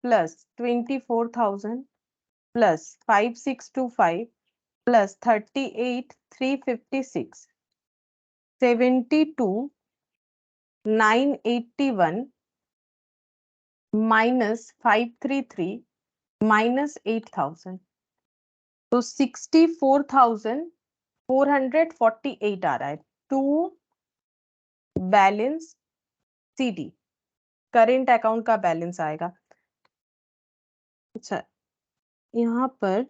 plus 24,000 plus 5,625 plus 38,356, 72,981 minus 533 minus 8,000, तो 64,448 आ रहा है to balance CD, current account का बैलेंस आएगा। अच्छा, यहाँ पर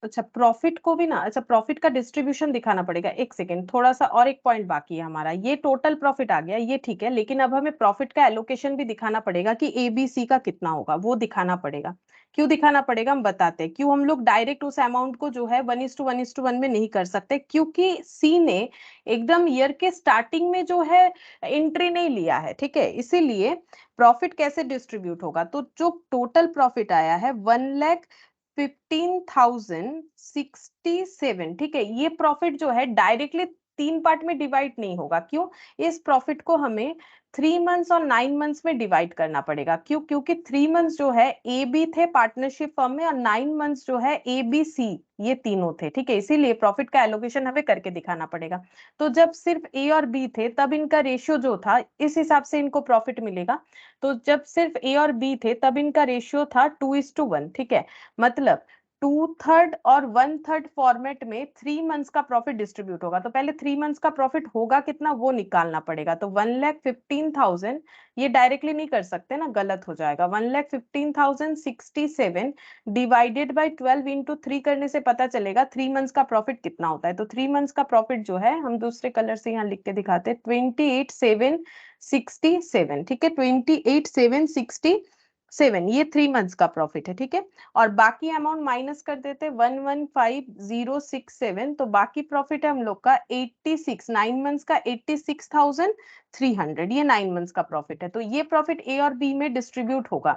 अच्छा प्रॉफिट को भी ना, अच्छा प्रॉफिट का डिस्ट्रीब्यूशन दिखाना पड़ेगा। एक सेकेंड, थोड़ा सा और एक पॉइंट बाकी है हमारा। ये टोटल प्रॉफिट आ गया, ये ठीक है, लेकिन अब हमें प्रॉफिट का एलोकेशन भी दिखाना पड़ेगा कि एबीसी का कितना होगा, वो दिखाना पड़ेगा। क्यों दिखाना पड़ेगा हम बताते हैं। क्यों हम लोग डायरेक्ट उस अमाउंट को जो है 1:1:1 में नहीं कर सकते, क्योंकि सी ने एकदम ईयर के स्टार्टिंग में जो है एंट्री नहीं लिया है, ठीक है, इसीलिए प्रॉफिट कैसे डिस्ट्रीब्यूट होगा। तो जो टोटल प्रॉफिट आया है 1,15,067, ठीक है, ये प्रॉफिट जो है डायरेक्टली 3 पार्ट में डिवाइड नहीं होगा। क्यों, इस प्रॉफिट को हमें 3 मंथ्स और 9 मंथ्स में डिवाइड करना पड़ेगा। क्यों, क्योंकि 3 मंथ्स जो है ए बी थे पार्टनरशिप फर्म में, और 9 मंथ्स जो है ए बी सी ये तीनों थे, ठीक है, इसीलिए प्रॉफिट का एलोकेशन हमें करके दिखाना पड़ेगा। तो जब सिर्फ ए और बी थे तब इनका रेशियो जो था इस हिसाब से इनको प्रॉफिट मिलेगा। तो जब सिर्फ ए और बी थे तब इनका रेशियो था 2:1, ठीक है, मतलब 2/3 और 1/3 फॉर्मेट में 3 मंथ्स का प्रॉफिट डिस्ट्रीब्यूट होगा। तो पहले 3 मंथ्स का प्रॉफिट होगा कितना वो निकालना पड़ेगा। तो 1,15,000 ये डायरेक्टली नहीं कर सकते ना, गलत हो जाएगा। 1,15,067 डिवाइडेड बाय 12 इंटू 3 करने से पता चलेगा 3 मंथ्स का प्रॉफिट कितना होता है। तो 3 मंथ्स का प्रॉफिट जो है हम दूसरे कलर से यहाँ लिख के दिखाते हैं, 28,767, ठीक है, 28,767 ये 3 मंथ्स का प्रॉफिट है, ठीक है। और बाकी अमाउंट माइनस कर देते 1,15,067, तो बाकी प्रॉफिट है हम लोग का 86, 9 मंथ्स का 86,300, ये 9 मंथ्स का प्रॉफिट है। तो ये प्रॉफिट ए और बी में डिस्ट्रीब्यूट होगा।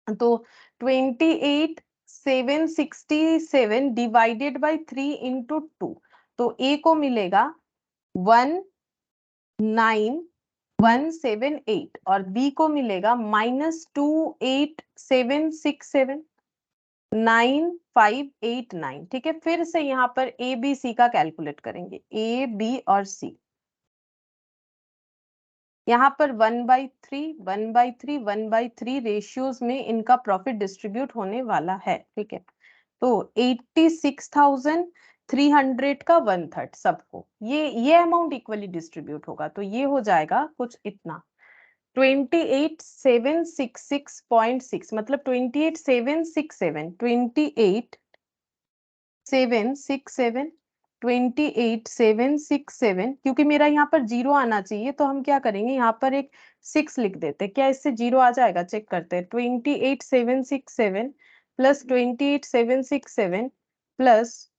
तो 28,767 डिवाइडेड बाय 3 इंटू 2, तो ए को मिलेगा 19,178 और बी को मिलेगा -28,767 9,589, ठीक है। फिर से यहाँ पर ए बी सी का कैलकुलेट करेंगे, ए बी और सी। यहाँ पर 1/3 1/3 1/3 रेशियोज में इनका प्रॉफिट डिस्ट्रीब्यूट होने वाला है, ठीक है। तो 86,300 का 1/3 सबको, ये अमाउंट इक्वली डिस्ट्रीब्यूट होगा। तो ये हो जाएगा कुछ इतना 28,766.6, मतलब 28,767 28,767 28,767, क्योंकि मेरा यहाँ पर 0 आना चाहिए, तो हम क्या करेंगे, यहाँ पर एक 6 लिख देते। क्या इससे 0 आ जाएगा, चेक करते हैं। 28,767 प्लस 28,767 प्लस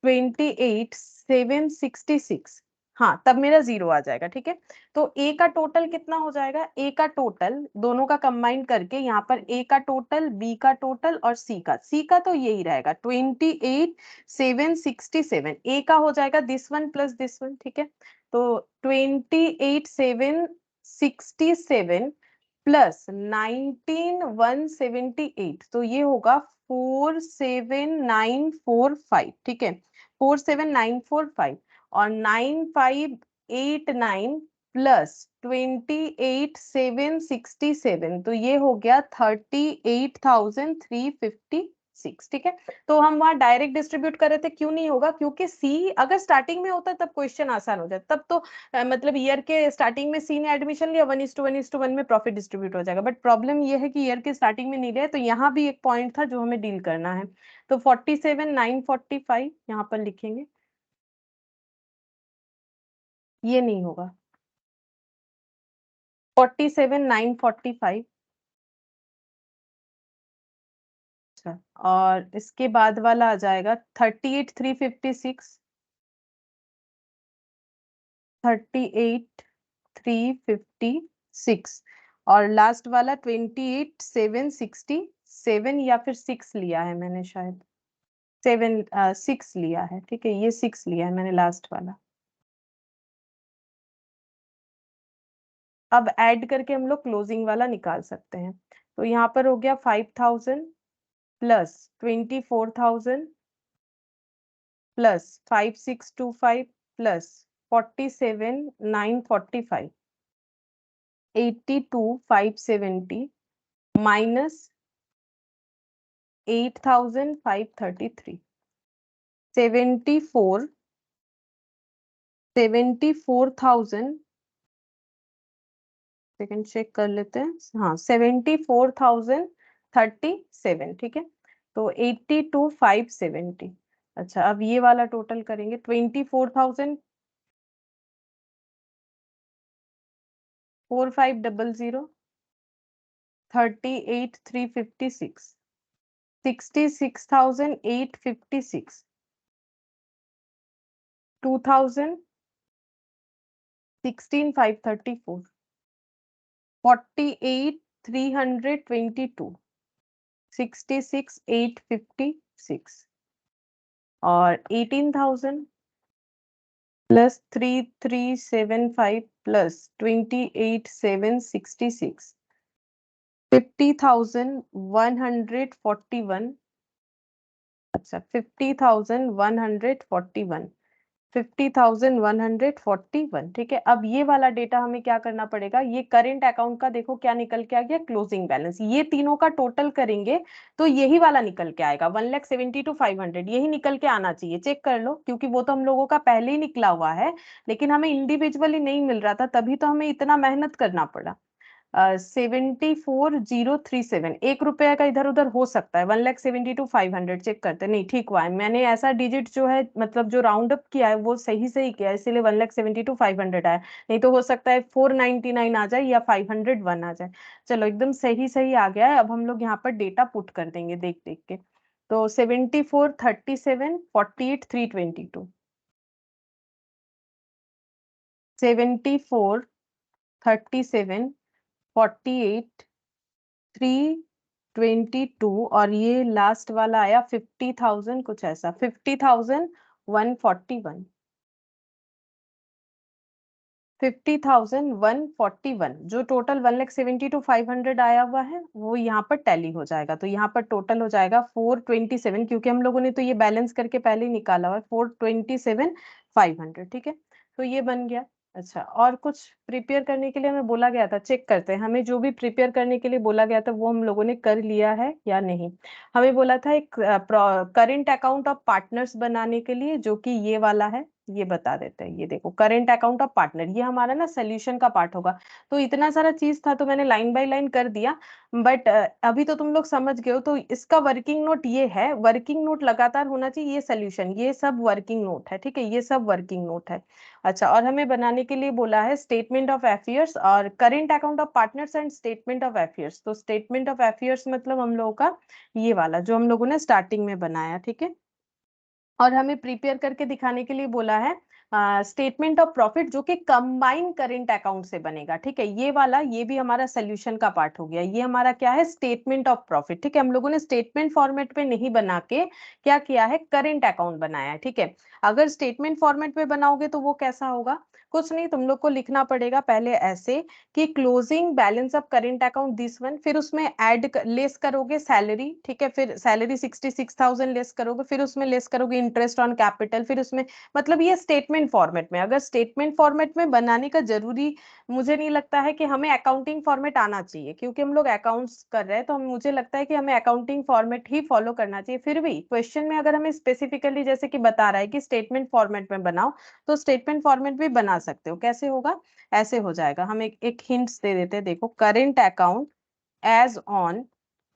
28,766, हाँ, तब मेरा 0 आ जाएगा, ठीक है। तो ए का टोटल कितना हो जाएगा, ए का टोटल दोनों का कंबाइन करके यहाँ पर ए का टोटल, बी का टोटल और सी का तो यही रहेगा 28,767। ए का हो जाएगा this one plus this one, ठीक है। तो 28,767 प्लस 19,178, तो ये होगा 4,7,945, ठीक है, 4,7,945 और 9,589 प्लस 28,767, तो ये हो गया 38,356। ठीक है, तो हम वहां डायरेक्ट डिस्ट्रीब्यूट कर रहे थे, क्यों नहीं होगा, क्योंकि सी अगर स्टार्टिंग में होता तब क्वेश्चन आसान हो जाता, तब तो मतलब ईयर के स्टार्टिंग में सी ने एडमिशन लिया, 1:1:1 में प्रॉफिट डिस्ट्रीब्यूट हो जाएगा। बट प्रॉब्लम ये है कि ईयर के स्टार्टिंग में नहीं लिया, तो यहाँ भी एक पॉइंट था जो हमें डील करना है। तो 47,945 यहाँ पर लिखेंगे, ये नहीं होगा। 47,945। अच्छा, और इसके बाद वाला आ जाएगा 38,356। 38,356 और लास्ट वाला 28,767, या फिर 6 लिया है मैंने शायद, 6 लिया है। ठीक है, ये 6 लिया है मैंने लास्ट वाला। अब ऐड करके हम लोग क्लोजिंग वाला निकाल सकते हैं। तो यहाँ पर हो गया 5,000 plus 24,000 plus 5,625 plus 47,945, 82,570 minus 8,533, 74,000, second check कर लेते हैं, हाँ 74,037। ठीक है, तो 82,570। अच्छा, अब ये वाला टोटल करेंगे, 24,000, 4,500, 38,356, 66,856, 2,000, 16,534, 48,322, 66,856 और 18,000 प्लस 3,375 प्लस 28,766, 50,141। अच्छा, 50,141, 50,141। ठीक है, अब ये वाला डेटा हमें क्या करना पड़ेगा, ये करंट अकाउंट का देखो क्या निकल के आ गया, क्लोजिंग बैलेंस, ये तीनों का टोटल करेंगे तो यही वाला निकल के आएगा, 1,72,500, यही निकल के आना चाहिए। चेक कर लो, क्योंकि वो तो हम लोगों का पहले ही निकला हुआ है, लेकिन हमें इंडिविजुअली नहीं मिल रहा था, तभी तो हमें इतना मेहनत करना पड़ा। 74,037, 1 रुपया का इधर उधर हो सकता है, 1,72,500। चेक करते नहीं, ठीक हुआ है, मैंने ऐसा डिजिट जो है मतलब जो राउंड अप किया है वो सही सही किया है, इसीलिए 1,72,500 आया, नहीं तो हो सकता है 499 आ जाए या 501 आ जाए। चलो, एकदम सही सही आ गया है। अब हम लोग यहाँ पर डेटा पुट कर देंगे देख देख के। तो 74,37, 48,322, 74,37, 48,322 और ये लास्ट वाला आया 50,000, कुछ ऐसा 50,141, 50,141, जो टोटल 1,72,500 आया हुआ है वो यहाँ पर टैली हो जाएगा। तो यहाँ पर टोटल हो जाएगा 427, क्योंकि हम लोगों ने तो ये बैलेंस करके पहले ही निकाला हुआ है, 427,500। ठीक है, तो ये बन गया। अच्छा, और कुछ प्रिपेयर करने के लिए हमें बोला गया था, चेक करते हैं, हमें जो भी प्रिपेयर करने के लिए बोला गया था वो हम लोगों ने कर लिया है या नहीं। हमें बोला था एक करेंट अकाउंट ऑफ पार्टनर्स बनाने के लिए, जो कि ये वाला है, ये बता देते हैं। ये देखो, करेंट अकाउंट ऑफ पार्टनर, ये हमारा ना सोल्यूशन का पार्ट होगा। तो इतना सारा चीज था तो मैंने लाइन बाय लाइन कर दिया, बट अभी तो तुम लोग समझ गए हो। तो इसका वर्किंग नोट ये है, वर्किंग नोट लगातार होना चाहिए, ये सोल्यूशन, ये सब वर्किंग नोट है। ठीक है, ये सब वर्किंग नोट है। अच्छा, और हमें बनाने के लिए बोला है स्टेटमेंट ऑफ अफेयर्स और current account of partners and statement of affairs. तो स्टेटमेंट ऑफ अफेयर्स मतलब हम लोगों का ये वाला जो हम लोगों ने स्टार्टिंग में बनाया। ठीक है, और हमें प्रिपेयर करके दिखाने के लिए बोला है स्टेटमेंट ऑफ प्रॉफिट, जो कि कंबाइन करेंट अकाउंट से बनेगा। ठीक है, ये वाला, ये भी हमारा सोल्यूशन का पार्ट हो गया। ये हमारा क्या है, स्टेटमेंट ऑफ प्रॉफिट। ठीक है, हम लोगों ने स्टेटमेंट फॉर्मेट पे नहीं बना के क्या किया है, करेंट अकाउंट बनाया है। ठीक है, अगर स्टेटमेंट फॉर्मेट पे बनाओगे तो वो कैसा होगा, कुछ नहीं, तुम लोग को लिखना पड़ेगा पहले ऐसे कि closing balance of current account this one, फिर उसमें लेस करोगे सैलरी, ठीक है, फिर सैलरी 66,000 लेस करोगे, फिर उसमें लेस करोगे इंटरेस्ट ऑन कैपिटल, फिर उसमें मतलब ये स्टेटमेंट फॉर्मेट में, अगर स्टेटमेंट फॉर्मेट में बनाने का जरूरी मुझे नहीं लगता है कि हमें अकाउंटिंग फॉर्मेट आना चाहिए, क्योंकि हम लोग अकाउंट्स कर रहे हैं, तो मुझे लगता है कि हमें अकाउंटिंग फॉर्मेट ही फॉलो करना चाहिए। फिर भी क्वेश्चन में अगर हमें स्पेसिफिकली जैसे कि बता रहा है कि स्टेटमेंट फॉर्मेट में बनाओ, तो स्टेटमेंट फॉर्मेट भी बना सकते हो। कैसे होगा? ऐसे हो जाएगा। हम एक हिंट्स दे देते हैं, देखो, current account as on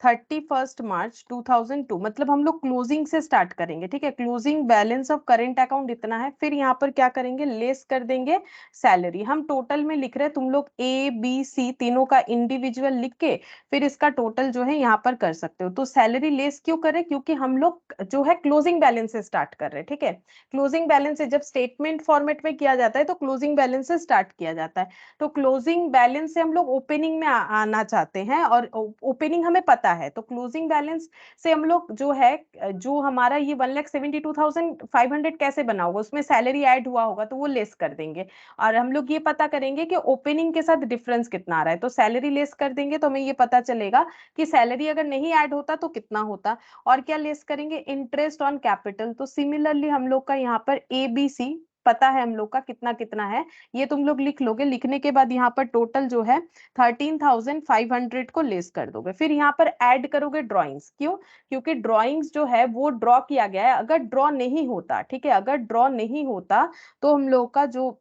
31 March 2002, मतलब हम लोग क्लोजिंग से स्टार्ट करेंगे, ठीक है। Closing balance of current account इतना है, फिर यहाँ पर क्या करेंगे, लेस कर देंगे सैलरी। हम टोटल में लिख रहे हैं, तुम लोग ए बी सी तीनों का इंडिविजुअल लिख के फिर इसका टोटल जो है यहाँ पर कर सकते हो। तो सैलरी लेस क्यों करें? क्योंकि हम लोग जो है क्लोजिंग बैलेंस से स्टार्ट कर रहे हैं, ठीक है। क्लोजिंग बैलेंस से जब स्टेटमेंट फॉर्मेट में किया जाता है तो क्लोजिंग बैलेंस से स्टार्ट किया जाता है। तो क्लोजिंग बैलेंस से हम लोग ओपनिंग में आना चाहते हैं, और ओपनिंग हमें पता है, तो क्लोजिंग बैलेंस से हम लोग जो है, जो हमारा ये 1,72,500 कैसे बना होगा, उसमें सैलरी ऐड हुआ होगा तो वो लेस कर देंगे, और हम लोग ये पता करेंगे कि ओपनिंग के साथ डिफरेंस कितना आ रहा है, तो सैलरी लेस कर देंगे तो हमें ये पता चलेगा कि सैलरी अगर नहीं ऐड होता तो कितना होता। और क्या लेस करेंगे? Interest on capital. तो सिमिलरली हम लोग का यहाँ पर ABC पता है हम लोग का कितना कितना है, ये तुम लोग लिख लोगे। लिखने के बाद यहाँ पर टोटल जो है 13,500 को लेस कर दोगे, फिर यहाँ पर ऐड करोगे ड्रॉइंग्स। क्यों? क्योंकि ड्रॉइंग्स जो है वो ड्रॉ किया गया है, अगर ड्रॉ नहीं होता, ठीक है, अगर ड्रॉ नहीं होता तो हम लोग का जो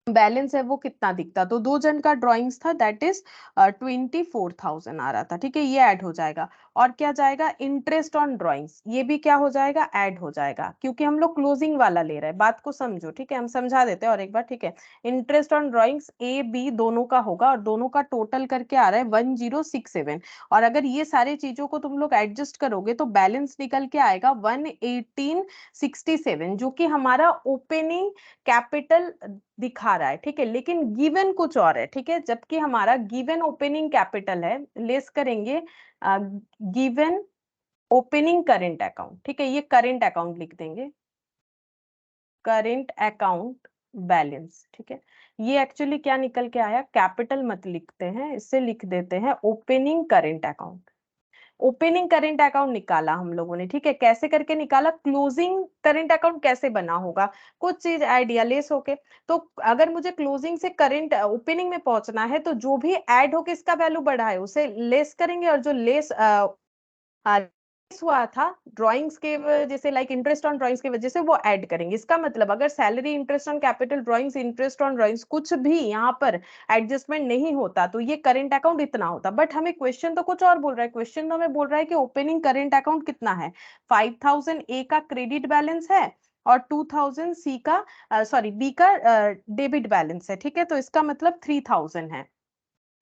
बैलेंस है वो कितना दिखता। तो 2 जन का ड्राइंग्स था, दैट इज 24,000 आ रहा था, ठीक है, ये ऐड हो जाएगा। और क्या जाएगा? इंटरेस्ट ऑन ड्राइंग्स, ये भी क्या हो जाएगा? ऐड हो जाएगा, क्योंकि हम लोग क्लोजिंग वाला ले रहे हैं। बात को समझो, ठीक है, हम समझा देते हैं और एक बार, ठीक है। Interest on drawings A B दोनों का होगा, और दोनों का टोटल करके आ रहा है 1067, और अगर ये सारी चीजों को तुम लोग एडजस्ट करोगे तो बैलेंस निकल के आएगा 11867, जो कि हमारा ओपनिंग कैपिटल दिखा रहा है, ठीक है, लेकिन गिवन कुछ और है, ठीक है। जबकि हमारा गिवन ओपनिंग कैपिटल है, लेस करेंगे गिवन ओपनिंग करेंट अकाउंट, ठीक है, ये करेंट अकाउंट लिख देंगे, करेंट अकाउंट बैलेंस, ठीक है। ये एक्चुअली क्या निकल के आया, कैपिटल मत लिखते हैं, इससे लिख देते हैं opening current account. Opening current account निकाला हम लोगों ने, ठीक है। कैसे करके निकाला? क्लोजिंग करेंट अकाउंट कैसे बना होगा, कुछ चीज आइडिया लेस होके। तो अगर मुझे क्लोजिंग से करंट ओपनिंग में पहुंचना है, तो जो भी ऐड होके इसका वैल्यू बढ़ा है उसे लेस करेंगे, और जो लेस हुआ था ड्राइंग्स के वजह से, लाइक इंटरेस्ट ऑन ड्राइंग्स की वजह से, वो ऐड करेंगे। इसका मतलब अगर salary, interest on capital, drawings, interest on drawings कुछ भी यहाँ पर एडजस्टमेंट नहीं होता तो ये करेंट अकाउंट इतना होता। बट हमें क्वेश्चन तो कुछ और बोल रहा है, क्वेश्चन तो हमें बोल रहा है कि ओपनिंग करेंट अकाउंट कितना है, 5,000 ए का क्रेडिट बैलेंस है और 2,000 सी का सॉरी बी का डेबिट बैलेंस है, ठीक है। तो इसका मतलब 3,000 है।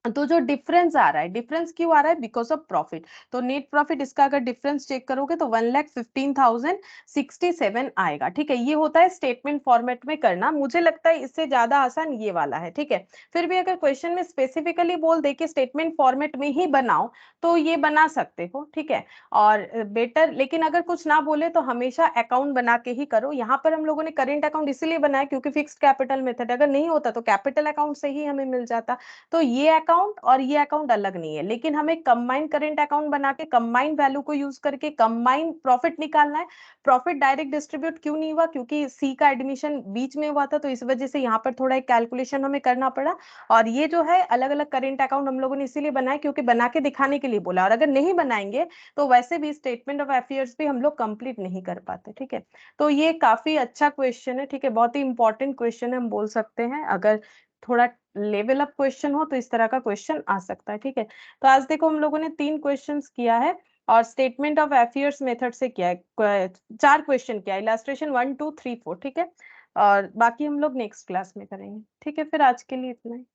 तो जो डिफरेंस आ रहा है, डिफरेंस क्यों आ रहा है? Because of profit. तो नेट प्रॉफिट इसका अगर डिफरेंस चेक करोगे तो 1,15,067 आएगा, ठीक है। ये होता है स्टेटमेंट फॉर्मेट में करना, मुझे लगता है इससे ज्यादा आसान ये वाला है, ठीक है। फिर भी अगर क्वेश्चन में स्पेसिफिकली बोल दे कि स्टेटमेंट फॉर्मेट में ही बनाओ तो ये बना सकते हो, ठीक है। और बेटर, लेकिन अगर कुछ ना बोले तो हमेशा अकाउंट बना के ही करो। यहाँ पर हम लोगों ने करेंट अकाउंट इसीलिए बनाया क्योंकि फिक्स्ड कैपिटल मेथड, अगर नहीं होता तो कैपिटल अकाउंट से ही हमें मिल जाता। तो ये अकाउंट और ये अकाउंट अलग नहीं है, लेकिन हमें कंबाइंड करेंट अकाउंट बना के कंबाइंड वैल्यू को यूज करके कंबाइंड प्रॉफिट निकालना है। प्रॉफिट डायरेक्ट डिस्ट्रीब्यूट क्यों नहीं हुआ? क्योंकि सी का एडमिशन बीच में हुआ था, तो इस वजह से यहाँ पर थोड़ा एक कैलकुलेशन हमें करना पड़ा। और ये जो है अलग अलग करेंट अकाउंट हम लोगों ने इसीलिए बनाया क्योंकि बना के दिखाने के लिए बोला, और अगर नहीं बनाएंगे तो वैसे भी स्टेटमेंट ऑफ अफेयर्स भी हम लोग कंप्लीट नहीं कर पाते, ठीक है। तो ये काफी अच्छा क्वेश्चन है, ठीक है, बहुत ही इंपॉर्टेंट क्वेश्चन है हम बोल सकते हैं। अगर थोड़ा लेवल अप क्वेश्चन हो तो इस तरह का क्वेश्चन आ सकता है, ठीक है। तो आज देखो हम लोगों ने 3 क्वेश्चंस किया है और स्टेटमेंट ऑफ अफेयर्स मेथड से किया है, 4 क्वेश्चन किया, इलस्ट्रेशन 1 2 3 4, ठीक है। और बाकी हम लोग नेक्स्ट क्लास में करेंगे, ठीक है। फिर आज के लिए इतना ही।